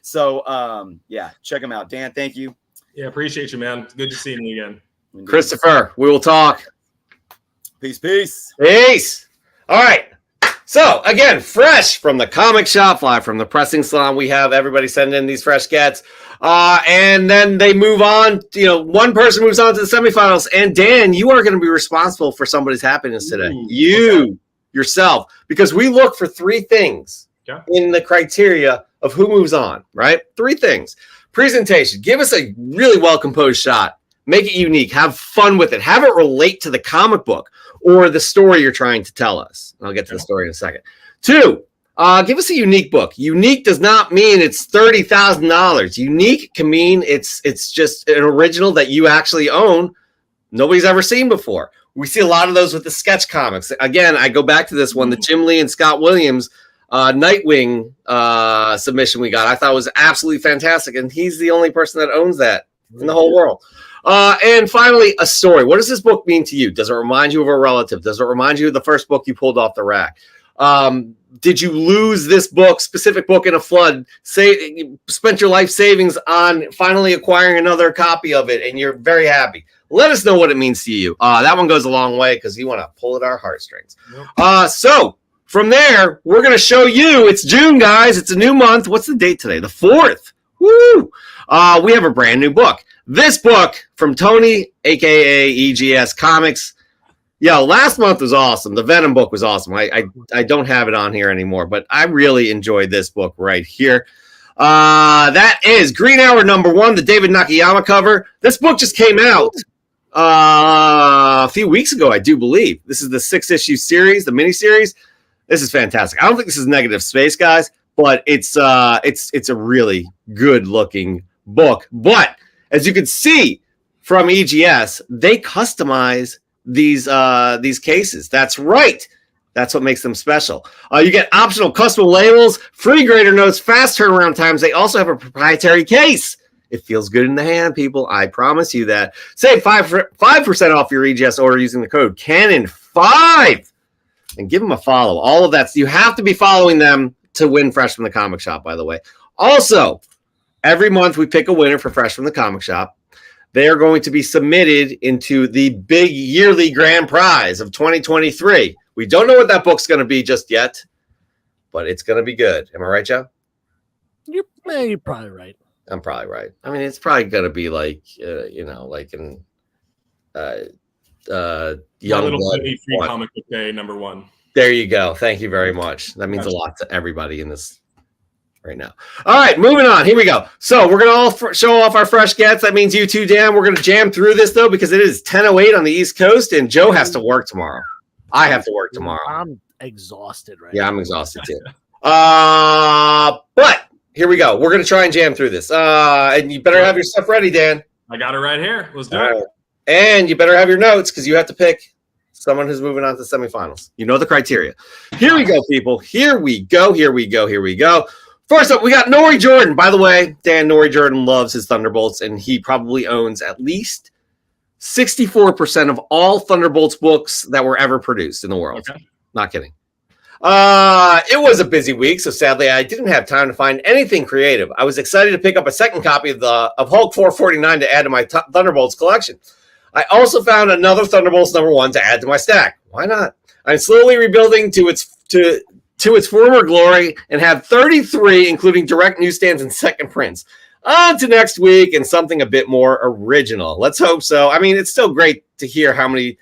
So yeah, check them out. Dan, thank you. Yeah, appreciate you, man. Good to see you again. Indeed. Christopher, we will talk. Peace. All right. So, again, fresh from the comic shop, live from the pressing salon, we have everybody send in these fresh gets. And then they move on. You know, one person moves on to the semifinals. And, Dan, you are going to be responsible for somebody's happiness today. Yourself. Because we look for three things in the criteria of who moves on, right? Three things. Presentation. Give us a really well-composed shot. Make it unique. Have fun with it. Have it relate to the comic book or the story you're trying to tell us. I'll get to the story in a second. 2, give us a unique book. Unique does not mean it's $30,000. Unique can mean it's just an original that you actually own. Nobody's ever seen before. We see a lot of those with the sketch comics. Again, I go back to this one, the Jim Lee and Scott Williams Nightwing submission we got. I thought was absolutely fantastic, and he's the only person that owns that in the whole world. And finally, a story. What does this book mean to you? Does it remind you of a relative? Does it remind you of the first book you pulled off the rack? Did you lose this specific book in a flood? You spent your life savings on finally acquiring another copy of it, and you're very happy. Let us know what it means to you. That one goes a long way because you want to pull at our heartstrings. So from there, we're going to show you. It's June, guys. It's a new month. What's the date today? The 4th. Woo! We have a brand new book. This book from Tony, a.k.a. EGS Comics. Yeah, last month was awesome. The Venom book was awesome. I don't have it on here anymore, but I really enjoyed this book right here. That is Green Hour #1, the David Nakayama cover. This book just came out a few weeks ago, I do believe. This is the 6-issue series, the miniseries. This is fantastic. I don't think this is negative space, guys, but it's a really good looking book. But as you can see from EGS, they customize these cases. That's right. That's what makes them special. You get optional custom labels, free grader notes, fast turnaround times. They also have a proprietary case. It feels good in the hand, people. I promise you that. Save 5% off your EGS order using the code Cannon5 and give them a follow. All of that. You have to be following them to win Fresh from the Comic Shop, by the way. Also, every month we pick a winner for Fresh from the Comic Shop. They are going to be submitted into the big yearly grand prize of 2023. We don't know what that book's going to be just yet, but it's going to be good. Am I right, Joe? You're probably right. I'm probably right. I mean, it's probably going to be like, like in Young Blood. Free comic book day #1. There you go. Thank you very much. That means a lot to everybody in this right now. All right, moving on. Here we go. So we're going to all show off our fresh gets. That means you too, Dan. We're going to jam through this, though, because it is 10:08 on the East Coast, and Joe has to work tomorrow. I have to work tomorrow. I'm exhausted right now. Yeah, I'm exhausted, too. But here we go. We're going to try and jam through this. And you better have your stuff ready, Dan. I got it right here. Let's do it. And you better have your notes because you have to pick someone who's moving on to the semifinals. You know the criteria. Here we go, people. Here we go. First up, we got Nori Jordan. By the way, Dan, Nori Jordan loves his Thunderbolts, and he probably owns at least 64% of all Thunderbolts books that were ever produced in the world. Okay. Not kidding. It was a busy week, so sadly I didn't have time to find anything creative. I was excited to pick up a second copy of Hulk 449 to add to my Thunderbolts collection. I also found another Thunderbolts #1 to add to my stack. Why not? I'm slowly rebuilding to its former glory and have 33, including direct newsstands and second prints. On to next week and something a bit more original. Let's hope so. I mean, it's still great to hear how many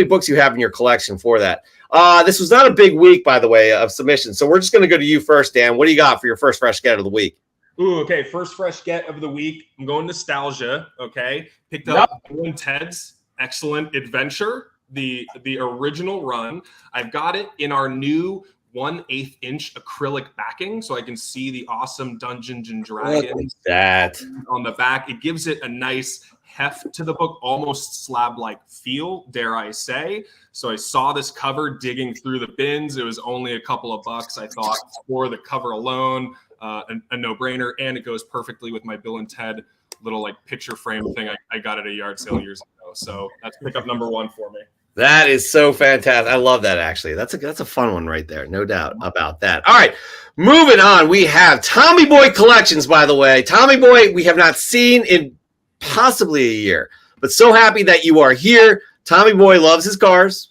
books you have in your collection for that. This was not a big week, by the way, of submissions. So we're just going to go to you first, Dan. What do you got for your first fresh get of the week? Ooh, okay. First fresh get of the week. I'm going nostalgia. Okay. Picked up Bill and Ted's Excellent Adventure, the original run. I've got it in our new 1/8 inch acrylic backing, so I can see the awesome Dungeons and Dragons on the back. It gives it a nice heft to the book, almost slab-like feel, dare I say. So I saw this cover digging through the bins. It was only a couple of bucks. I thought for the cover alone, a no-brainer, and it goes perfectly with my Bill and Ted little like picture frame thing I got at a yard sale years ago. So that's pickup #1 for me. That is so fantastic. I love that, actually. That's a fun one right there. No doubt about that. All right, moving on. We have Tommy Boy Collections, by the way. Tommy Boy, we have not seen in possibly a year, but so happy that you are here. Tommy Boy loves his cars.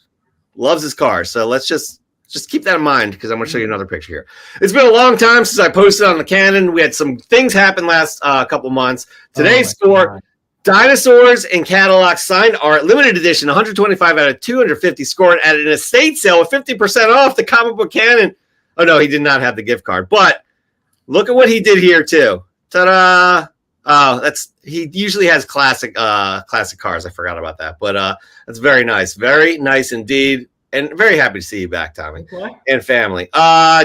So let's just Just keep that in mind because I'm going to show you another picture here. It's been a long time since I posted on the Canon. We had some things happen last couple months. Today's score, Dinosaurs and Cadillac signed art, limited edition, 125 out of 250 scored at an estate sale with 50% off the comic book Canon. Oh, no, he did not have the gift card. But look at what he did here, too. Ta-da! Oh, he usually has classic cars. I forgot about that. But that's very nice. Very nice indeed. And very happy to see you back, Tommy, and family.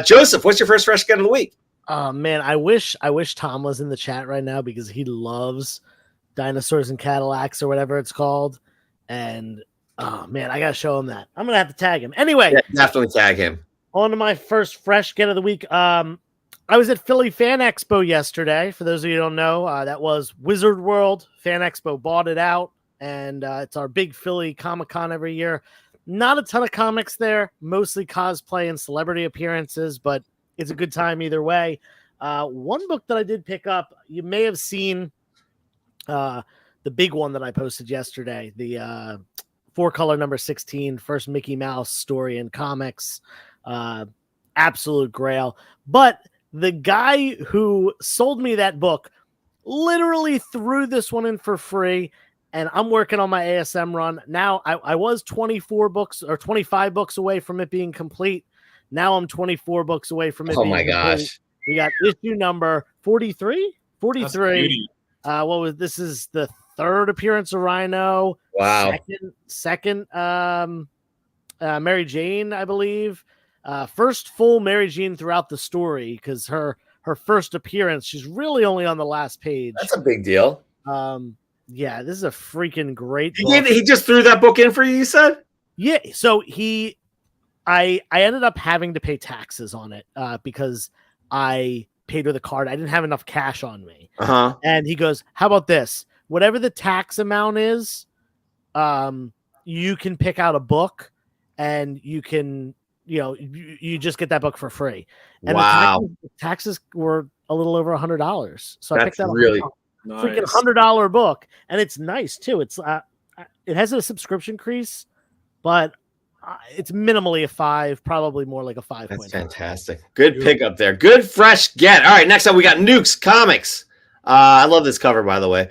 Joseph, what's your first fresh get of the week? Man, I wish Tom was in the chat right now because he loves Dinosaurs and Cadillacs or whatever it's called. And oh man, I gotta show him that. I'm gonna have to tag him. Anyway, yeah, definitely tag him. On to my first fresh get of the week. I was at Philly Fan Expo yesterday. For those of you who don't know, that was Wizard World. Fan Expo bought it out, and it's our big Philly Comic-Con every year. Not a ton of comics there, mostly cosplay and celebrity appearances, but it's a good time either way. One book that I did pick up, you may have seen the big one that I posted yesterday, the 4-color number 16, first Mickey Mouse story in comics. Absolute grail. But the guy who sold me that book literally threw this one in for free. And I'm working on my ASM run. Now I was 24 books or 25 books away from it being complete. Now I'm 24 books away from it being complete. Gosh. We got issue number 43. 43. This is the third appearance of Rhino. Wow. Second Mary Jane, I believe. First full Mary Jane throughout the story because her first appearance, she's really only on the last page. That's a big deal. Yeah, this is a freaking great book. He just threw that book in for you said? Yeah, so I ended up having to pay taxes on it because I paid with a card. I didn't have enough cash on me. Uh-huh. And he goes, how about this? Whatever the tax amount is, you can pick out a book and you can, you just get that book for free. And wow. The taxes were a little over $100. So I picked that really nice. Freaking $100 book, and it's nice too. It's it has a subscription crease, but it's minimally a 5, probably more like a 5. That's fantastic. Good pickup there. Good fresh get. All right, next up we got Nukes Comics. I love this cover, by the way.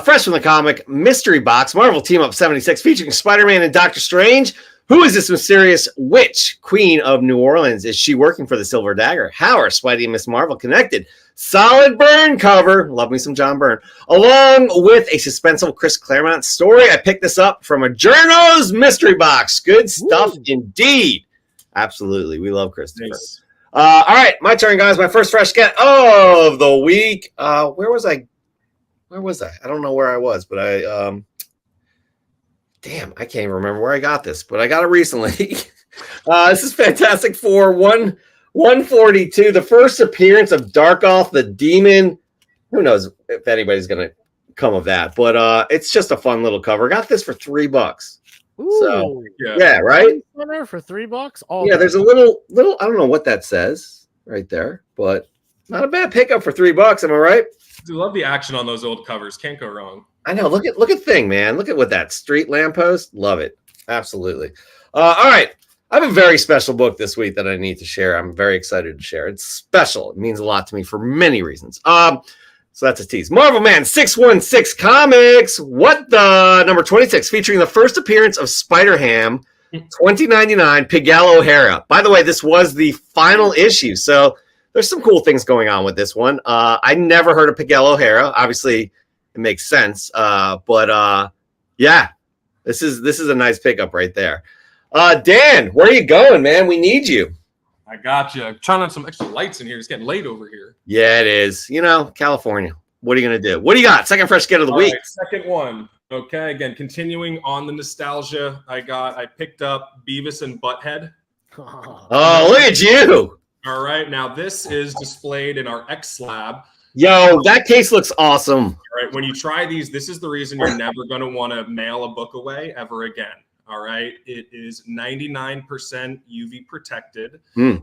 Fresh from the comic Mystery Box Marvel Team Up 76 featuring Spider-Man and Doctor Strange. Who is this mysterious witch, Queen of New Orleans? Is she working for the Silver Dagger? How are Spidey and Miss Marvel connected? Solid Byrne cover. Love me some John Byrne. Along with a suspenseful Chris Claremont story. I picked this up from a Jernos mystery box. Good stuff indeed. Absolutely. We love Christopher. Nice. All right. My turn, guys. My first fresh get of the week. Where was I? I don't know where I was, but damn, I can't even remember where I got this, but I got it recently. This is Fantastic Four 142, the first appearance of Darkoth the Demon. Who knows if anybody's going to come of that, but it's just a fun little cover. Got this for $3. Ooh, so, yeah, right? For $3? Yeah, there's a little, I don't know what that says right there, but not a bad pickup for $3. Am I right? I love the action on those old covers. Can't go wrong. I know. Look at Thing, man. Look at what that street lamppost. Love it. Absolutely. All right. I have a very special book this week that I need to share. I'm very excited to share. It's special. It means a lot to me for many reasons. So that's a tease. Marvel Man 616 Comics. What the number 26, featuring the first appearance of Spider-Ham 2099 Pigel O'Hara. By the way, this was the final issue, so there's some cool things going on with this one. I never heard of Pigel O'Hara. Obviously, it makes sense. But yeah, this is a nice pickup right there. Dan, where are you going, man? We need you. I got you. I'm trying on some extra lights in here. It's getting late over here. Yeah, it is. California. What are you going to do? What do you got? Second fresh get of the week. Right, second one. Okay, again, continuing on the nostalgia, I picked up Beavis and Butthead. Oh, look at you. All right, now this is displayed in our X Lab. Yo, that case looks awesome. All right, when you try these, this is the reason you're never going to want to mail a book away ever again. All right, it is 99% UV protected. It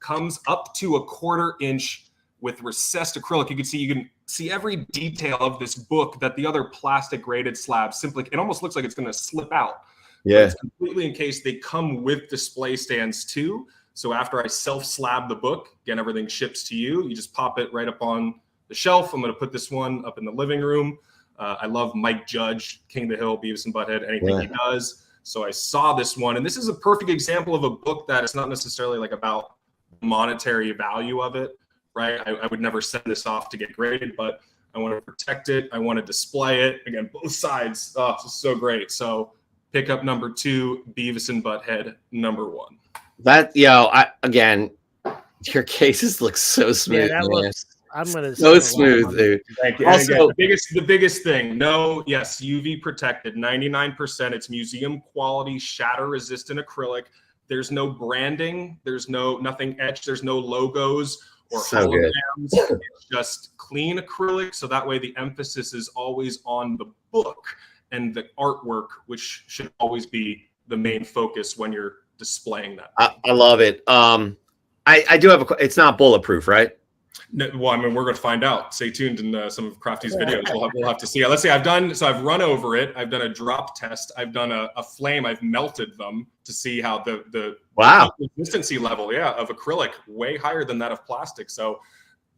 comes up to a 1/4 inch with recessed acrylic. You can see every detail of this book that the other plastic graded slabs simply, it almost looks like it's going to slip out. Yeah. It's completely encased. They come with display stands too. So after I self-slab the book, again, everything ships to you. You just pop it right up on the shelf. I'm going to put this one up in the living room. I love Mike Judge, King of the Hill, Beavis and Butthead, anything he does. So I saw this one, and this is a perfect example of a book that it's not necessarily like about monetary value of it, right? I would never send this off to get graded, but I want to protect it. I want to display it. Again, both sides. Oh, it's so great. So pickup number 2, Beavis and Butthead number 1. That, again, your cases look so smooth. Yeah, that looks. I'm gonna so smooth, dude. Thank you. Also, again, the biggest thing. No, yes, UV protected, 99%. It's museum quality, shatter resistant acrylic. There's no branding. There's nothing etched. There's no logos or holograms. It's just clean acrylic. So that way the emphasis is always on the book and the artwork, which should always be the main focus when you're displaying that. I love it. I do have it's not bulletproof, right? No, well, I mean, we're going to find out. Stay tuned in some of Crafti's videos. We'll have to see. Let's see. I've run over it. I've done a drop test. I've done a flame. I've melted them to see how the consistency level, of acrylic way higher than that of plastic. So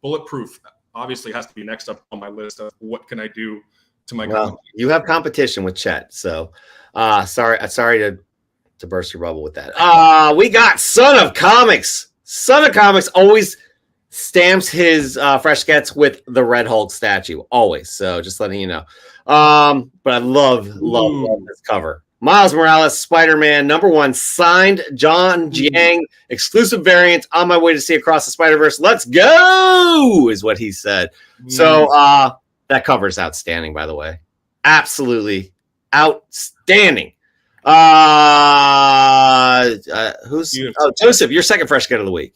bulletproof obviously has to be next up on my list of what can I do to my. Well, you have competition with Chet, so sorry to burst your bubble with that. We got Son of Comics. Son of Comics always stamps his fresh gets with the Red Hulk statue, always. So just letting you know. But I love this cover. Miles Morales, Spider-Man, #1, signed John Jiang, exclusive variant. On my way to see Across the Spider-Verse. Let's go, is what he said. So that cover is outstanding, by the way. Absolutely outstanding. Joseph, your second fresh get of the week.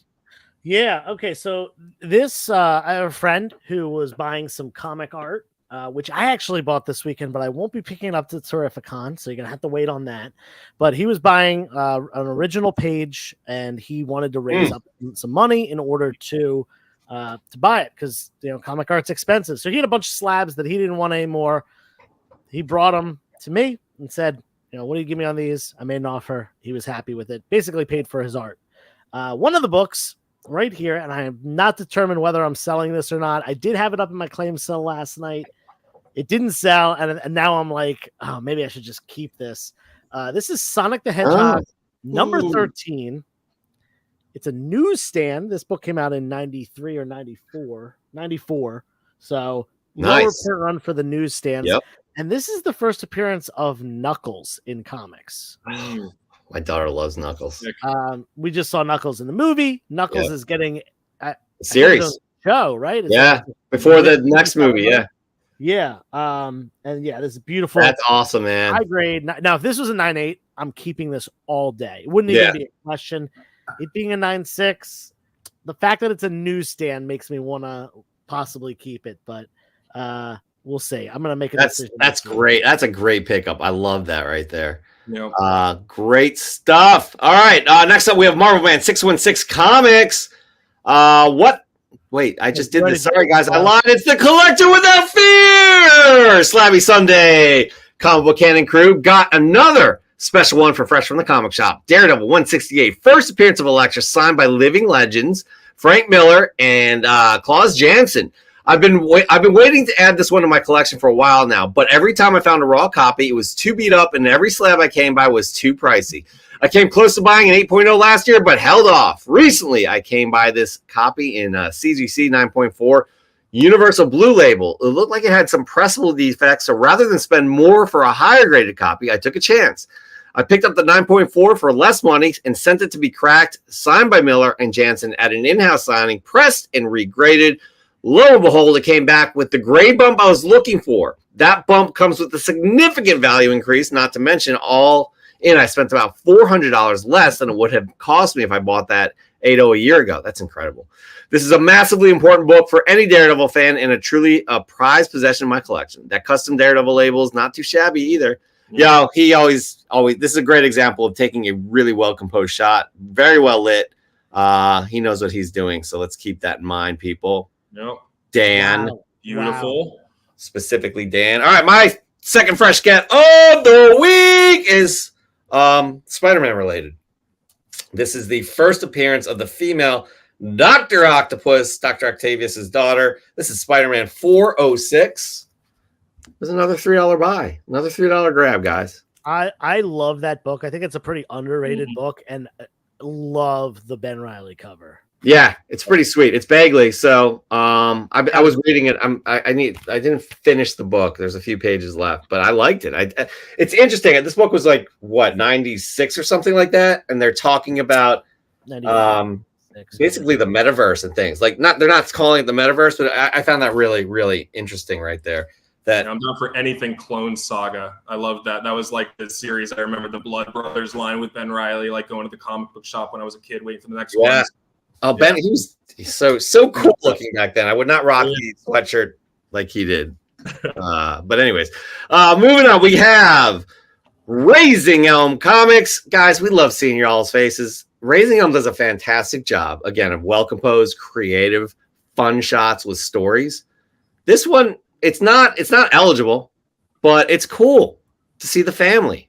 Yeah. Okay. So this, I have a friend who was buying some comic art, which I actually bought this weekend, but I won't be picking it up to Terrificon, so you're gonna have to wait on that. But he was buying an original page, and he wanted to raise up some money in order to buy it because comic art's expensive. So he had a bunch of slabs that he didn't want anymore. He brought them to me and said, what do you give me on these? I made an offer. He was happy with it. Basically paid for his art. One of the books right here, and I am not determined whether I'm selling this or not. I did have it up in my claim sale last night. It didn't sell, and now I'm like, oh, maybe I should just keep this. This is Sonic the Hedgehog, number 13. It's a newsstand. This book came out in 93 or 94. So lower print run for the newsstands. Yep. And this is the first appearance of Knuckles in comics. My daughter loves Knuckles. We just saw Knuckles in the movie. Knuckles is getting a series show, right? Before the next movie. Yeah. And this is beautiful. That's awesome, man. High grade. Now, if this was a 9.8, I'm keeping this all day. It wouldn't even be a question. It being a 9.6, the fact that it's a newsstand makes me want to possibly keep it, but we'll see. I'm going to make a decision. That's great. That's a great pickup. I love that right there. Yep. Great stuff. All right. Next up, we have Marvel Man 616 Comics. Wait, I just did this. Sorry, guys. I lied. It's the Collector Without Fear. Slabby Sunday. Comic Book Cannon crew got another special one for Fresh from the Comic Shop. Daredevil 168. First appearance of Elektra, signed by Living Legends, Frank Miller, and Klaus Janson. I've been waiting to add this one to my collection for a while now, but every time I found a raw copy, it was too beat up, and every slab I came by was too pricey. I came close to buying an 8.0 last year, but held off. Recently, I came by this copy in CGC 9.4 Universal Blue Label. It looked like it had some pressable defects, so rather than spend more for a higher graded copy, I took a chance. I picked up the 9.4 for less money and sent it to be cracked, signed by Miller and Jansen at an in-house signing, pressed and regraded. Lo and behold, it came back with the grade bump I was looking for. That bump comes with a significant value increase, not to mention all in. I spent about $400 less than it would have cost me if I bought that 8.0 a year ago. That's incredible. This is a massively important book for any Daredevil fan and a truly prized possession in my collection. That custom Daredevil label is not too shabby either. He always, this is a great example of taking a really well-composed shot, very well lit. He knows what he's doing, so let's keep that in mind, people. Yep. Dan. Wow. Beautiful. Specifically Dan. All right, my second fresh get of the week is Spider-Man related. This is the first appearance of the female Dr. Octopus, Dr. Octavius's daughter. This is Spider-Man 406. There's another $3 buy, another $3 grab, guys. I love that book. I think it's a pretty underrated book, and love the Ben Reilly cover. Yeah, it's pretty sweet. It's Bagley, so I was reading it. I didn't finish the book. There's a few pages left, but I liked it. It's interesting. This book was like what 96 or something like that, and they're talking about basically the metaverse and things. Like they're not calling it the metaverse, but I found that really, really interesting right there. That I'm down for anything Clone Saga. I love that. That was like the series. I remember the Blood Brothers line with Ben Reilly, like going to the comic book shop when I was a kid, waiting for the next one. Oh, Ben, he's so cool looking back then. I would not rock the sweatshirt like he did. But anyways, moving on, we have Raising Elm Comics. Guys, we love seeing y'all's faces. Raising Elm does a fantastic job, again, of well-composed, creative, fun shots with stories. This one, it's not eligible, but it's cool to see the family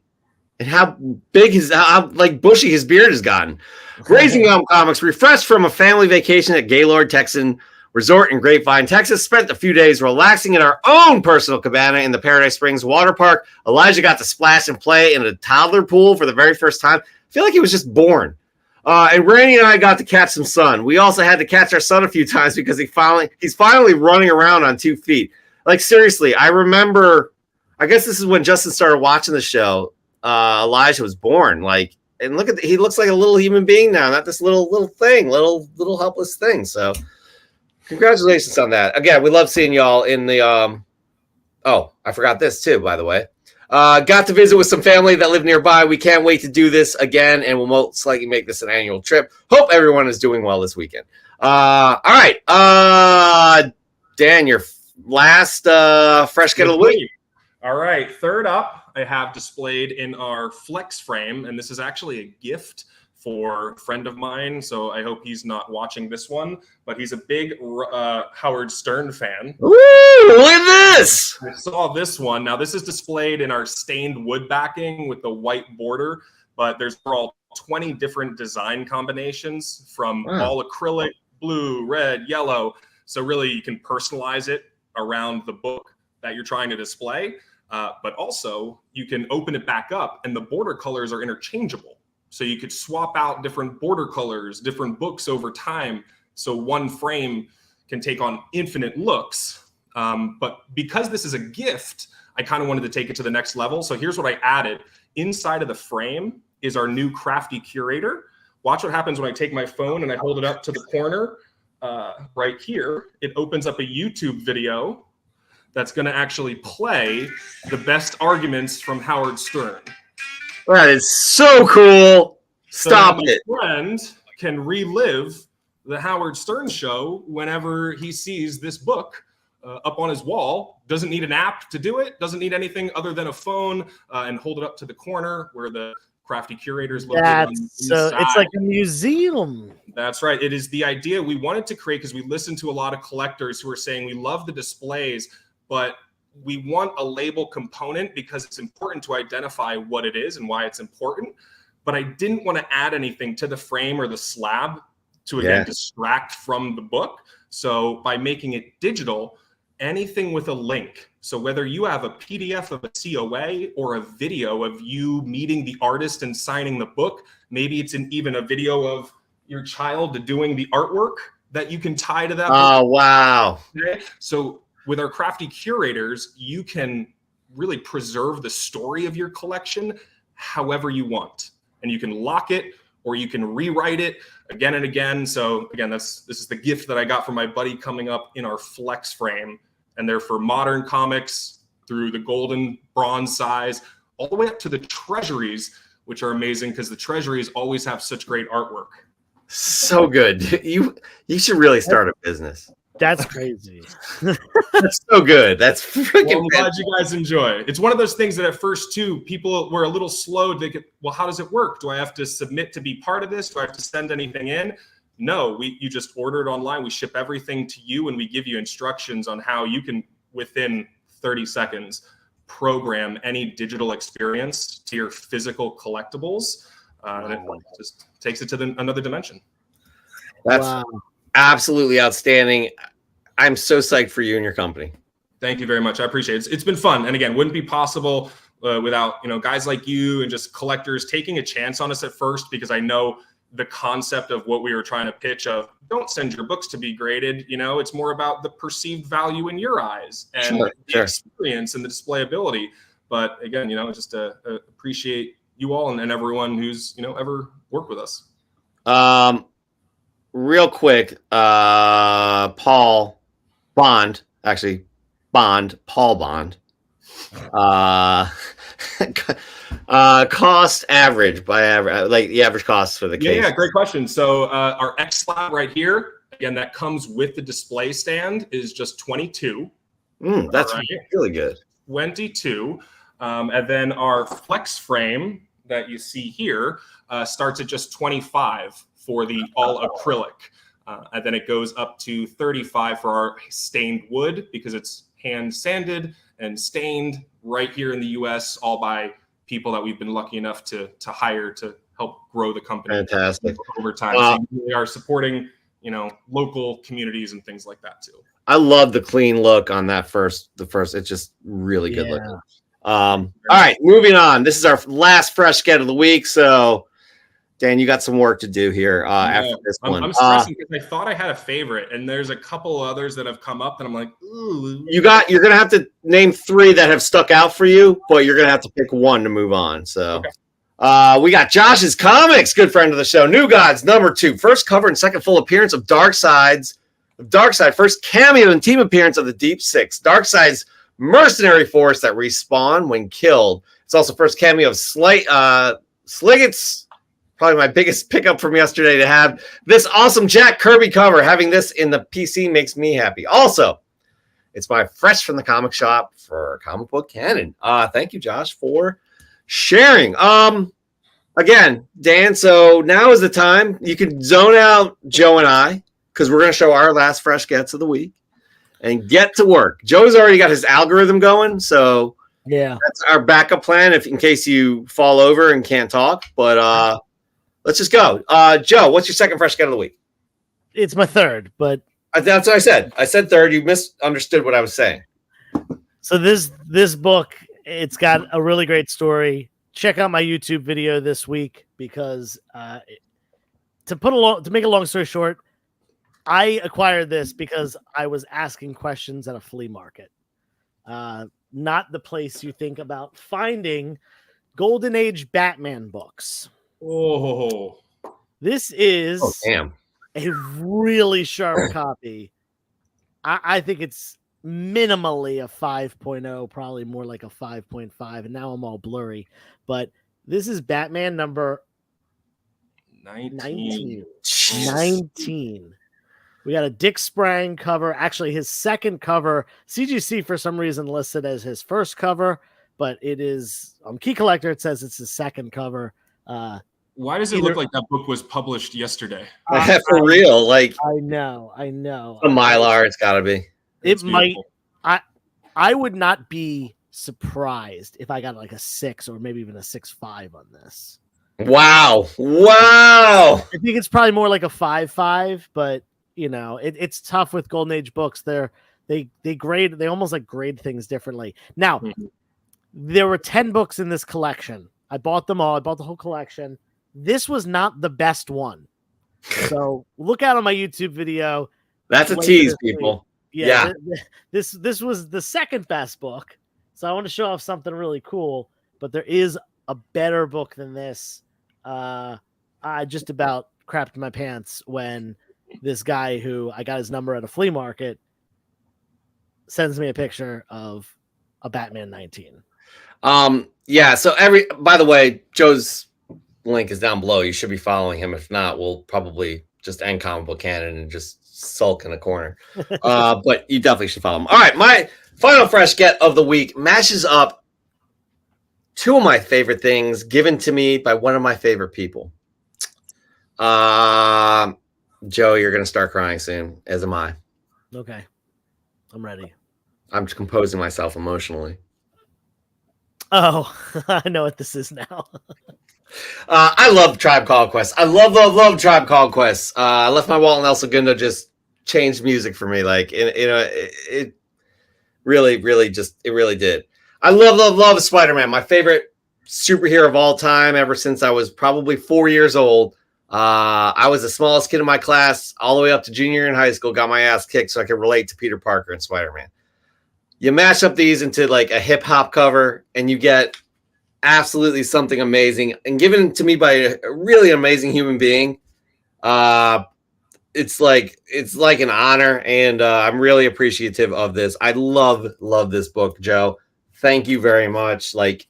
and how big how bushy his beard has gotten. Raising Elm Comics, refreshed from a family vacation at Gaylord Texan Resort in Grapevine, Texas, spent a few days relaxing in our own personal cabana in the Paradise Springs water park. Elijah got to splash and play in a toddler pool for the very first time. I feel like he was just born. And Randy and I got to catch some sun. We also had to catch our son a few times because he's finally running around on 2 feet. Like, seriously, I remember, I guess this is when Justin started watching the show. Elijah was born. Like, and look he looks like a little human being now, not this little thing, little helpless thing. So congratulations on that. Again, we love seeing y'all in the oh, I forgot this too, by the way. Got to visit with some family that live nearby. We can't wait to do this again, and we'll most likely make this an annual trip. Hope everyone is doing well this weekend. All right. Dan, your last fresh kettle of wheat. All right, third up, I have displayed in our flex frame, and this is actually a gift for a friend of mine, so I hope he's not watching this one, but he's a big Howard Stern fan. Ooh, look at this! I saw this one. Now, this is displayed in our stained wood backing with the white border, but there's all 20 different design combinations from all acrylic, blue, red, yellow, so really you can personalize it around the book that you're trying to display. But also you can open it back up and the border colors are interchangeable. So you could swap out different border colors, different books over time. So one frame can take on infinite looks. But because this is a gift, I kind of wanted to take it to the next level. So here's what I added. Inside of the frame is our new Crafti Curator. Watch what happens when I take my phone and I hold it up to the corner right here. It opens up a YouTube video that's going to actually play the best arguments from Howard Stern. That is so cool. Stop it. My friend can relive the Howard Stern show whenever he sees this book up on his wall. Doesn't need an app to do it. Doesn't need anything other than a phone and hold it up to the corner where the Crafti Curator's located. So it's like a museum. That's right. It is the idea we wanted to create because we listened to a lot of collectors who are saying we love the displays, but we want a label component because it's important to identify what it is and why it's important. But I didn't want to add anything to the frame or the slab to, again, distract from the book. So by making it digital, anything with a link. So whether you have a PDF of a COA or a video of you meeting the artist and signing the book, maybe it's even a video of your child doing the artwork that you can tie to that book. Oh, wow. Okay? So with our Crafti Curators, you can really preserve the story of your collection however you want. And you can lock it or you can rewrite it again and again. So again, this is the gift that I got from my buddy coming up in our flex frame. And they're for modern comics through the golden bronze size, all the way up to the treasuries, which are amazing because the treasuries always have such great artwork. So good. You should really start a business. That's crazy. That's so good. That's freaking. Well, I'm glad you guys enjoy. It's one of those things that at first too, people were a little slow to get, well, how does it work? Do I have to submit to be part of this? Do I have to send anything in? No, you just order it online. We ship everything to you and we give you instructions on how you can, within 30 seconds, program any digital experience to your physical collectibles, and it just takes it to another dimension. That's absolutely outstanding. I'm so psyched for you and your company. Thank you very much. I appreciate it. It's been fun, and again, wouldn't be possible without guys like you and just collectors taking a chance on us at first, because I know the concept of what we were trying to pitch of don't send your books to be graded. It's more about the perceived value in your eyes and the experience and the displayability. But again, just appreciate you all and everyone who's ever worked with us. Real quick, Paul Bond, cost average by average, like the average cost for the case. Yeah, great question. So our X slab right here, again, that comes with the display stand, is just 22. That's really good. 22. And then our flex frame that you see here starts at just 25 for the all acrylic. And then it goes up to 35 for our stained wood, because it's hand sanded and stained right here in the US, all by people that we've been lucky enough to hire to help grow the company. Fantastic. Over time. So we are supporting, local communities and things like that too. I love the clean look on that the first. It's just really good looking. All right, moving on. This is our last fresh get of the week. So Dan, you got some work to do here after this one. I'm stressing because I thought I had a favorite, and there's a couple others that have come up, and I'm like, ooh. You're gonna have to name 3 that have stuck out for you, but you're gonna have to pick one to move on. So, we got Josh's Comics, good friend of the show. New Gods #2, first cover and second full appearance of Darkseid, first cameo and team appearance of the Deep Six, Darkseid's mercenary force that respawn when killed. It's also first cameo of Sliggett's. Probably my biggest pickup from yesterday to have this awesome Jack Kirby cover. Having this in the PC makes me happy. Also, it's my fresh from the comic shop for Comic Book Canon. Thank you, Josh, for sharing. Again, Dan, so now is the time. You can zone out Joe and I, because we're going to show our last fresh gets of the week and get to work. Joe's already got his algorithm going, so that's our backup plan in case you fall over and can't talk. But let's just go. Joe, what's your second fresh get of the week? It's my third, but that's what I said. I said third. You misunderstood what I was saying. So this book, it's got a really great story. Check out my YouTube video this week, because to make a long story short, I acquired this because I was asking questions at a flea market. Not the place you think about finding Golden Age Batman books. Oh, this is a really sharp copy. I think it's minimally a 5.0, probably more like a 5.5. And now I'm all blurry, but this is Batman number 19. We got a Dick Sprang cover. Actually, his second cover. CGC for some reason listed as his first cover, but it is on Key Collector. It says it's his second cover. Why does it look like that book was published yesterday? For real, like I know. A Mylar, it's got to be. It might. I would not be surprised if I got like a 6 or maybe even a 6.5 on this. Wow! I think it's probably more like a 5.5, but it's tough with Golden Age books. They almost like grade things differently. Now, there were 10 books in this collection. I bought them all. I bought the whole collection. This was not the best one. So look out on my YouTube video. That's a tease, people. Yeah. This was the second best book. So I want to show off something really cool, but there is a better book than this. I just about crapped my pants when this guy who I got his number at a flea market sends me a picture of a Batman 19. Yeah. So by the way, Joe's link is down below. You should be following him. If not, we'll probably just end Comic Book Canon and just sulk in a corner. But you definitely should follow him. All right. My final fresh get of the week mashes up 2 of my favorite things given to me by one of my favorite people. Joe, you're going to start crying soon, as am I. Okay. I'm ready. I'm composing myself emotionally. Oh, I know what this is now. I love Tribe Called Quest. I love Tribe Called Quest. I left my wallet in El Segundo, just changed music for me. Like, it really, it really did. I love Spider-Man. My favorite superhero of all time, ever since I was probably 4 years old. I was the smallest kid in my class all the way up to junior in high school, got my ass kicked so I could relate to Peter Parker and Spider-Man. You mash up these into like a hip hop cover and you get absolutely something amazing and given to me by a really amazing human being. It's like an honor, and I'm really appreciative of this. I love this book, Joe. Thank you very much. Like,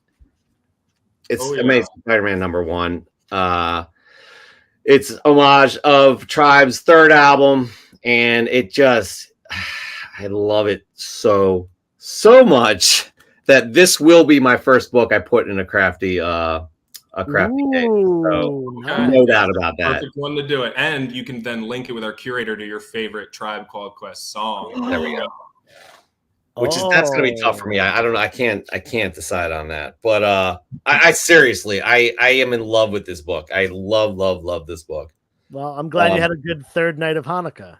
it's Amazing Spider-Man #1. It's homage of Tribe's third album, and it just, I love it so much that this will be my first book I put in a Crafti case. So no doubt about that. Perfect one to do it, and you can then link it with our curator to your favorite Tribe Called Quest song. There we go. That's going to be tough for me. I don't know. I can't decide on that. But I seriously, I am in love with this book. I love this book. Well, I'm glad you had a good third night of Hanukkah.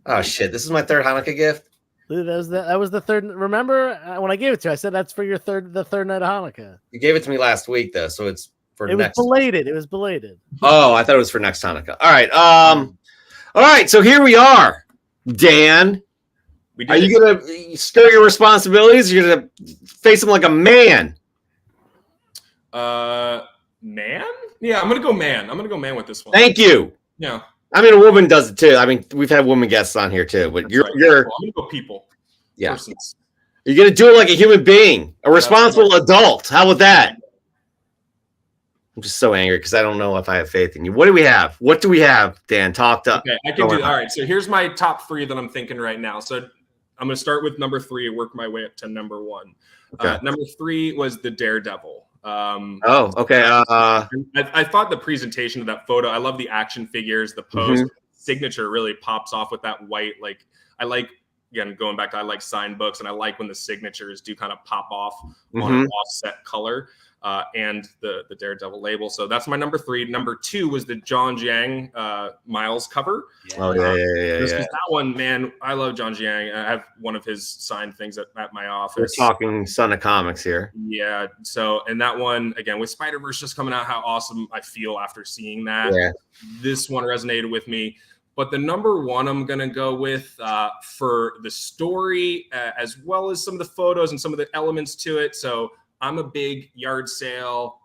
Oh shit! This is my third Hanukkah gift. That was the third. Remember when I gave it to you? I said that's for the third night of Hanukkah. You gave it to me last week, though, so it's for next. It was belated. Oh, I thought it was for next Hanukkah. All right. So here we are, Dan. Are you gonna stir your responsibilities? You're gonna face them like a man. Man? Yeah, I'm gonna go man. I'm gonna go man with this one. Thank you. Yeah. I mean, a woman does it too. I mean, we've had woman guests on here too, but you're. Well, I'm gonna go people. Yeah. Persons. You're gonna do it like a human being, a responsible adult. How about that? I'm just so angry because I don't know if I have faith in you. What do we have? What do we have, Dan? Talk to. Okay, I can do. All right. So here's my top 3 that I'm thinking right now. So I'm going to start with number 3 and work my way up to number 1. Okay. Number 3 was the Daredevil. Okay. I thought the presentation of that photo, I love the action figures, the pose, signature really pops off with that white. Like, I like, again, going back to, I like signed books, and I like when the signatures do kind of pop off on an offset color. And the Daredevil label. So that's my number 3. Number 2 was the John Jiang Miles cover. Oh, yeah. That one, man, I love John Jiang. I have one of his signed things at my office. We're talking Son of Comics here. Yeah. So, and that one, again, with Spider-Verse just coming out, how awesome I feel after seeing that. Yeah. This one resonated with me. But the number 1 I'm going to go with for the story, as well as some of the photos and some of the elements to it. So I'm a big yard sale,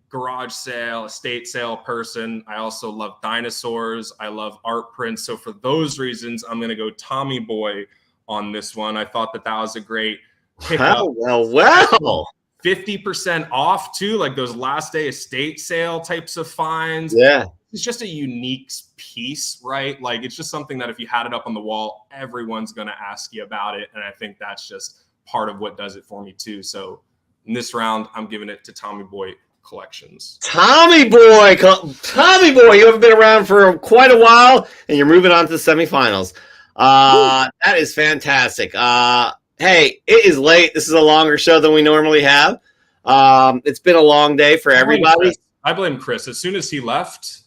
garage sale, estate sale person. I also love dinosaurs. I love art prints. So for those reasons, I'm going to go Tommy Boy on this one. I thought that was a great pickup. Well. 50% off too, like those last day estate sale types of finds. Yeah. It's just a unique piece, right? Like, it's just something that if you had it up on the wall, everyone's going to ask you about it. And I think that's just part of what does it for me too. So in this round, I'm giving it to Tommy Boy Collections. Tommy Boy, you haven't been around for quite a while, and you're moving on to the semifinals. That is fantastic. Hey, it is late. This is a longer show than we normally have. It's been a long day for everybody. I blame Chris. As soon as he left,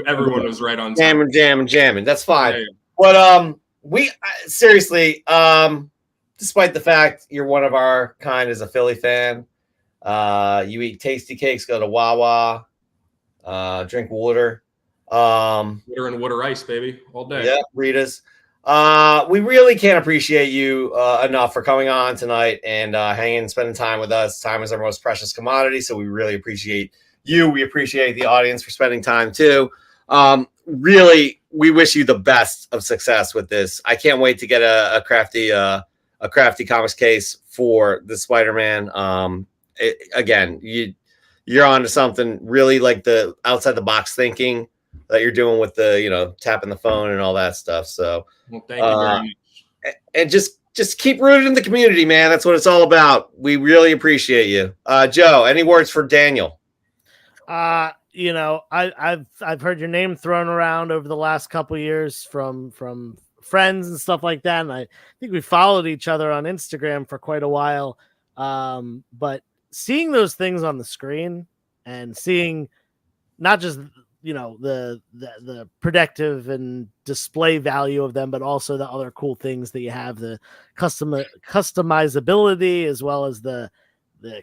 everyone was right on time. Jamming. That's fine. Yeah. But we seriously, despite the fact you're one of our kind as a Philly fan, you eat tasty cakes, go to Wawa, drink water. Water and water ice, baby, all day. Yeah, Rita's. We really can't appreciate you enough for coming on tonight and hanging and spending time with us. Time is our most precious commodity, so we really appreciate you. We appreciate the audience for spending time too. Really, we wish you the best of success with this. I can't wait to get a Crafti Comics case for the Spider-Man. Again, you're onto something really, like the outside the box thinking that you're doing with the, tapping the phone and all that stuff. So well, thank you very much. And just keep rooted in the community, man. That's what it's all about. We really appreciate you. Joe, any words for Daniel? I've heard your name thrown around over the last couple of years from friends and stuff like that. And I think we followed each other on Instagram for quite a while. But seeing those things on the screen and seeing not just the protective and display value of them, but also the other cool things that you have, the customizability as well as the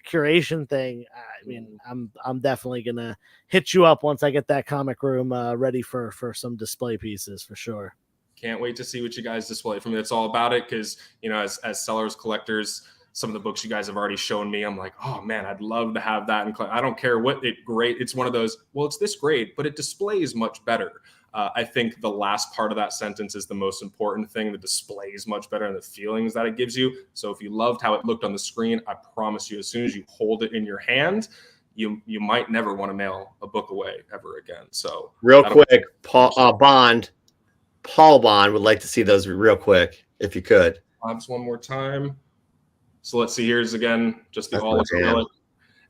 curation thing. I mean, I'm definitely gonna hit you up once I get that comic room ready for some display pieces for sure. Can't wait to see what you guys display. For me, it's all about it because, as sellers, collectors, some of the books you guys have already shown me, I'm like, oh man, I'd love to have that. And I don't care what grade. It's one of those, well, it's this grade, but it displays much better. I think the last part of that sentence is the most important thing. The displays much better and the feelings that it gives you. So if you loved how it looked on the screen, I promise you, as soon as you hold it in your hand, you might never want to mail a book away ever again. So real quick, Paul Bond would like to see those real quick, if you could. Just one more time. So let's see, here's again, just the all acrylic.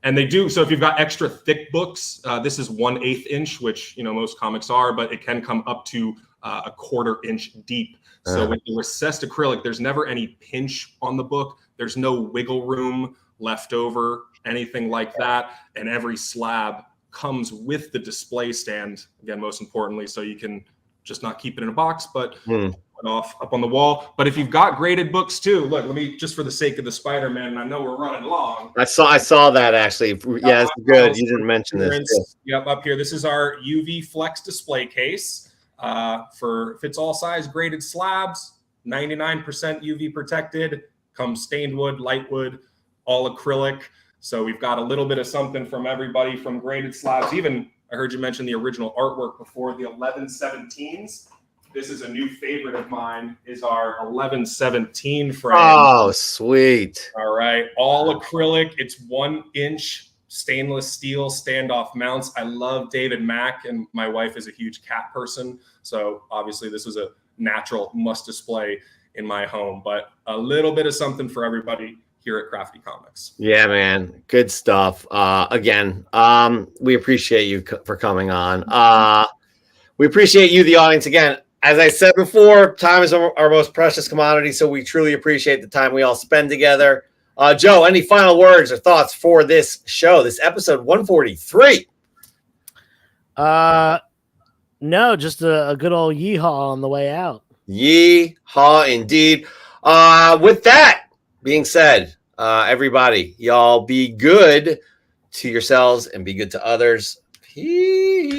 And they do, so if you've got extra thick books, this is 1/8 inch, which, most comics are, but it can come up to a 1/4 inch deep. So with the recessed acrylic, there's never any pinch on the book. There's no wiggle room left over, anything like that. And every slab comes with the display stand, again, most importantly, so you can just not keep it in a box, but off up on the wall. But if you've got graded books too, look, let me, just for the sake of the Spider-Man, and I know we're running long. I saw that actually. Yeah, it's good. You didn't mention this. Yep, up here. This is our UV Flex display case for fits all size graded slabs, 99% UV protected, comes stained wood, light wood, all acrylic. So we've got a little bit of something from everybody, from graded slabs. Even I heard you mention the original artwork before, the 1117s. This is a new favorite of mine, is our 1117 frame. Oh, sweet. All right. All acrylic. It's 1 inch stainless steel standoff mounts. I love David Mack, and my wife is a huge cat person. So obviously this was a natural must display in my home, but a little bit of something for everybody here at Crafti Comics. Yeah, man. Good stuff. Again, we appreciate you for coming on. We appreciate you, the audience. Again, as I said before, time is our most precious commodity, so we truly appreciate the time we all spend together. Joe, any final words or thoughts for this show, this episode 143? No, just a good old yeehaw on the way out. Yeehaw indeed. With that being said, everybody, y'all be good to yourselves and be good to others. Peace.